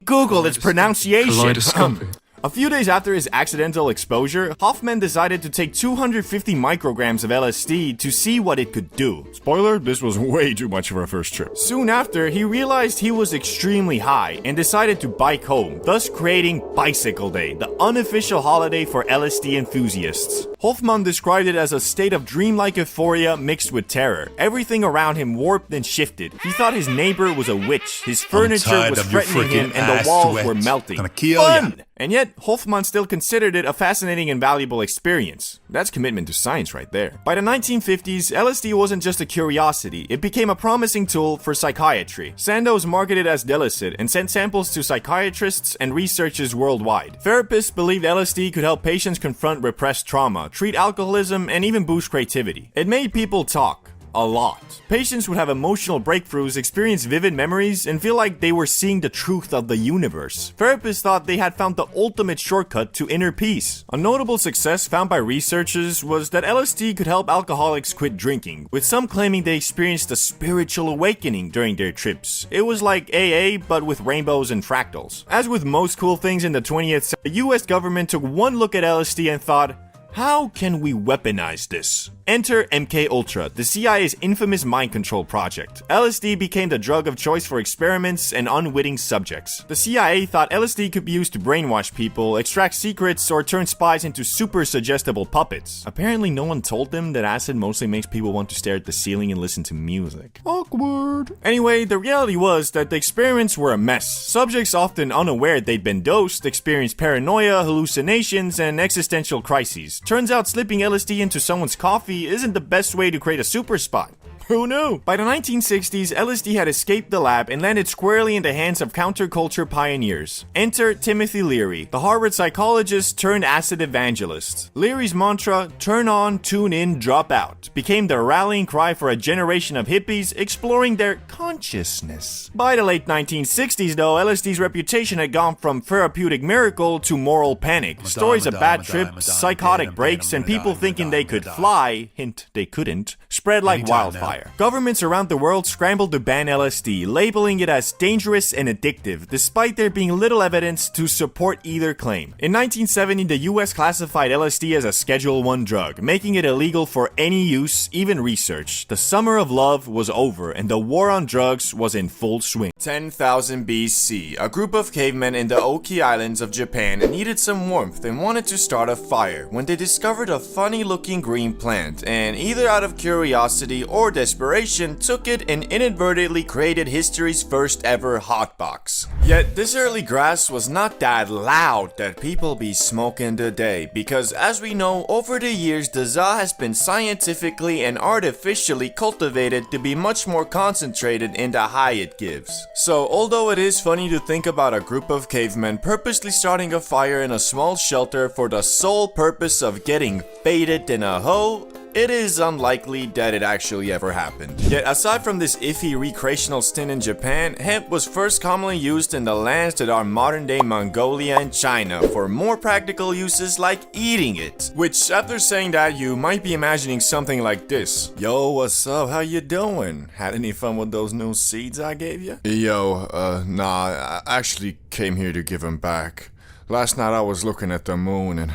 Google its pronunciation. Kaleidoscopic. A few days after his accidental exposure, Hofmann decided to take 250 micrograms of LSD to see what it could do. Spoiler, this was way too much for a first trip. Soon after, he realized he was extremely high and decided to bike home, thus creating Bicycle Day, the unofficial holiday for LSD enthusiasts. Hofmann described it as a state of dreamlike euphoria mixed with terror. Everything around him warped and shifted. He thought his neighbor was a witch, his furniture was threatening him, and the walls were melting. Fun! And yet, Hofmann still considered it a fascinating and valuable experience. That's commitment to science right there. By the 1950s, LSD wasn't just a curiosity, it became a promising tool for psychiatry. Sandoz marketed it as Delicid and sent samples to psychiatrists and researchers worldwide. Therapists believed LSD could help patients confront repressed trauma, treat alcoholism, and even boost creativity. It made people talk. A lot. Patients would have emotional breakthroughs, experience vivid memories, and feel like they were seeing the truth of the universe. Therapists thought they had found the ultimate shortcut to inner peace. A notable success found by researchers was that LSD could help alcoholics quit drinking, with some claiming they experienced a spiritual awakening during their trips. It was like AA, but with rainbows and fractals. As with most cool things in the 20th century, the US government took one look at LSD and thought, how can we weaponize this? Enter MK Ultra, the CIA's infamous mind control project. LSD became the drug of choice for experiments and unwitting subjects. The CIA thought LSD could be used to brainwash people, extract secrets, or turn spies into super suggestible puppets. Apparently no one told them that acid mostly makes people want to stare at the ceiling and listen to music. Awkward. Anyway, the reality was that the experiments were a mess. Subjects, often unaware they'd been dosed, experienced paranoia, hallucinations, and existential crises. Turns out slipping LSD into someone's coffee isn't the best way to create a super spy. Who knew? By the 1960s, LSD had escaped the lab and landed squarely in the hands of counterculture pioneers. Enter Timothy Leary, the Harvard psychologist turned acid evangelist. Leary's mantra, turn on, tune in, drop out, became the rallying cry for a generation of hippies exploring their consciousness. By the late 1960s, though, LSD's reputation had gone from therapeutic miracle to moral panic. Stories of bad trips, psychotic breaks, and people thinking they could fly, hint they couldn't, spread like wildfire. Governments around the world scrambled to ban LSD, labeling it as dangerous and addictive, despite there being little evidence to support either claim. In 1970, the US classified LSD as a Schedule I drug, making it illegal for any use, even research. The summer of love was over, and the war on drugs was in full swing. 10,000 BC, a group of cavemen in the Oki Islands of Japan needed some warmth and wanted to start a fire when they discovered a funny-looking green plant, and either out of curiosity or desperation, desperation, took it and inadvertently created history's first ever hotbox. Yet this early grass was not that loud that people be smoking today, because as we know, over the years the za has been scientifically and artificially cultivated to be much more concentrated in the high it gives. So although it is funny to think about a group of cavemen purposely starting a fire in a small shelter for the sole purpose of getting faded in a hoe, it is unlikely that it actually ever happened. Yet aside from this iffy recreational stint in Japan, hemp was first commonly used in the lands that are modern day Mongolia and China for more practical uses like eating it. Which, after saying that, you might be imagining something like this. Yo, what's up? How you doing? Had any fun with those new seeds I gave you? Yo, nah, I actually came here to give them back. Last night I was looking at the moon and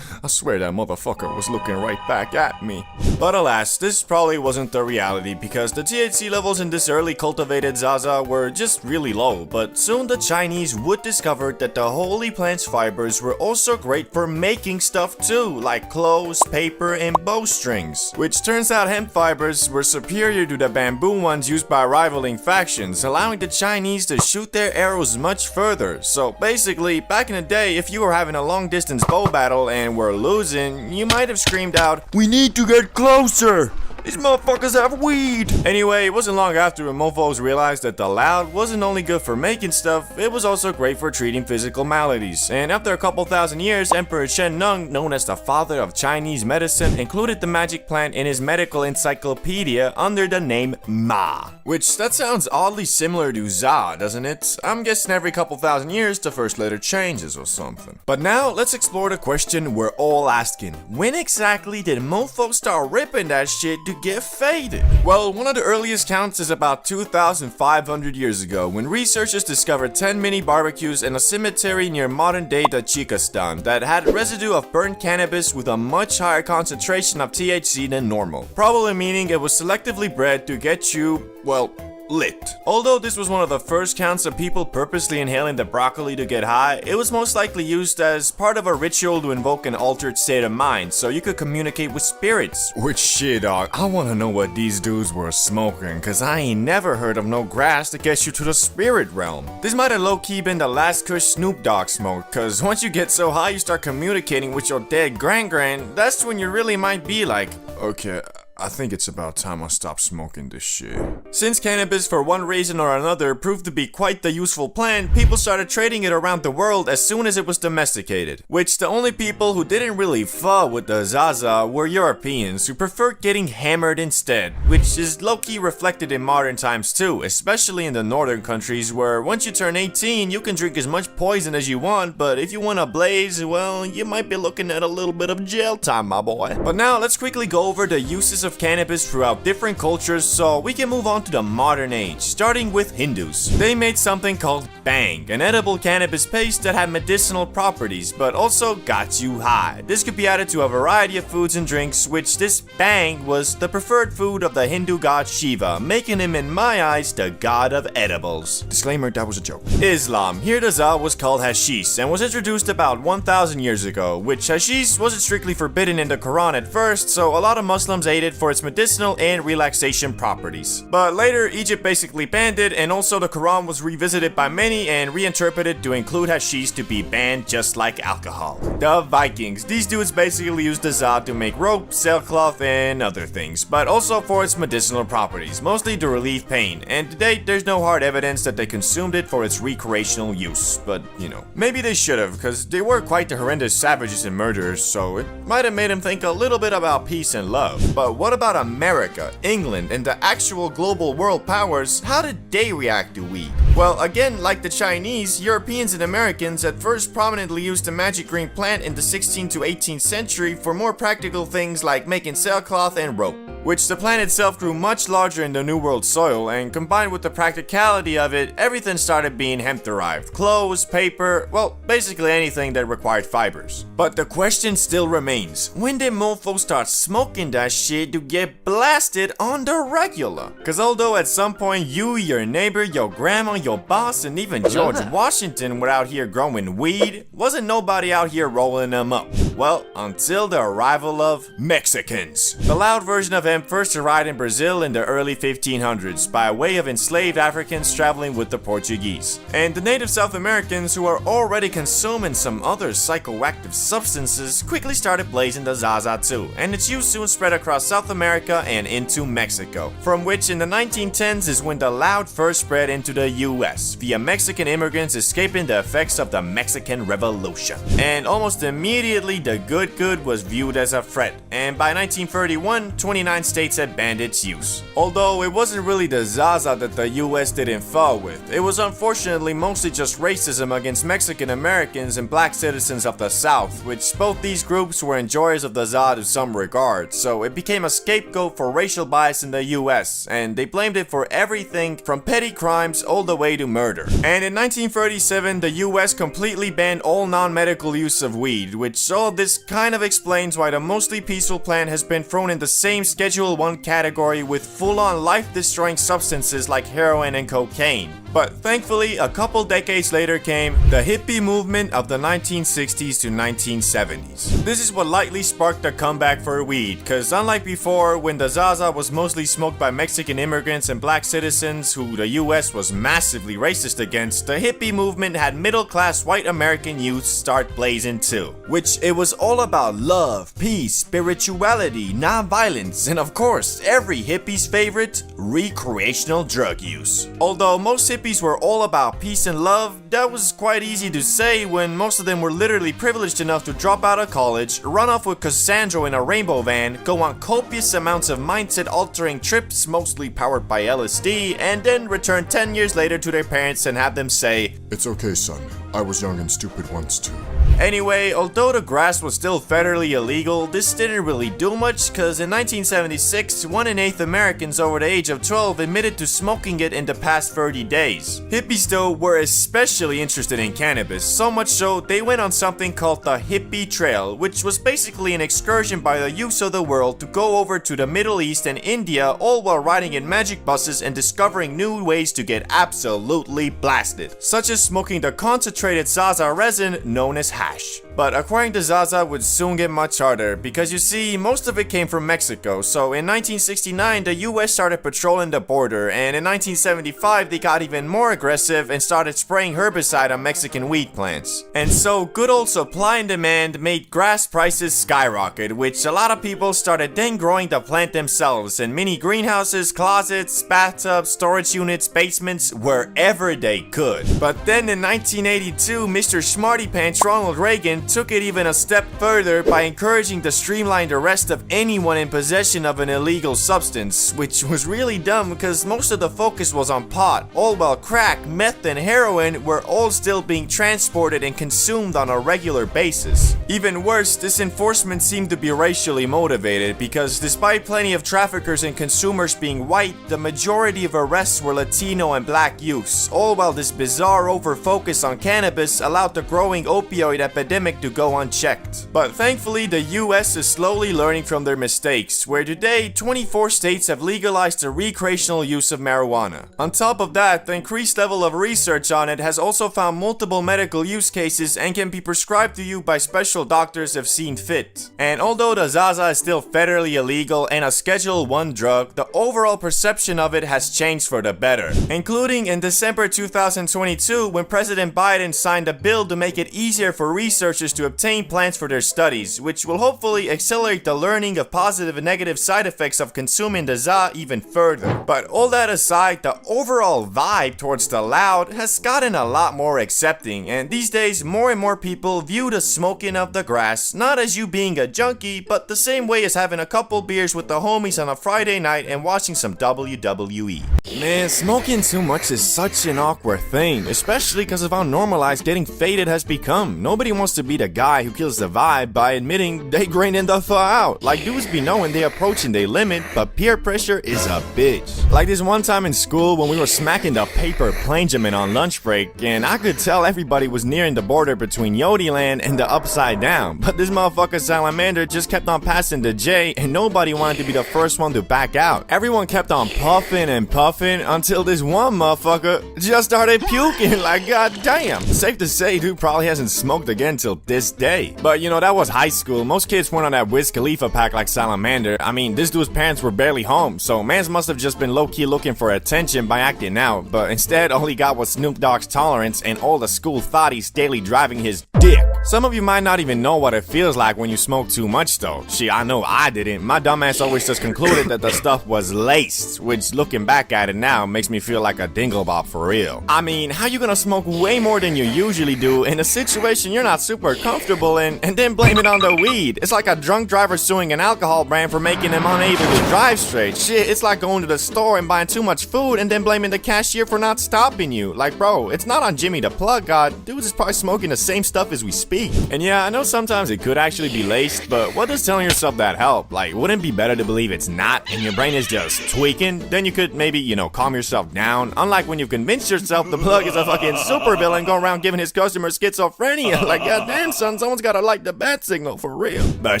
I swear that motherfucker was looking right back at me. But alas, this probably wasn't the reality because the THC levels in this early cultivated Zaza were just really low, but soon the Chinese would discover that the holy plant's fibers were also great for making stuff too, like clothes, paper, and bowstrings. Which turns out hemp fibers were superior to the bamboo ones used by rivaling factions, allowing the Chinese to shoot their arrows much further. So basically, back in the day, if you were having a long distance bow battle and were losing, you might have screamed out, "We need to get closer! These motherfuckers have weed!" Anyway, it wasn't long after mofos realized that the loud wasn't only good for making stuff, it was also great for treating physical maladies. And after a couple thousand years, Emperor Shen Nung, known as the father of Chinese medicine, included the magic plant in his medical encyclopedia under the name Ma. Which, that sounds oddly similar to Za, doesn't it? I'm guessing every couple thousand years the first letter changes or something. But now, let's explore the question we're all asking. When exactly did mofos start ripping that shit to get faded? Well, one of the earliest counts is about 2,500 years ago, when researchers discovered 10 mini barbecues in a cemetery near modern-day Tajikistan that had residue of burnt cannabis with a much higher concentration of THC than normal, probably meaning it was selectively bred to get you, well, lit. Although this was one of the first counts of people purposely inhaling the broccoli to get high, it was most likely used as part of a ritual to invoke an altered state of mind so you could communicate with spirits. Which shit, dog, I wanna know what these dudes were smoking, cause I ain't never heard of no grass that gets you to the spirit realm. This might have low-key been the last kush Snoop Dogg smoked, cause once you get so high you start communicating with your dead gran-gran, that's when you really might be like, okay, I think it's about time I stop smoking this shit. Since cannabis, for one reason or another, proved to be quite the useful plant, people started trading it around the world as soon as it was domesticated. Which the only people who didn't really fuck with the Zaza were Europeans, who preferred getting hammered instead. Which is low-key reflected in modern times too, especially in the northern countries where once you turn 18, you can drink as much poison as you want, but if you want a blaze, well, you might be looking at a little bit of jail time, my boy. But now, let's quickly go over the uses of cannabis throughout different cultures so we can move on to the modern age, starting with Hindus. They made something called Bang, an edible cannabis paste that had medicinal properties but also got you high. This could be added to a variety of foods and drinks, which this Bang was the preferred food of the Hindu god Shiva, making him in my eyes the god of edibles. Disclaimer, that was a joke. Islam. Here the Za was called hashish and was introduced about 1,000 years ago, which hashish wasn't strictly forbidden in the Quran at first, so a lot of Muslims ate it for its medicinal and relaxation properties. But later, Egypt basically banned it, and also the Quran was revisited by many and reinterpreted to include hashish to be banned just like alcohol. The Vikings. These dudes basically used the Za to make rope, sailcloth, and other things, but also for its medicinal properties, mostly to relieve pain, and to date there's no hard evidence that they consumed it for its recreational use, but you know, maybe they should have, because they were quite the horrendous savages and murderers, so it might have made them think a little bit about peace and love. But what about America, England, and the actual global world powers? How did they react to weed? Well, again, like the Chinese, Europeans and Americans at first prominently used the magic green plant in the 16th to 18th century for more practical things like making sailcloth and rope, which the plant itself grew much larger in the New World soil, and combined with the practicality of it, everything started being hemp-derived. Clothes, paper, well, basically anything that required fibers. But the question still remains, when did mofos start smoking that shit to get blasted on the regular? Cause although at some point you, your neighbor, your grandma, your boss and even George Washington were out here growing weed, wasn't nobody out here rolling them up. Well, until the arrival of Mexicans. The loud version of hemp first arrived in Brazil in the early 1500s by way of enslaved Africans traveling with the Portuguese. And the native South Americans, who are already consuming some other psychoactive substances, quickly started blazing the Zaza too, and its use soon spread across South America and into Mexico, from which in the 1910s is when the loud first spread into the US via Mexican immigrants escaping the effects of the Mexican Revolution. And almost immediately the good was viewed as a threat, and by 1931 29 states had banned its use. Although it wasn't really the Zaza that the US didn't fall with, it was unfortunately mostly just racism against Mexican Americans and black citizens of the South, which both these groups were enjoyers of the Zaza to some regard, so it became a scapegoat for racial bias in the US, and they blamed it for everything from petty crimes all the way to murder. And in 1937 the US completely banned all non-medical use of weed, which all this kind of explains why the mostly peaceful plant has been thrown in the same Schedule 1 category with full-on life-destroying substances like heroin and cocaine. But thankfully, a couple decades later came the hippie movement of the 1960s to 1970s. This is what lightly sparked a comeback for weed, cause unlike before, when the Zaza was mostly smoked by Mexican immigrants and black citizens who the US was massively racist against, the hippie movement had middle-class white American youth start blazing too. Which it was all about love, peace, spirituality, non-violence, and of course, every hippie's favorite, recreational drug use. Although most hippies were all about peace and love, that was quite easy to say when most of them were literally privileged enough to drop out of college, run off with Cassandra in a rainbow van, go on copious amounts of mindset-altering trips, mostly powered by LSD, and then return 10 years later to their parents and have them say, "It's okay, son. I was young and stupid once too." Anyway, although the grass was still federally illegal, this didn't really do much, cause in 1976, 1 in 8 Americans over the age of 12 admitted to smoking it in the past 30 days. Hippies though were especially interested in cannabis, so much so they went on something called the Hippie Trail, which was basically an excursion by the youths of the world to go over to the Middle East and India, all while riding in magic buses and discovering new ways to get absolutely blasted, such as smoking the concentrated Zaza resin known as hash. But acquiring the Zaza would soon get much harder, because you see, most of it came from Mexico, so in 1969 the US started patrolling the border, and in 1975 they got even more aggressive and started spraying herbicide on Mexican weed plants. And so good old supply and demand made grass prices skyrocket, which a lot of people started then growing the plant themselves in mini greenhouses, closets, bathtubs, storage units, basements, wherever they could. But then in 1982, Mr. Smarty Pants Ronald Reagan took it even a step further by encouraging the streamlined arrest of anyone in possession of an illegal substance, which was really dumb because most of the focus was on pot, all while crack, meth, and heroin were all still being transported and consumed on a regular basis. Even worse, this enforcement seemed to be racially motivated because despite plenty of traffickers and consumers being white, the majority of arrests were Latino and black youths, all while this bizarre over-focus on cannabis allowed the growing opioid epidemic to go unchecked. But thankfully, the US is slowly learning from their mistakes, where today 24 states have legalized the recreational use of marijuana. On top of that, the increased level of research on it has also found multiple medical use cases and can be prescribed to you by special doctors if seen fit. And although the Zaza is still federally illegal and a Schedule 1 drug, the overall perception of it has changed for the better, including in December 2022 when President Biden signed a bill to make it easier for researchers to obtain plants for their studies, which will hopefully accelerate the learning of positive and negative side effects of consuming the Za even further. But all that aside, the overall vibe towards the loud has gotten a lot more accepting, and these days more and more people view the smoking of the grass not as you being a junkie, but the same way as having a couple beers with the homies on a Friday night and watching some WWE. Man, smoking too much is such an awkward thing, especially because of how normalized getting faded has become. Nobody wants to be the guy who kills the vibe by admitting they graining the thaw out. Like, dudes be knowing they approaching their limit, but peer pressure is a bitch. Like this one time in school when we were smacking the paper planejamin on lunch break, and I could tell everybody was nearing the border between Yodiland and the Upside Down, but this motherfucker Salamander just kept on passing the J, and nobody wanted to be the first one to back out. Everyone kept on puffing and puffing puffing until this one motherfucker just started puking like goddamn. Safe to say, dude probably hasn't smoked again till this day. But you know, that was high school. Most kids weren't on that Wiz Khalifa pack like Salamander. I mean, this dude's parents were barely home, so mans must have just been low-key looking for attention by acting out. But instead, all he got was Snoop Dogg's tolerance and all the school thotties daily driving his dick. Some of you might not even know what it feels like when you smoke too much though. Shit, I know I didn't. My dumbass always just concluded that the stuff was laced, which looking back at it now makes me feel like a dinglebop for real. I mean, how you gonna smoke way more than you usually do in a situation you're not super comfortable in and then blame it on the weed? It's like a drunk driver suing an alcohol brand for making him unable to drive straight. Shit, it's like going to the store and buying too much food and then blaming the cashier for not stopping you. Like, bro, it's not on Jimmy the Plug God. Dude is probably smoking the same stuff as we speak. And yeah, I know sometimes it could actually be laced, but what does telling yourself that help? Like, wouldn't it be better to believe it's not and your brain is just tweaking? Then you could maybe, you know, calm yourself down. Unlike when you've convinced yourself the Plug is a fucking supervillain going around giving his customers schizophrenia. Like, goddamn son, someone's gotta like the bat signal for real. But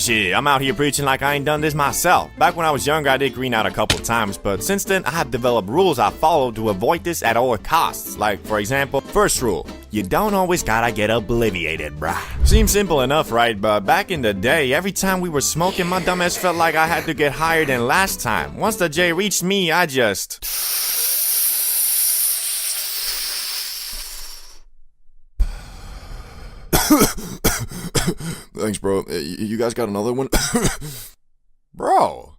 shit, I'm out here preaching like I ain't done this myself. Back when I was younger, I did green out a couple times, but since then, I have developed rules I follow to avoid this at all costs. Like, for example, first rule, you don't always gotta get obliviated, bruh. Seems simple enough, right? But back in the day, every time we were smoking, my dumbass felt like I had to get higher than last time. Once the J reached me, I just... Thanks, bro. You guys got another one? Bro.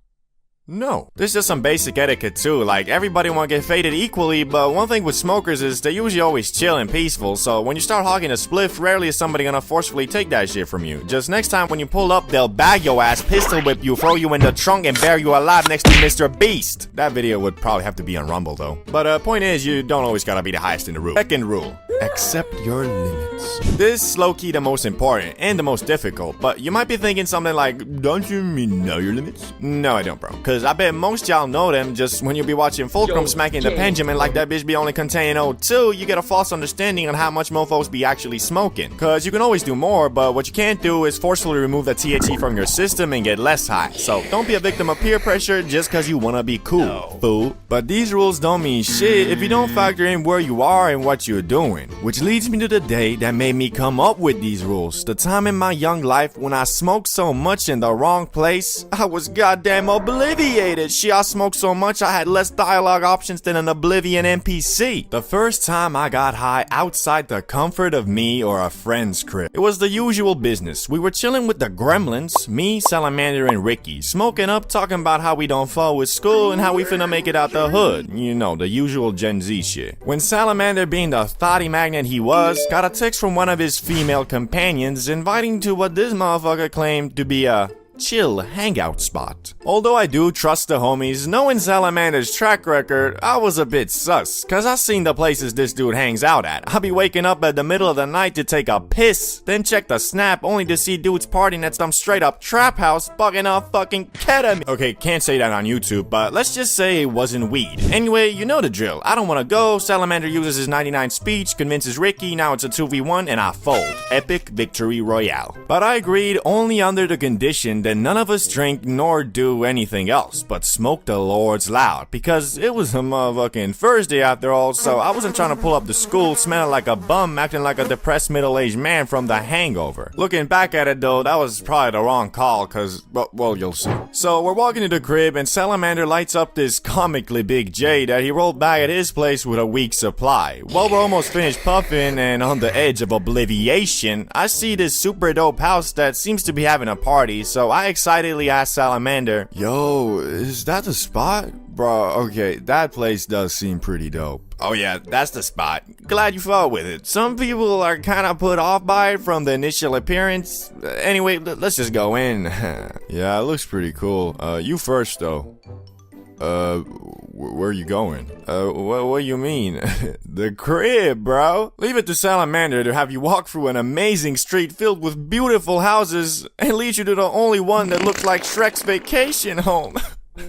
No. This is just some basic etiquette too, like everybody wanna get faded equally, but one thing with smokers is they usually always chill and peaceful, so when you start hogging a spliff, rarely is somebody gonna forcefully take that shit from you. Just next time when you pull up, they'll bag your ass, pistol whip you, throw you in the trunk, and bury you alive next to Mr. Beast. That video would probably have to be on Rumble though. But point is, you don't always gotta be the highest in the room. Second rule, accept your limits. This is low-key the most important and the most difficult, but you might be thinking something like, don't you mean know your limits? No, I don't, bro. Cause I bet most y'all know them. Just when you be watching Fulcrum smacking the Benjamin like that bitch be only containing O2, you get a false understanding on how much mofos be actually smoking. Cause you can always do more, but what you can't do is forcefully remove the THC from your system and get less high. So don't be a victim of peer pressure just cause you wanna be cool, fool. But these rules don't mean shit if you don't factor in where you are and what you're doing. Which leads me to the day that made me come up with these rules. The time in my young life when I smoked so much in the wrong place, I was goddamn obliviated. Shit, I smoked so much I had less dialogue options than an Oblivion NPC. The first time I got high outside the comfort of me or a friend's crib, it was the usual business. We were chilling with the gremlins, me, Salamander, and Ricky, smoking up, talking about how we don't fall with school and how we finna make it out the hood. You know, the usual Gen Z shit. When Salamander, being the thotty magnet he was, got a text from one of his female companions inviting to what this motherfucker claimed to be a chill hangout spot. Although I do trust the homies, knowing Salamander's track record, I was a bit sus, cause I seen the places this dude hangs out at. I'll be waking up at the middle of the night to take a piss, then check the snap only to see dudes partying at some straight up trap house bugging off fucking ketamine. Okay, can't say that on YouTube, but let's just say it wasn't weed. Anyway, you know the drill. I don't wanna go, Salamander uses his 99 speech, convinces Ricky, now it's a 2v1, and I fold. Epic victory royale. But I agreed only under the condition that none of us drink nor do anything else but smoke the Lord's loud, because it was a motherfucking Thursday after all, so I wasn't trying to pull up to school smelling like a bum, acting like a depressed middle-aged man from The Hangover. Looking back at it though, that was probably the wrong call, cause, well, you'll see. So we're walking to the crib and Salamander lights up this comically big J that he rolled back at his place with a week's supply. While we're almost finished puffing and on the edge of obliviation, I see this super dope house that seems to be having a party, so I excitedly asked Salamander, Yo, is that the spot? Bro, okay, that place does seem pretty dope. Oh yeah, that's the spot. Glad you fought with it. Some people are kinda put off by it from the initial appearance. Anyway, let's just go in. Yeah, it looks pretty cool. You first though. Where are you going? What do you mean? The crib, bro. Leave it to Salamander to have you walk through an amazing street filled with beautiful houses and lead you to the only one that looks like Shrek's vacation home.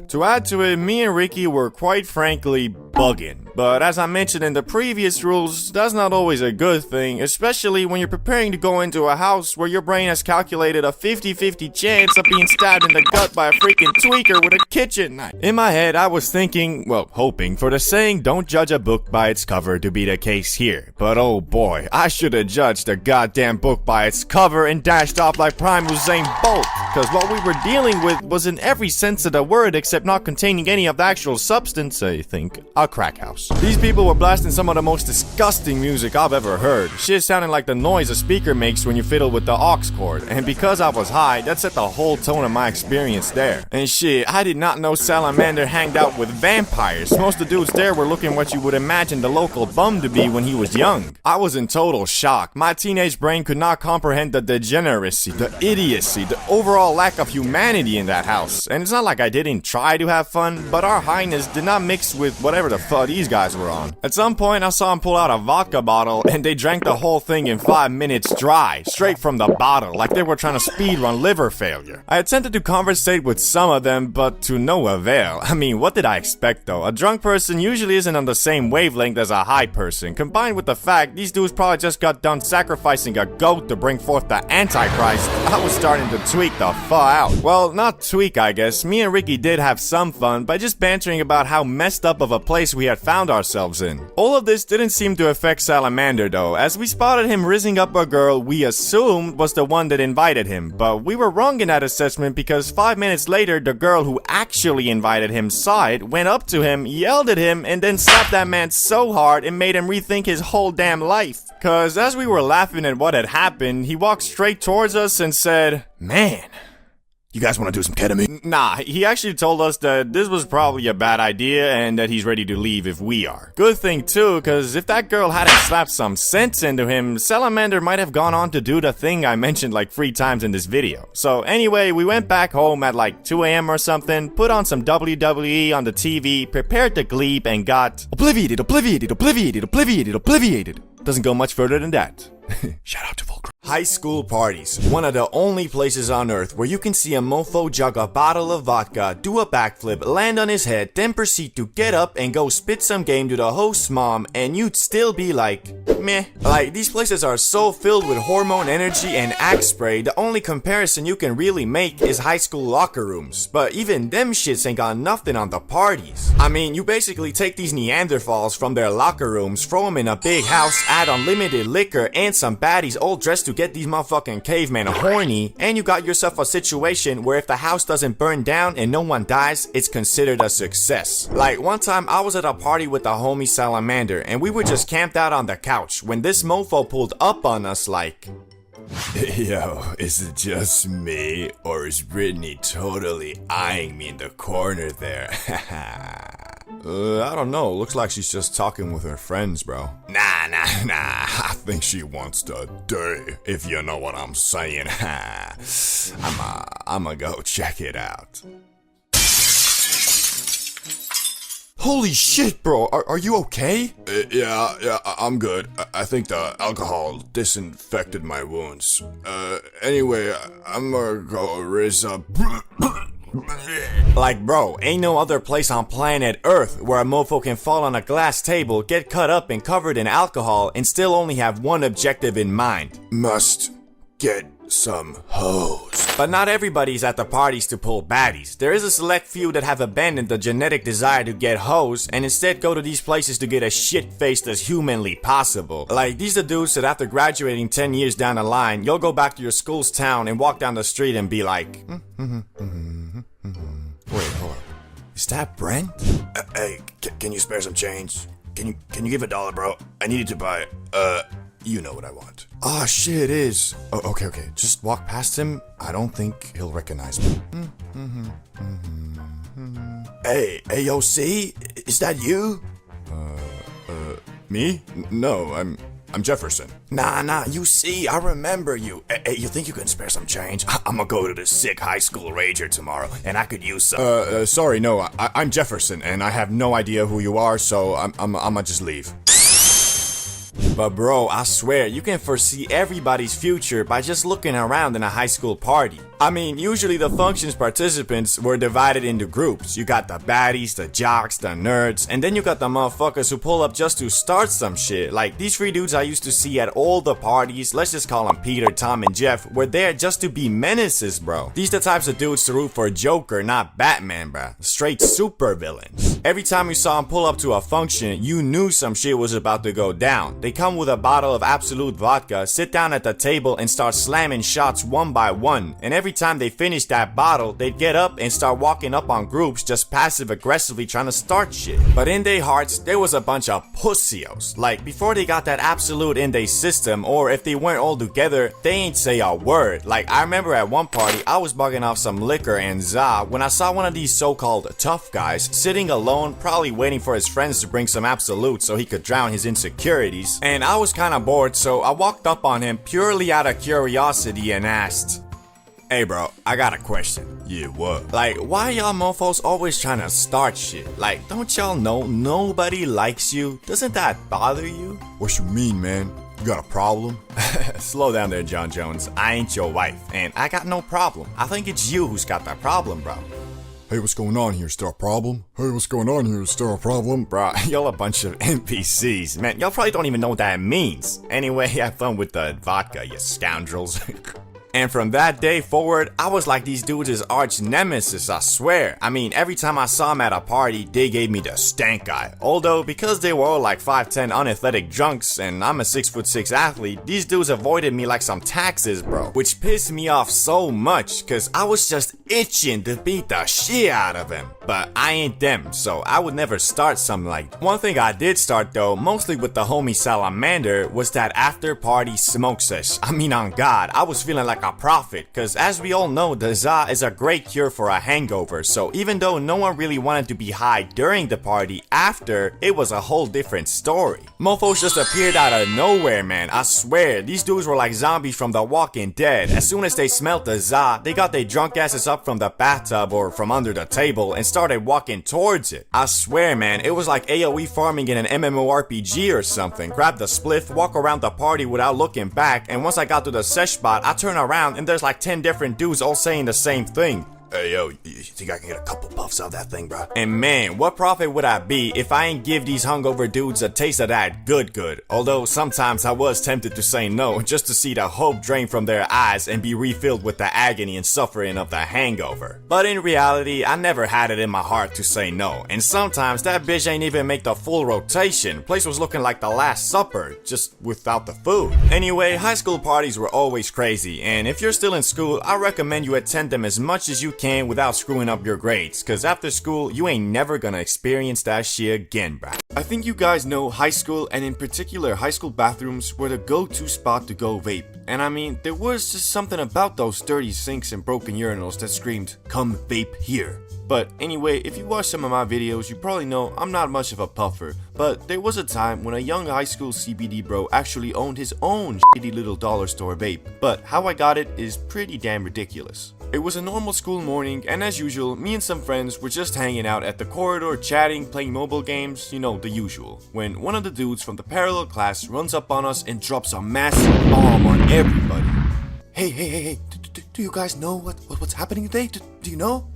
To add to it, me and Ricky were quite frankly bugging. But as I mentioned in the previous rules, that's not always a good thing, especially when you're preparing to go into a house where your brain has calculated a 50-50 chance of being stabbed in the gut by a freaking tweaker with a kitchen knife. In my head, I was thinking, well, hoping for the saying, don't judge a book by its cover to be the case here. But oh boy, I should have judged the goddamn book by its cover and dashed off like Prime Usain Bolt. Cause what we were dealing with was in every sense of the word except not containing any of the actual substance, I think, a crack house. These people were blasting some of the most disgusting music I've ever heard. Shit sounding like the noise a speaker makes when you fiddle with the aux cord. And because I was high, that set the whole tone of my experience there. And shit, I did not know Salamander hanged out with vampires. Most of the dudes there were looking what you would imagine the local bum to be when he was young. I was in total shock. My teenage brain could not comprehend the degeneracy, the idiocy, the overall lack of humanity in that house. And it's not like I didn't try to have fun, but our highness did not mix with whatever the fuck these guys were on. At some point, I saw him pull out a vodka bottle, and they drank the whole thing in 5 minutes dry, straight from the bottle, like they were trying to speedrun liver failure. I attempted to conversate with some of them, but to no avail. I mean, what did I expect though? A drunk person usually isn't on the same wavelength as a high person, combined with the fact these dudes probably just got done sacrificing a goat to bring forth the Antichrist. I was starting to tweak the fuck out. Well, not tweak, I guess. Me and Ricky did have some fun by just bantering about how messed up of a place we had found ourselves in. All of this didn't seem to affect Salamander though, as we spotted him rizzing up a girl we assumed was the one that invited him, but we were wrong in that assessment because 5 minutes later the girl who actually invited him saw it, went up to him, yelled at him, and then slapped that man so hard it made him rethink his whole damn life. Cause as we were laughing at what had happened, he walked straight towards us and said, "Man, you guys want to do some ketamine?" Nah, he actually told us that this was probably a bad idea and that he's ready to leave if we are. Good thing too, cause if that girl hadn't slapped some sense into him, Salamander might have gone on to do the thing I mentioned like 3 times in this video. So anyway, we went back home at like 2 AM or something, put on some WWE on the TV, prepared to gleep, and got obliviated. Doesn't go much further than that. Shout out to Volcrum. High school parties. One of the only places on earth where you can see a mofo jug a bottle of vodka, do a backflip, land on his head, then proceed to get up and go spit some game to the host's mom, and you'd still be like, meh. Like, these places are so filled with hormone energy and axe spray, the only comparison you can really make is high school locker rooms. But even them shits ain't got nothing on the parties. I mean, you basically take these Neanderthals from their locker rooms, throw them in a big house, add unlimited liquor, and some baddies all dressed to get these motherfucking cavemen horny, and you got yourself a situation where if the house doesn't burn down and no one dies, it's considered a success. Like, one time I was at a party with the homie Salamander, and we were just camped out on the couch when this mofo pulled up on us like, "Yo, is it just me, or is Brittany totally eyeing me in the corner there?" I don't know. Looks like she's just talking with her friends, bro. Nah. I think she wants to do, if you know what I'm saying. I'ma go check it out. Holy shit, bro. Are you okay? Yeah, I'm good. I think the alcohol disinfected my wounds. Anyway, I'm gonna go rizz up. Like, bro, ain't no other place on planet Earth where a mofo can fall on a glass table, get cut up and covered in alcohol, and still only have one objective in mind. Must get some hoes. But not everybody's at the parties to pull baddies. There is a select few that have abandoned the genetic desire to get hoes and instead go to these places to get as shit-faced as humanly possible. Like, these are dudes that after graduating 10 years down the line, you'll go back to your school's town and walk down the street and be like, Wait, hold up. Is that Brent? Hey, can you spare some change? Can you give $1, bro? I needed to buy, you know what I want. Oh shit, it is. Oh, okay. Just walk past him. I don't think he'll recognize me. Hey, AOC? Is that you? Me? No, I'm Jefferson. Nah, you see, I remember you. Hey, you think you can spare some change? I'm gonna go to the sick high school rager tomorrow, and I could use some. Sorry, no, I'm Jefferson, and I have no idea who you are, so I'm gonna just leave. But bro, I swear, you can foresee everybody's future by just looking around in a high school party. I mean, usually the function's participants were divided into groups. You got the baddies, the jocks, the nerds, and then you got the motherfuckers who pull up just to start some shit. Like, these three dudes I used to see at all the parties, let's just call them Peter, Tom, and Jeff, were there just to be menaces, bro. These the types of dudes to root for Joker, not Batman, bro. Straight super villains. Every time you saw them pull up to a function, you knew some shit was about to go down. They come with a bottle of Absolute vodka, sit down at the table, and start slamming shots one by one. And every time they finished that bottle, they'd get up and start walking up on groups just passive aggressively trying to start shit. But in their hearts, there was a bunch of pussios. Like, before they got that Absolute in their system, or if they weren't all together, they ain't say a word. Like, I remember at one party, I was bugging off some liquor and za when I saw one of these so-called tough guys sitting alone, probably waiting for his friends to bring some Absolute so he could drown his insecurities. And I was kinda bored, so I walked up on him purely out of curiosity and asked, "Hey bro, I got a question." Yeah, what? Like, why y'all mofos always trying to start shit? Like, don't y'all know nobody likes you? Doesn't that bother you? What you mean, man? You got a problem? Slow down there, John Jones. I ain't your wife, and I got no problem. I think it's you who's got that problem, bro. Hey, what's going on here? Is there a problem? Hey, what's going on here? Is there a problem? Bro, y'all a bunch of NPCs. Man, y'all probably don't even know what that means. Anyway, have fun with the vodka, you scoundrels. And from that day forward, I was like these dudes' arch nemesis, I swear. I mean, every time I saw them at a party, they gave me the stank eye. Although, because they were all like 5'10" unathletic drunks, and I'm a 6'6" athlete, these dudes avoided me like some taxes, bro. Which pissed me off so much, cause I was just itching to beat the shit out of them. But I ain't them, so I would never start something like that. One thing I did start though, mostly with the homie Salamander, was that after party smoke sesh. I mean, on God, I was feeling like a prophet, cause as we all know, the za is a great cure for a hangover, so even though no one really wanted to be high during the party, after, it was a whole different story. Mofos just appeared out of nowhere, man, I swear, these dudes were like zombies from The Walking Dead. As soon as they smelled the za, they got their drunk asses up from the bathtub or from under the table and started walking towards it. I swear, man, it was like AoE farming in an MMORPG or something. Grab the spliff, walk around the party without looking back, and once I got to the sesh spot, I turn around and there's like 10 different dudes all saying the same thing. Hey, yo, you think I can get a couple puffs out of that thing, bro? And man, what profit would I be if I ain't give these hungover dudes a taste of that good? Although sometimes I was tempted to say no, just to see the hope drain from their eyes and be refilled with the agony and suffering of the hangover. But in reality, I never had it in my heart to say no, and sometimes that bitch ain't even make the full rotation. Place was looking like the Last Supper, just without the food. Anyway, high school parties were always crazy, and if you're still in school, I recommend you attend them as much as you can without screwing up your grades, cause after school, you ain't never gonna experience that shit again, bruh. I think you guys know high school, and in particular high school bathrooms, were the go-to spot to go vape. And I mean, there was just something about those dirty sinks and broken urinals that screamed, "Come vape here." But anyway, if you watch some of my videos, you probably know I'm not much of a puffer, but there was a time when a young high school CBD bro actually owned his own shitty little dollar store vape. But how I got it is pretty damn ridiculous. It was a normal school morning, and as usual, me and some friends were just hanging out at the corridor, chatting, playing mobile games, you know, the usual, when one of the dudes from the parallel class runs up on us and drops a massive bomb on everybody. Hey, do you guys know what's happening today? Do you know?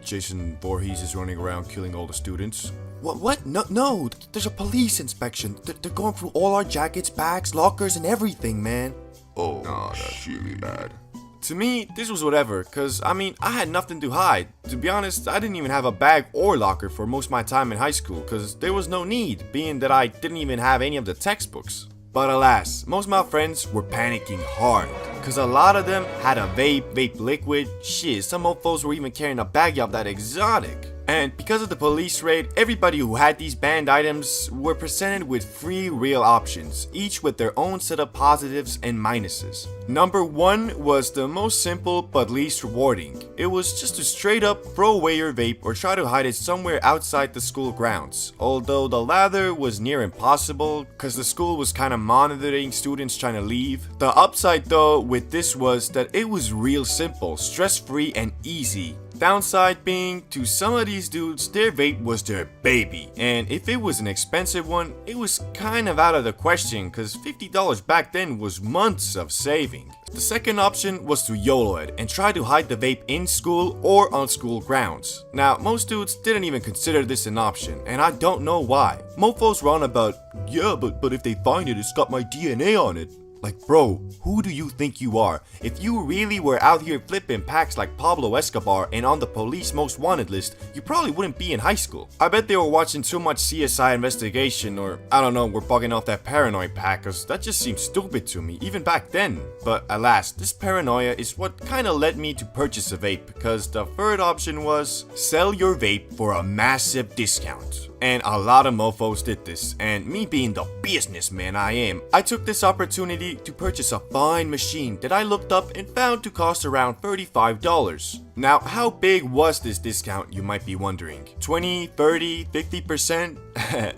Jason Voorhees is running around killing all the students. What? No, there's a police inspection. They're going through all our jackets, bags, lockers, and everything, man. Oh, no, that's really bad. To me, this was whatever, cause I mean, I had nothing to hide. To be honest, I didn't even have a bag or locker for most of my time in high school, cause there was no need, being that I didn't even have any of the textbooks. But alas, most of my friends were panicking hard, cause a lot of them had a vape liquid, shit, some mofos were even carrying a bag of that exotic. And because of the police raid, everybody who had these banned items were presented with free real options, each with their own set of positives and minuses. Number 1 was the most simple but least rewarding. It was just to straight up throw away your vape or try to hide it somewhere outside the school grounds. Although the latter was near impossible, cause the school was kinda monitoring students trying to leave. The upside though with this was that it was real simple, stress-free and easy. Downside being, to some of these dudes, their vape was their baby, and if it was an expensive one, it was kind of out of the question, cause $50 back then was months of saving. The second option was to YOLO it and try to hide the vape in school or on school grounds. Now, most dudes didn't even consider this an option, and I don't know why. Mofos run about, yeah, but if they find it, it's got my DNA on it. Like, bro, who do you think you are? If you really were out here flipping packs like Pablo Escobar and on the police most wanted list, you probably wouldn't be in high school. I bet they were watching too much CSI Investigation, or I don't know, were bugging off that paranoid pack, cause that just seems stupid to me, even back then. But alas, this paranoia is what kinda led me to purchase a vape, because the third option was sell your vape for a massive discount. And a lot of mofos did this, and me being the businessman I am, I took this opportunity to purchase a fine machine that I looked up and found to cost around $35. Now, how big was this discount, you might be wondering? 20, 30, 50%?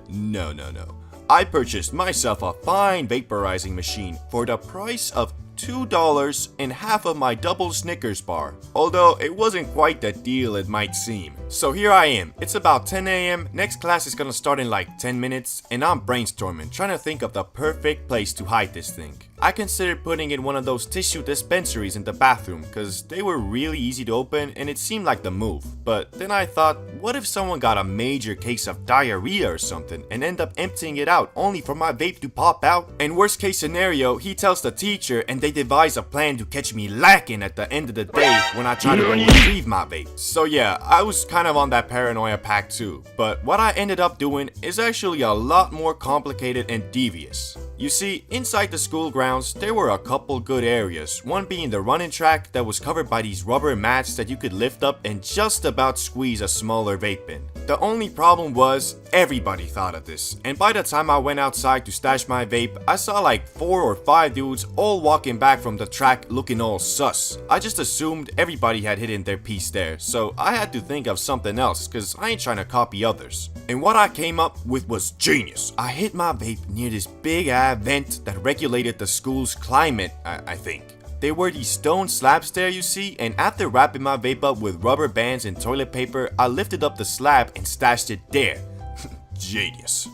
No. I purchased myself a fine vaporizing machine for the price of $2 and half of my double Snickers bar, although it wasn't quite the deal it might seem. So here I am, it's about 10 AM, next class is gonna start in like 10 minutes, and I'm brainstorming, trying to think of the perfect place to hide this thing. I considered putting in one of those tissue dispensaries in the bathroom, cause they were really easy to open and it seemed like the move. But then I thought, what if someone got a major case of diarrhea or something and end up emptying it out only for my vape to pop out? And worst case scenario, he tells the teacher and they devise a plan to catch me lacking at the end of the day when I try to go retrieve my vape. So yeah, I was kind of on that paranoia pack too, but what I ended up doing is actually a lot more complicated and devious. You see, inside the school grounds, there were a couple good areas, one being the running track that was covered by these rubber mats that you could lift up and just about squeeze a smaller vape in. The only problem was, everybody thought of this, and by the time I went outside to stash my vape, I saw like 4 or 5 dudes all walking back from the track looking all sus. I just assumed everybody had hidden their piece there, so I had to think of something else, cause I ain't trying to copy others. And what I came up with was genius. I hid my vape near this big ass vent that regulated the school's climate, I think. There were these stone slabs there, you see, and after wrapping my vape up with rubber bands and toilet paper, I lifted up the slab and stashed it there. Genius.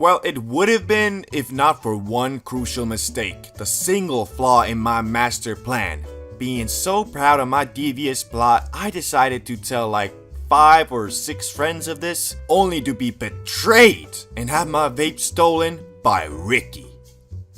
Well, it would have been if not for one crucial mistake, the single flaw in my master plan. Being so proud of my devious plot, I decided to tell like 5 or 6 friends of this, only to be betrayed and have my vape stolen by Ricky.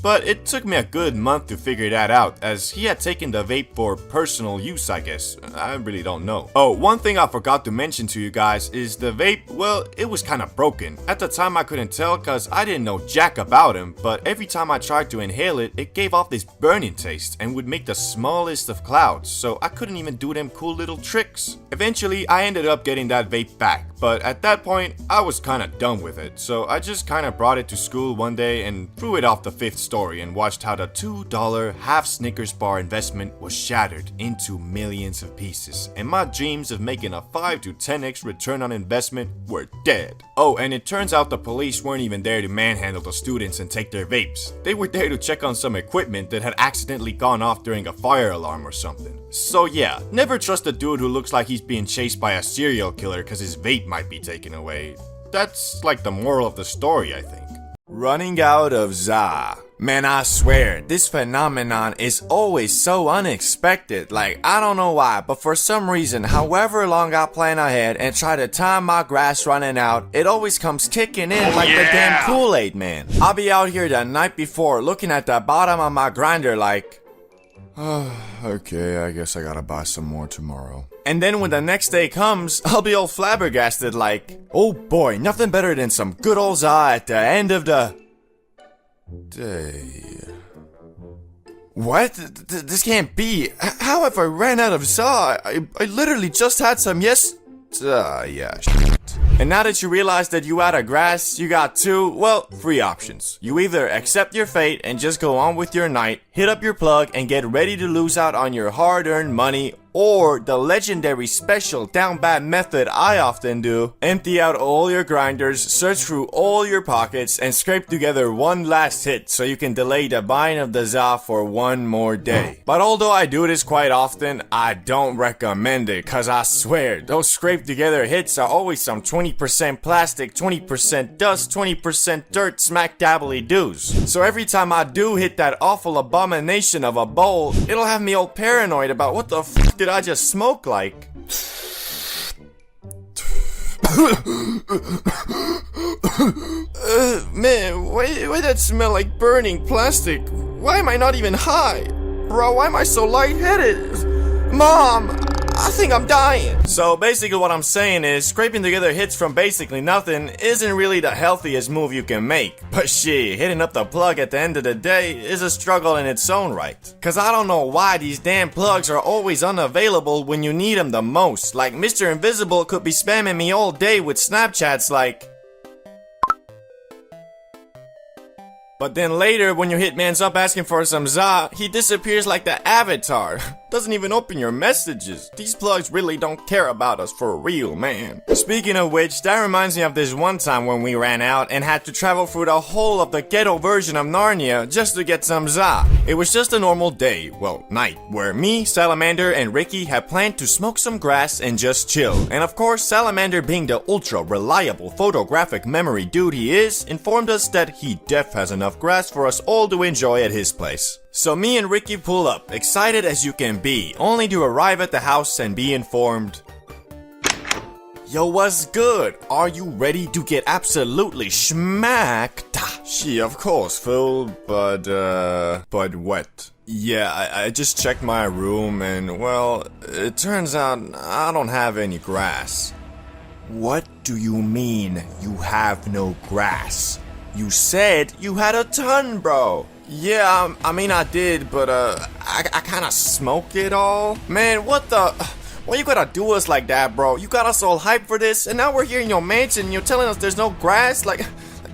But it took me a good month to figure that out, as he had taken the vape for personal use, I guess. I really don't know. Oh, one thing I forgot to mention to you guys is the vape, well, it was kinda broken. At the time I couldn't tell cause I didn't know jack about him, but every time I tried to inhale it, it gave off this burning taste and would make the smallest of clouds, so I couldn't even do them cool little tricks. Eventually, I ended up getting that vape back, but at that point, I was kinda done with it, so I just kinda brought it to school one day and threw it off the 5th story and watched how the $2 half Snickers bar investment was shattered into millions of pieces, and my dreams of making a 5 to 10x return on investment were dead. Oh, and it turns out the police weren't even there to manhandle the students and take their vapes. They were there to check on some equipment that had accidentally gone off during a fire alarm or something. So yeah, never trust a dude who looks like he's being chased by a serial killer cause his vape might be taken away. That's like the moral of the story, I think. Running out of za. Man, I swear, this phenomenon is always so unexpected. Like, I don't know why, but for some reason, however long I plan ahead and try to time my grass running out, it always comes kicking in like the damn Kool-Aid man. I'll be out here the night before looking at the bottom of my grinder like, okay, I guess I gotta buy some more tomorrow. And then when the next day comes, I'll be all flabbergasted like, oh boy, nothing better than some good old za at the end of the day. What? This can't be. How have I ran out of za? I literally just had some yeah, shit. And now that you realize that you out of grass, you got 3 options. You either accept your fate and just go on with your night, hit up your plug and get ready to lose out on your hard-earned money, Or the legendary special down bad method I often do. Empty out all your grinders, search through all your pockets, and scrape together one last hit so you can delay the buying of the ZA for one more day. But although I do this quite often, I don't recommend it, cause I swear, those scrape together hits are always some 20% plastic, 20% dust, 20% dirt smack dabbly doos. So every time I do hit that awful abomination of a bowl, it'll have me all paranoid about what the f did I just smoke like? Man, why that smell like burning plastic? Why am I not even high? Bro, why am I so lightheaded? Mom, I think I'm dying. So basically what I'm saying is, scraping together hits from basically nothing isn't really the healthiest move you can make. But shit, hitting up the plug at the end of the day is a struggle in its own right. Cause I don't know why these damn plugs are always unavailable when you need them the most. Like Mr. Invisible could be spamming me all day with Snapchats like... But then later, when your hitman's up asking for some ZA, he disappears like the Avatar. Doesn't even open your messages. These plugs really don't care about us for real, man. Speaking of which, that reminds me of this one time when we ran out and had to travel through the whole of the ghetto version of Narnia just to get some ZA. It was just a normal day, well, night, where me, Salamander, and Ricky had planned to smoke some grass and just chill. And of course, Salamander, being the ultra reliable photographic memory dude he is, informed us that he def has enough grass for us all to enjoy at his place. So me and Ricky pull up, excited as you can be, only to arrive at the house and be informed, yo, what's good? Are you ready to get absolutely smacked? She, of course, Phil, but what? Yeah, I just checked my room and, well, it turns out I don't have any grass. What do you mean you have no grass? You said you had a ton, bro. Yeah, I mean I did, but I kinda smoke it all. Man, what the... Why you gotta do us like that, bro? You got us all hyped for this, and now we're here in your mansion and you're telling us there's no grass? Like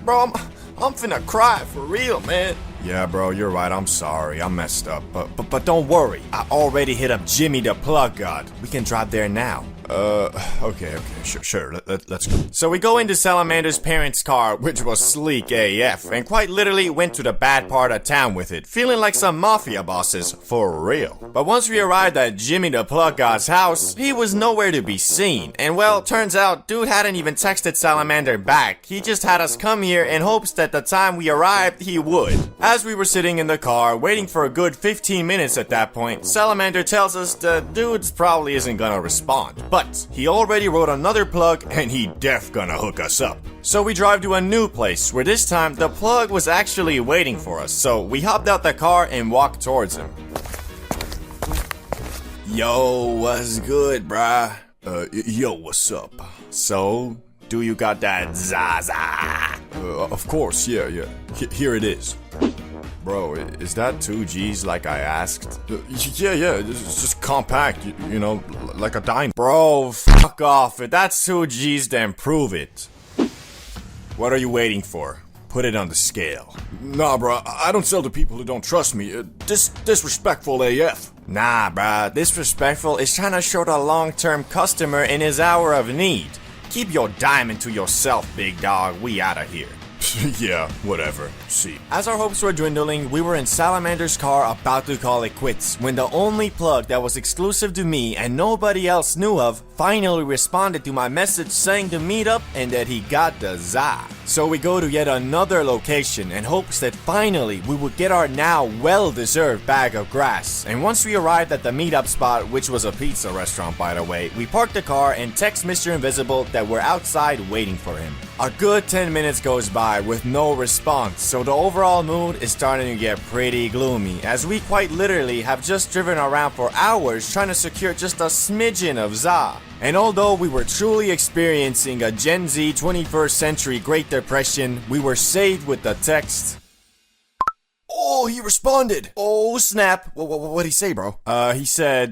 bro, I'm finna cry for real, man. Yeah, bro, you're right. I'm sorry. I messed up. But don't worry. I already hit up Jimmy the Plug God. We can drive there now. Okay, sure, let's go. So we go into Salamander's parents' car, which was sleek AF, and quite literally went to the bad part of town with it, feeling like some mafia bosses, for real. But once we arrived at Jimmy the Plug God's house, he was nowhere to be seen, and well, turns out, dude hadn't even texted Salamander back. He just had us come here in hopes that the time we arrived, he would. As we were sitting in the car, waiting for a good 15 minutes at that point, Salamander tells us the dude's probably isn't gonna respond. But he already wrote another plug and he def gonna hook us up. So we drive to a new place where this time the plug was actually waiting for us. So we hopped out the car and walked towards him. Yo, what's good, bruh? Yo, what's up? So, do you got that Zaza? Of course, yeah. Here it is. Bro, is that 2 Gs like I asked? Yeah, it's just compact, you know, like a dime. Bro, fuck off. If that's 2 Gs, then prove it. What are you waiting for? Put it on the scale. Nah, bro, I don't sell to people who don't trust me. Disrespectful AF. Nah, bruh, disrespectful is trying to show the long-term customer in his hour of need. Keep your diamond to yourself, big dog. We outta here. Yeah, whatever. See. As our hopes were dwindling, we were in Salamander's car about to call it quits when the only plug that was exclusive to me and nobody else knew of finally responded to my message saying to meet up and that he got the za. So we go to yet another location in hopes that finally we would get our now well-deserved bag of grass. And once we arrived at the meetup spot, which was a pizza restaurant by the way, we parked the car and text Mr. Invisible that we're outside waiting for him. A good 10 minutes goes by with no response, so the overall mood is starting to get pretty gloomy, as we quite literally have just driven around for hours trying to secure just a smidgen of za. And although we were truly experiencing a Gen Z 21st century Great Depression, we were saved with the text, "Oh, he responded! Oh, snap! What'd he say, bro?" He said,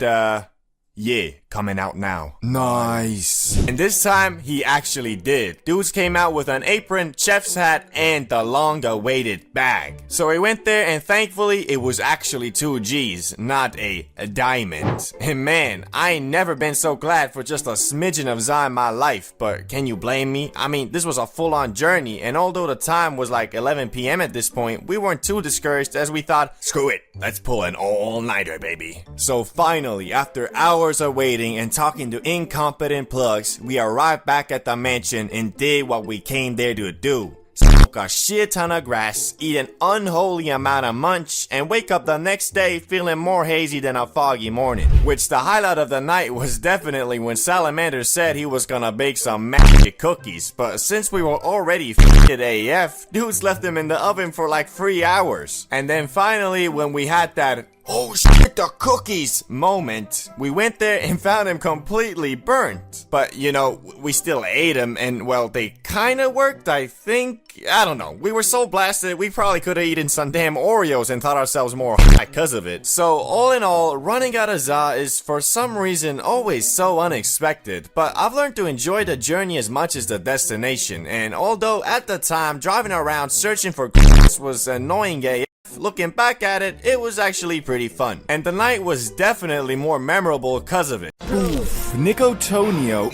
Yeah, coming out now. Nice. And this time, he actually did. Dudes came out with an apron, chef's hat, and the long-awaited bag. So I went there, and thankfully, it was actually 2 G's, not a diamond. And man, I ain't never been so glad for just a smidgen of za in my life, but can you blame me? I mean, this was a full-on journey, and although the time was like 11 p.m. at this point, we weren't too discouraged as we thought, screw it, let's pull an all-nighter, baby. So finally, after hours of waiting and talking to incompetent plugs, we arrived back at the mansion and did what we came there to do. Smoke a shit ton of grass, eat an unholy amount of munch, and wake up the next day feeling more hazy than a foggy morning. Which the highlight of the night was definitely when Salamander said he was gonna bake some magic cookies, but since we were already f***ed AF, dudes left them in the oven for like 3 hours. And then finally, when we had that oh shit, the cookies moment, we went there and found them completely burnt. But, you know, we still ate them and, well, they kinda worked, I think. I don't know. We were so blasted, we probably could have eaten some damn Oreos and thought ourselves more high because of it. So, all in all, running out of za is, for some reason, always so unexpected. But I've learned to enjoy the journey as much as the destination. And although, at the time, driving around searching for was annoying AF, looking back at it, it was actually pretty fun. And the night was definitely more memorable because of it. Oof, Nicotonio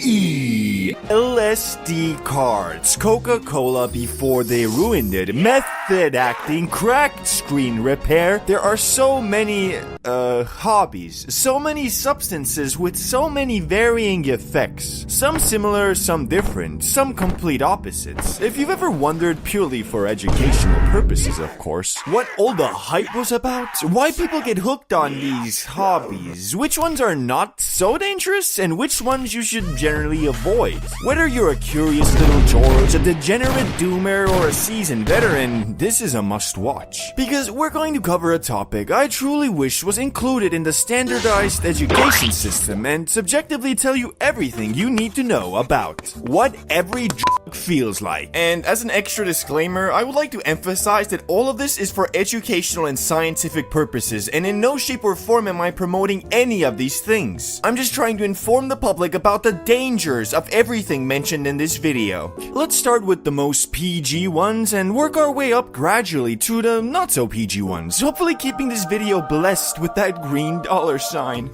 LSD cards, Coca-Cola before they ruined it, method acting, cracked screen repair. There are so many, hobbies, so many substances with so many varying effects. Some similar, some different, some complete opposites. If you've ever wondered, purely for educational purposes of course, what all the hype was about, why people get hooked on these hobbies, which ones are not so dangerous, and which ones you should generally avoid. Whether you're a curious little George, a degenerate doomer, or a seasoned veteran, this is a must-watch. Because we're going to cover a topic I truly wish was included in the standardized education system and subjectively tell you everything you need to know about what every drug feels like. And as an extra disclaimer, I would like to emphasize that all of this is for educational and scientific purposes, and in no shape or form am I promoting any of these things. I'm just trying to inform the public about the dangers of everything mentioned in this video. Let's start with the most PG ones and work our way up gradually to the not so PG ones, hopefully keeping this video blessed with that green $sign.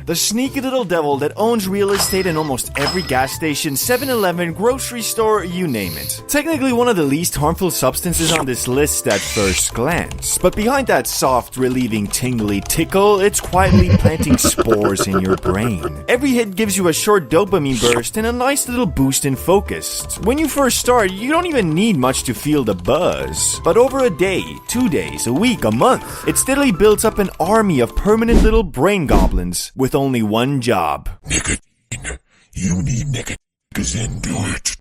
The sneaky little devil that owns real estate in almost every gas station, 7-Eleven, grocery store, you name it. Technically one of the least harmful substances on this list at first glance, but behind that soft, relieving, tingly tickle, it's quietly planting spores in your brain. Every hit gives you a short dopamine burst and a nice little boost in focus. When you first start, you don't even need much to feel the buzz. But over a day, 2 days, a week, a month, it steadily builds up an army of permanent little brain goblins with only one job. Nicotine. You need nicotine and do it.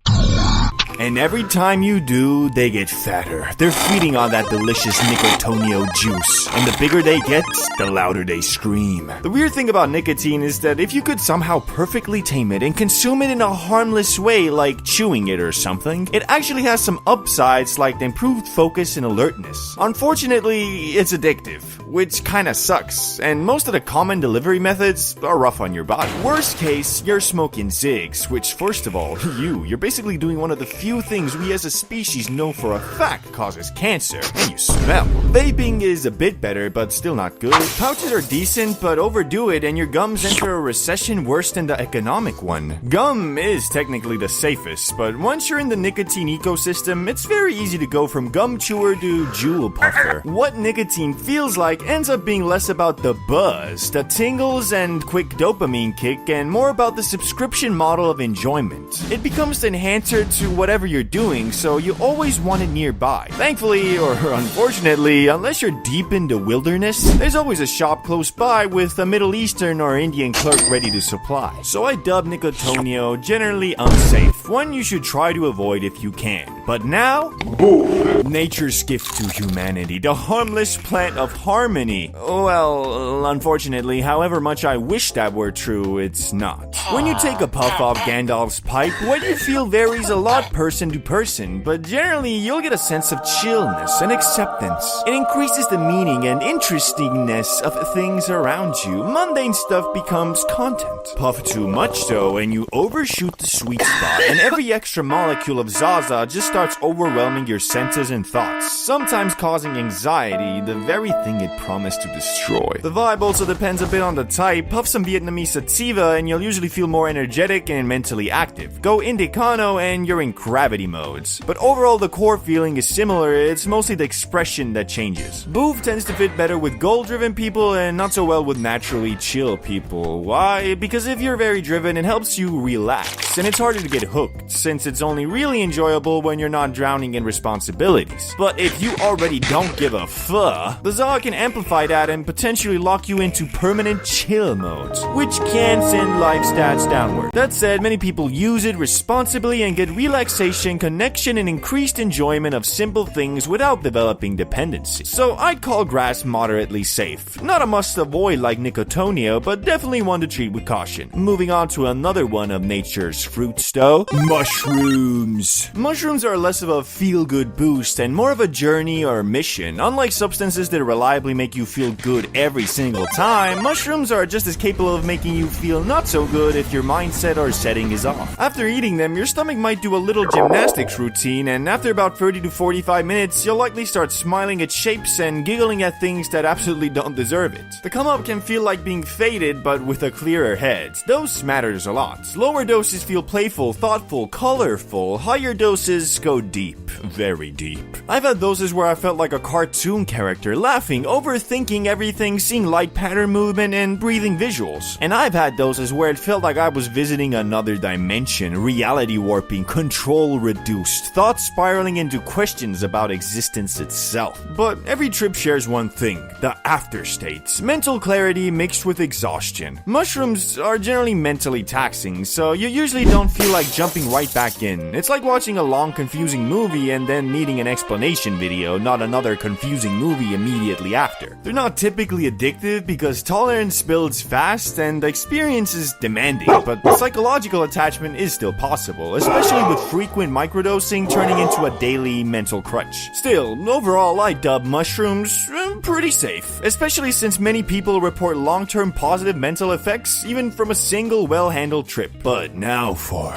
And every time you do, they get fatter. They're feeding on that delicious Nicotonio juice. And the bigger they get, the louder they scream. The weird thing about nicotine is that if you could somehow perfectly tame it and consume it in a harmless way, like chewing it or something, it actually has some upsides like improved focus and alertness. Unfortunately, it's addictive, which kinda sucks, and most of the common delivery methods are rough on your body. Worst case, you're smoking cigs, which first of all, you're basically doing one of the few things we as a species know for a fact causes cancer, and you smell. Vaping is a bit better, but still not good. Pouches are decent, but overdo it and your gums enter a recession worse than the economic one. Gum is technically the safest, but once you're in the nicotine ecosystem, it's very easy to go from gum chewer to jewel puffer. What nicotine feels like ends up being less about the buzz, the tingles and quick dopamine kick, and more about the subscription model of enjoyment. It becomes the enhancer to whatever you're doing, so you always want it nearby. Thankfully, or unfortunately, unless you're deep in the wilderness, there's always a shop close by with a Middle Eastern or Indian clerk ready to supply. So I dub Nicotonio generally unsafe, one you should try to avoid if you can. But now, boom! Nature's gift to humanity, the harmless plant of harmony. Well, unfortunately, however much I wish that were true, it's not. When you take a puff off Gandalf's pipe, what you feel varies a lot per person to person, but generally you'll get a sense of chillness and acceptance. It increases the meaning and interestingness of things around you. Mundane stuff becomes content. Puff too much though, and you overshoot the sweet spot, and every extra molecule of Zaza just starts overwhelming your senses and thoughts, sometimes causing anxiety, the very thing it promised to destroy. The vibe also depends a bit on the type. Puff some Vietnamese sativa and you'll usually feel more energetic and mentally active. Go Indicano and you're in gravity modes. But overall the core feeling is similar, it's mostly the expression that changes. Boov tends to fit better with goal-driven people and not so well with naturally chill people. Why? Because if you're very driven, it helps you relax, and it's harder to get hooked, since it's only really enjoyable when you're not drowning in responsibilities. But if you already don't give a fuck, the Za can amplify that and potentially lock you into permanent chill modes, which can send life stats downward. That said, many people use it responsibly and get relaxation, connection, and increased enjoyment of simple things without developing dependency. So I'd call grass moderately safe. Not a must avoid like Nicotonia, but definitely one to treat with caution. Moving on to another one of nature's fruits though, mushrooms. Mushrooms are less of a feel-good boost and more of a journey or mission. Unlike substances that reliably make you feel good every single time, mushrooms are just as capable of making you feel not so good if your mindset or setting is off. After eating them, your stomach might do a little gymnastics routine, and after about 30 to 45 minutes, you'll likely start smiling at shapes and giggling at things that absolutely don't deserve it. The come up can feel like being faded, but with a clearer head. Dose matters a lot. Lower doses feel playful, thoughtful, colorful. Higher doses go deep. Very deep. I've had doses where I felt like a cartoon character, laughing, overthinking everything, seeing light pattern movement, and breathing visuals. And I've had doses where it felt like I was visiting another dimension, reality warping, control reduced, thoughts spiraling into questions about existence itself. But every trip shares one thing, the afterstates. Mental clarity mixed with exhaustion. Mushrooms are generally mentally taxing, so you usually don't feel like jumping right back in. It's like watching a long confusing movie and then needing an explanation video, not another confusing movie immediately after. They're not typically addictive because tolerance builds fast and the experience is demanding, but psychological attachment is still possible, especially with frequent microdosing turning into a daily mental crutch. Still, overall I dub mushrooms pretty safe, especially since many people report long-term positive mental effects even from a single well-handled trip. But now for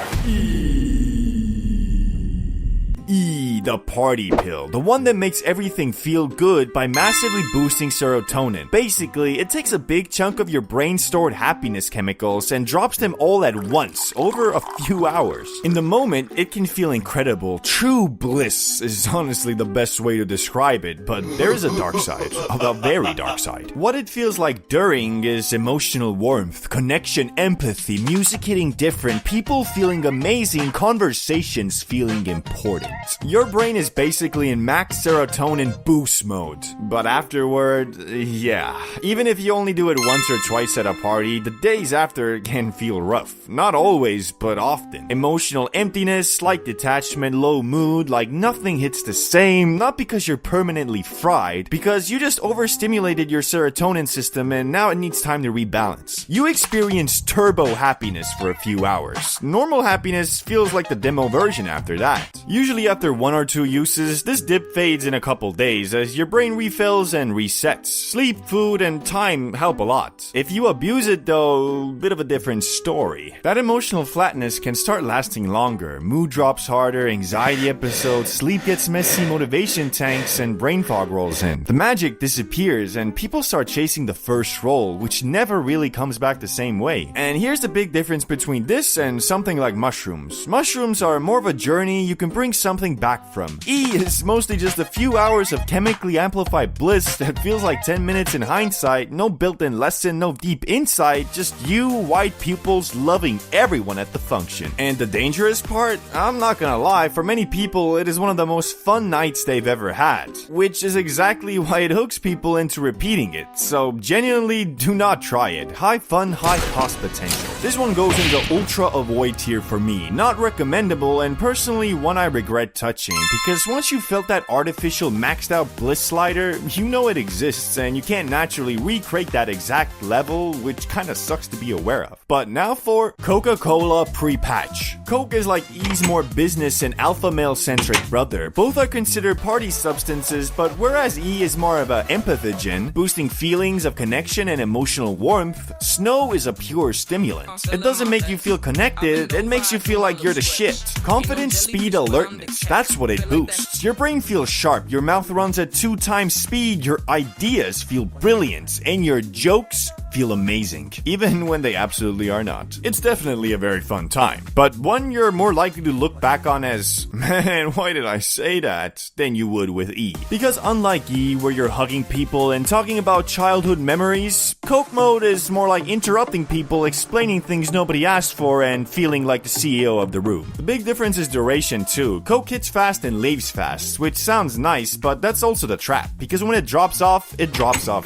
the party pill, the one that makes everything feel good by massively boosting serotonin. Basically, it takes a big chunk of your brain stored happiness chemicals and drops them all at once over a few hours. In the moment, it can feel incredible. True bliss is honestly the best way to describe it, but there is a dark side, a very dark side. What it feels like during is emotional warmth, connection, empathy, music hitting different, people feeling amazing, conversations feeling important. Your brain is basically in max serotonin boost mode. But afterward, yeah. Even if you only do it once or twice at a party, the days after can feel rough. Not always, but often. Emotional emptiness, slight detachment, low mood, like nothing hits the same. Not because you're permanently fried, because you just overstimulated your serotonin system and now it needs time to rebalance. You experience turbo happiness for a few hours. Normal happiness feels like the demo version after that. Usually after 1 or 2 uses, this dip fades in a couple days as your brain refills and resets. Sleep, food, and time help a lot. If you abuse it though, bit of a different story. That emotional flatness can start lasting longer. Mood drops harder, anxiety episodes, sleep gets messy, motivation tanks, and brain fog rolls in. The magic disappears and people start chasing the first roll, which never really comes back the same way. And here's the big difference between this and something like mushrooms. Mushrooms are more of a journey you can bring something back from. E is mostly just a few hours of chemically amplified bliss that feels like 10 minutes in hindsight, no built-in lesson, no deep insight, just you, white pupils, loving everyone at the function. And the dangerous part? I'm not gonna lie, for many people it is one of the most fun nights they've ever had, which is exactly why it hooks people into repeating it, so genuinely do not try it. High fun, high cost potential. This one goes in the ultra avoid tier for me, not recommendable and personally one I regret touching, because once you felt that artificial maxed out bliss slider, you know it exists and you can't naturally recreate that exact level, which kinda sucks to be aware of. But now for Coca-Cola pre-patch. Coke is like E's more business and alpha male-centric brother. Both are considered party substances, but whereas E is more of an empathogen, boosting feelings of connection and emotional warmth, Snow is a pure stimulant. It doesn't make you feel connected, it makes you feel like you're the shit. Confidence, speed, alertness, that's what it boosts. Your brain feels sharp, your mouth runs at 2 times speed, your ideas feel brilliant, and your jokes feel amazing, even when they absolutely are not. It's definitely a very fun time, but one you're more likely to look back on as, man, why did I say that, than you would with E. Because unlike E, where you're hugging people and talking about childhood memories, Coke mode is more like interrupting people, explaining things nobody asked for, and feeling like the CEO of the room. The big difference is duration too. Coke hits fast and leaves fast, which sounds nice, but that's also the trap, because when it drops off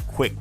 quick.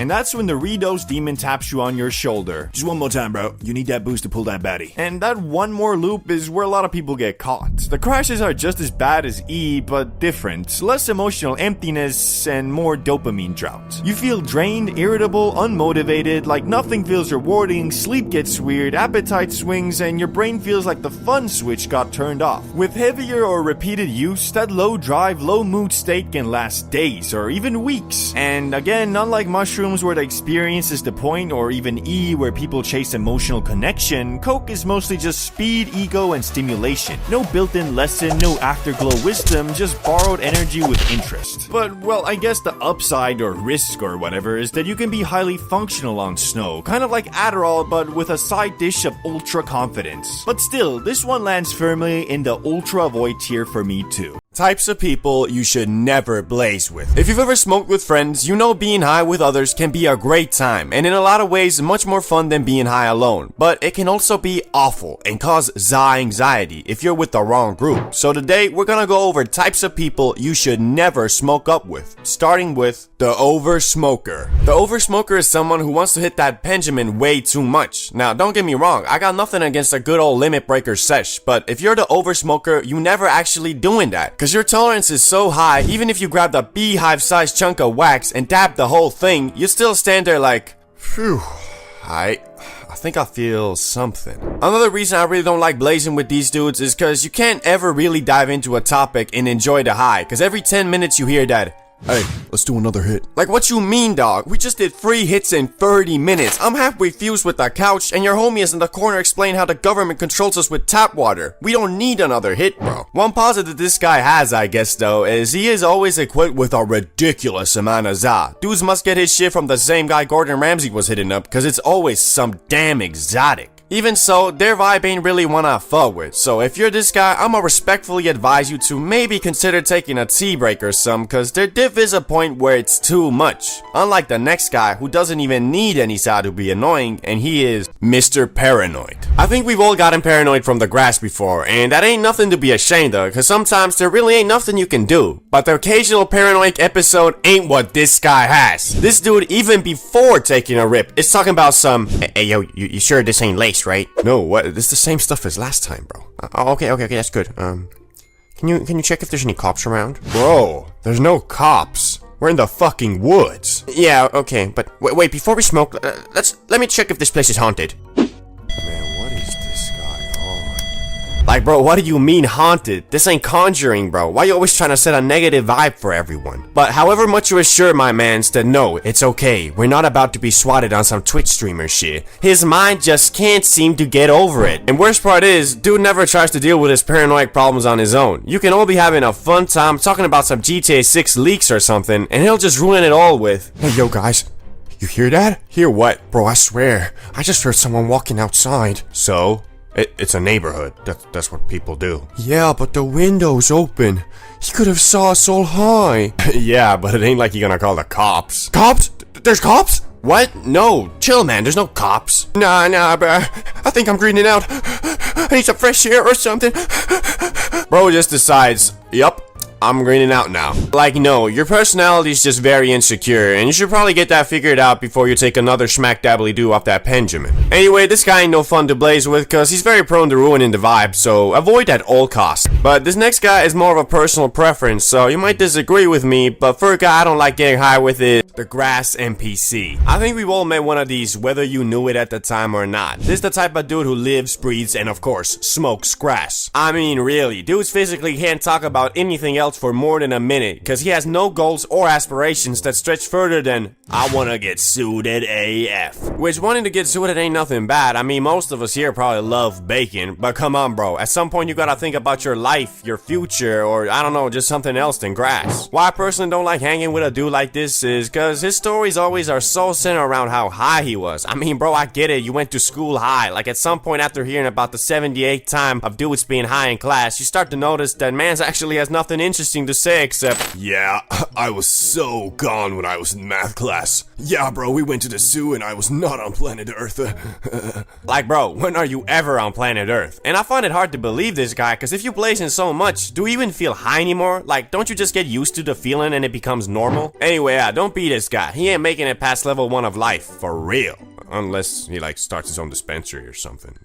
And that's when the redose demon taps you on your shoulder. Just one more time, bro. You need that boost to pull that baddie. And that one more loop is where a lot of people get caught. The crashes are just as bad as E, but different. Less emotional emptiness and more dopamine drought. You feel drained, irritable, unmotivated, like nothing feels rewarding, sleep gets weird, appetite swings, and your brain feels like the fun switch got turned off. With heavier or repeated use, that low drive, low mood state can last days or even weeks. And again, unlike mushrooms where the experience is the point, or even E where people chase emotional connection, Coke is mostly just speed, ego, and stimulation. No built-in lesson, no afterglow wisdom, just borrowed energy with interest. But, well, I guess the upside or risk or whatever is that you can be highly functional on Snow, kind of like Adderall but with a side dish of ultra confidence. But still, this one lands firmly in the ultra avoid tier for me too. Types of people you should never blaze with. If you've ever smoked with friends, you know being high with others can be a great time, and in a lot of ways much more fun than being high alone. But it can also be awful and cause anxiety if you're with the wrong group. So today we're gonna go over types of people you should never smoke up with, starting with the oversmoker. The oversmoker is someone who wants to hit that Benjamin way too much. Now don't get me wrong, I got nothing against a good old limit breaker sesh, but if you're the oversmoker, you never actually doing that. Cause your tolerance is so high, even if you grab the beehive-sized chunk of wax and dab the whole thing, you still stand there like, phew, I think I feel something. Another reason I really don't like blazing with these dudes is cause you can't ever really dive into a topic and enjoy the high, cause every 10 minutes you hear that, hey, let's do another hit. Like, what you mean, dog? We just did 3 hits in 30 minutes. I'm halfway fused with the couch, and your homie is in the corner explaining how the government controls us with tap water. We don't need another hit, bro. One positive this guy has, I guess, though, is he is always equipped with a ridiculous amount of za. Dudes must get his shit from the same guy Gordon Ramsay was hitting up, cause it's always some damn exotic. Even so, their vibe ain't really one I fuck with, so if you're this guy, I'ma respectfully advise you to maybe consider taking a tea break or some, cause their diff is a point where it's too much. Unlike the next guy, who doesn't even need any side to be annoying, and he is Mr. Paranoid. I think we've all gotten paranoid from the grass before, and that ain't nothing to be ashamed of, cause sometimes there really ain't nothing you can do. But the occasional paranoid episode ain't what this guy has. This dude, even before taking a rip, is talking about some, hey yo, you sure this ain't lace, right? No, what? This is the same stuff as last time, bro. Okay, that's good. Can you check if there's any cops around? Bro, there's no cops. We're in the fucking woods. Yeah, okay, but wait, before we smoke, let me check if this place is haunted. Man, what is this guy on? Like, bro, what do you mean haunted? This ain't Conjuring, bro. Why you always trying to set a negative vibe for everyone? But however much you assure my mans that no, it's okay, we're not about to be swatted on some Twitch streamer shit, his mind just can't seem to get over it. And worst part is, dude never tries to deal with his paranoid problems on his own. You can all be having a fun time talking about some GTA 6 leaks or something, and he'll just ruin it all with, hey yo guys, you hear that? Hear what? Bro, I swear, I just heard someone walking outside. So? It's a neighborhood. That's what people do. Yeah, but the window's open. He could have saw us all high. Yeah, but it ain't like you're gonna call the cops. Cops? There's cops? What? No. Chill, man. There's no cops. Nah, bruh. I think I'm greening out. I need some fresh air or something. Bro just decides, yup, I'm greening out now. Like, no, your personality is just very insecure, and you should probably get that figured out before you take another smack dabbly do off that Benjamin. Anyway, this guy ain't no fun to blaze with, cause he's very prone to ruining the vibe, so avoid at all costs. But this next guy is more of a personal preference, so you might disagree with me, but for a guy I don't like getting high with is the Grass NPC. I think we've all met one of these, whether you knew it at the time or not. This is the type of dude who lives, breathes, and of course, smokes grass. I mean, really, dudes physically can't talk about anything else for more than a minute, cause he has no goals or aspirations that stretch further than, I wanna get suited AF. Which, wanting to get suited ain't nothing bad. I mean, most of us here probably love bacon, but come on, bro, at some point you gotta think about your life, your future, or I don't know, just something else than grass. Why I personally don't like hanging with a dude like this is cause his stories always are so centered around how high he was. I mean, bro, I get it, you went to school high. Like, at some point after hearing about the 78th time of dudes being high in class, you start to notice that man's actually has nothing interesting to say except, yeah, I was so gone when I was in math class. Yeah, bro, we went to the zoo and I was not on planet Earth. Like, bro, when are you ever on planet Earth? And I find it hard to believe this guy, cause if you blazing so much, do you even feel high anymore? Like, don't you just get used to the feeling and it becomes normal? Anyway, don't be this guy. He ain't making it past level 1 of life, for real. Unless he, like, starts his own dispensary or something.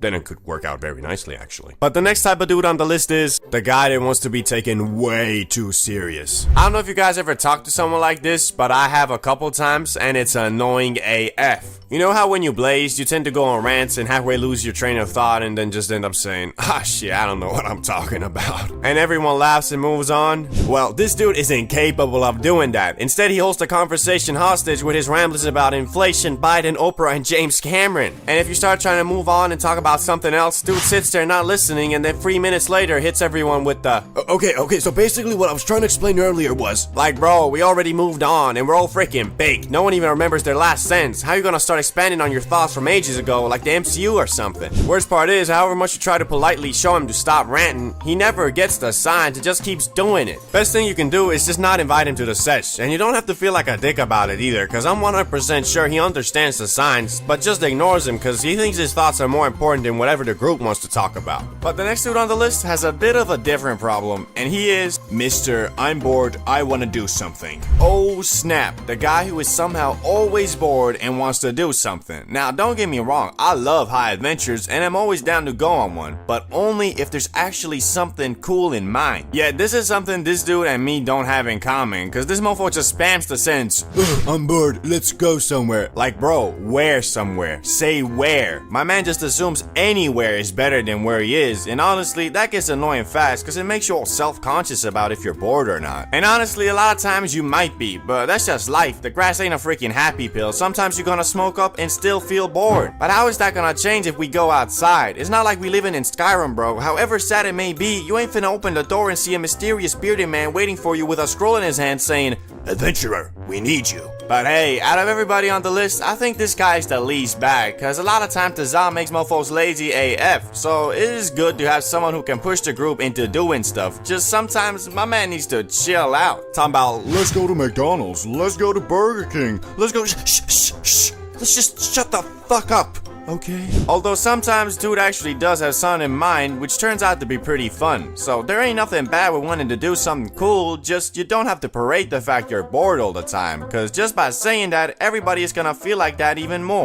Then it could work out very nicely, actually. But the next type of dude on the list is the guy that wants to be taken way too serious. I don't know if you guys ever talked to someone like this, but I have a couple times, and it's annoying AF. You know how when you blaze, you tend to go on rants and halfway lose your train of thought and then just end up saying, ah shit, I don't know what I'm talking about. And everyone laughs and moves on? Well, this dude is incapable of doing that. Instead, he holds the conversation hostage with his ramblings about inflation, Biden, Oprah, and James Cameron. And if you start trying to move on and talk about something else, dude sits there not listening and then 3 minutes later hits everyone with the, okay, so basically what I was trying to explain earlier was, like, bro, we already moved on and we're all freaking baked. No one even remembers their last sentence. How you gonna start expanding on your thoughts from ages ago like the MCU or something? Worst part is, however much you try to politely show him to stop ranting, he never gets the signs, it just keeps doing it. Best thing you can do is just not invite him to the sesh, and you don't have to feel like a dick about it either, cause I'm 100% sure he understands the signs, but just ignores him cause he thinks his thoughts are more important than whatever the group wants to talk about. But the next dude on the list has a bit of a different problem, and he is Mr. I'm bored, I wanna do something. Oh snap, the guy who is somehow always bored and wants to do something. Now, don't get me wrong, I love high adventures and I'm always down to go on one, but only if there's actually something cool in mind. Yeah, this is something this dude and me don't have in common, cause this mofo just spams the sentence, I'm bored, let's go somewhere. Like, bro, where somewhere? Say where. My man just assumes anywhere is better than where he is, and honestly, that gets annoying fast, cause it makes you all self-conscious about if you're bored or not. And honestly, a lot of times you might be, but that's just life. The grass ain't a freaking happy pill. Sometimes you're gonna smoke up and still feel bored. But how is that gonna change if we go outside? It's not like we living in Skyrim, bro. However sad it may be, you ain't finna open the door and see a mysterious bearded man waiting for you with a scroll in his hand saying, adventurer, we need you. But hey, out of everybody on the list, I think this guy is the least bad, cause a lot of times the ZA makes mofos lazy AF, so it is good to have someone who can push the group into doing stuff. Just sometimes my man needs to chill out. Talking about, let's go to McDonald's, let's go to Burger King, let's go, shh, let's just shut the fuck up. Okay. Although sometimes dude actually does have something in mind, which turns out to be pretty fun. So there ain't nothing bad with wanting to do something cool, just you don't have to parade the fact you're bored all the time, cause just by saying that, everybody is gonna feel like that even more.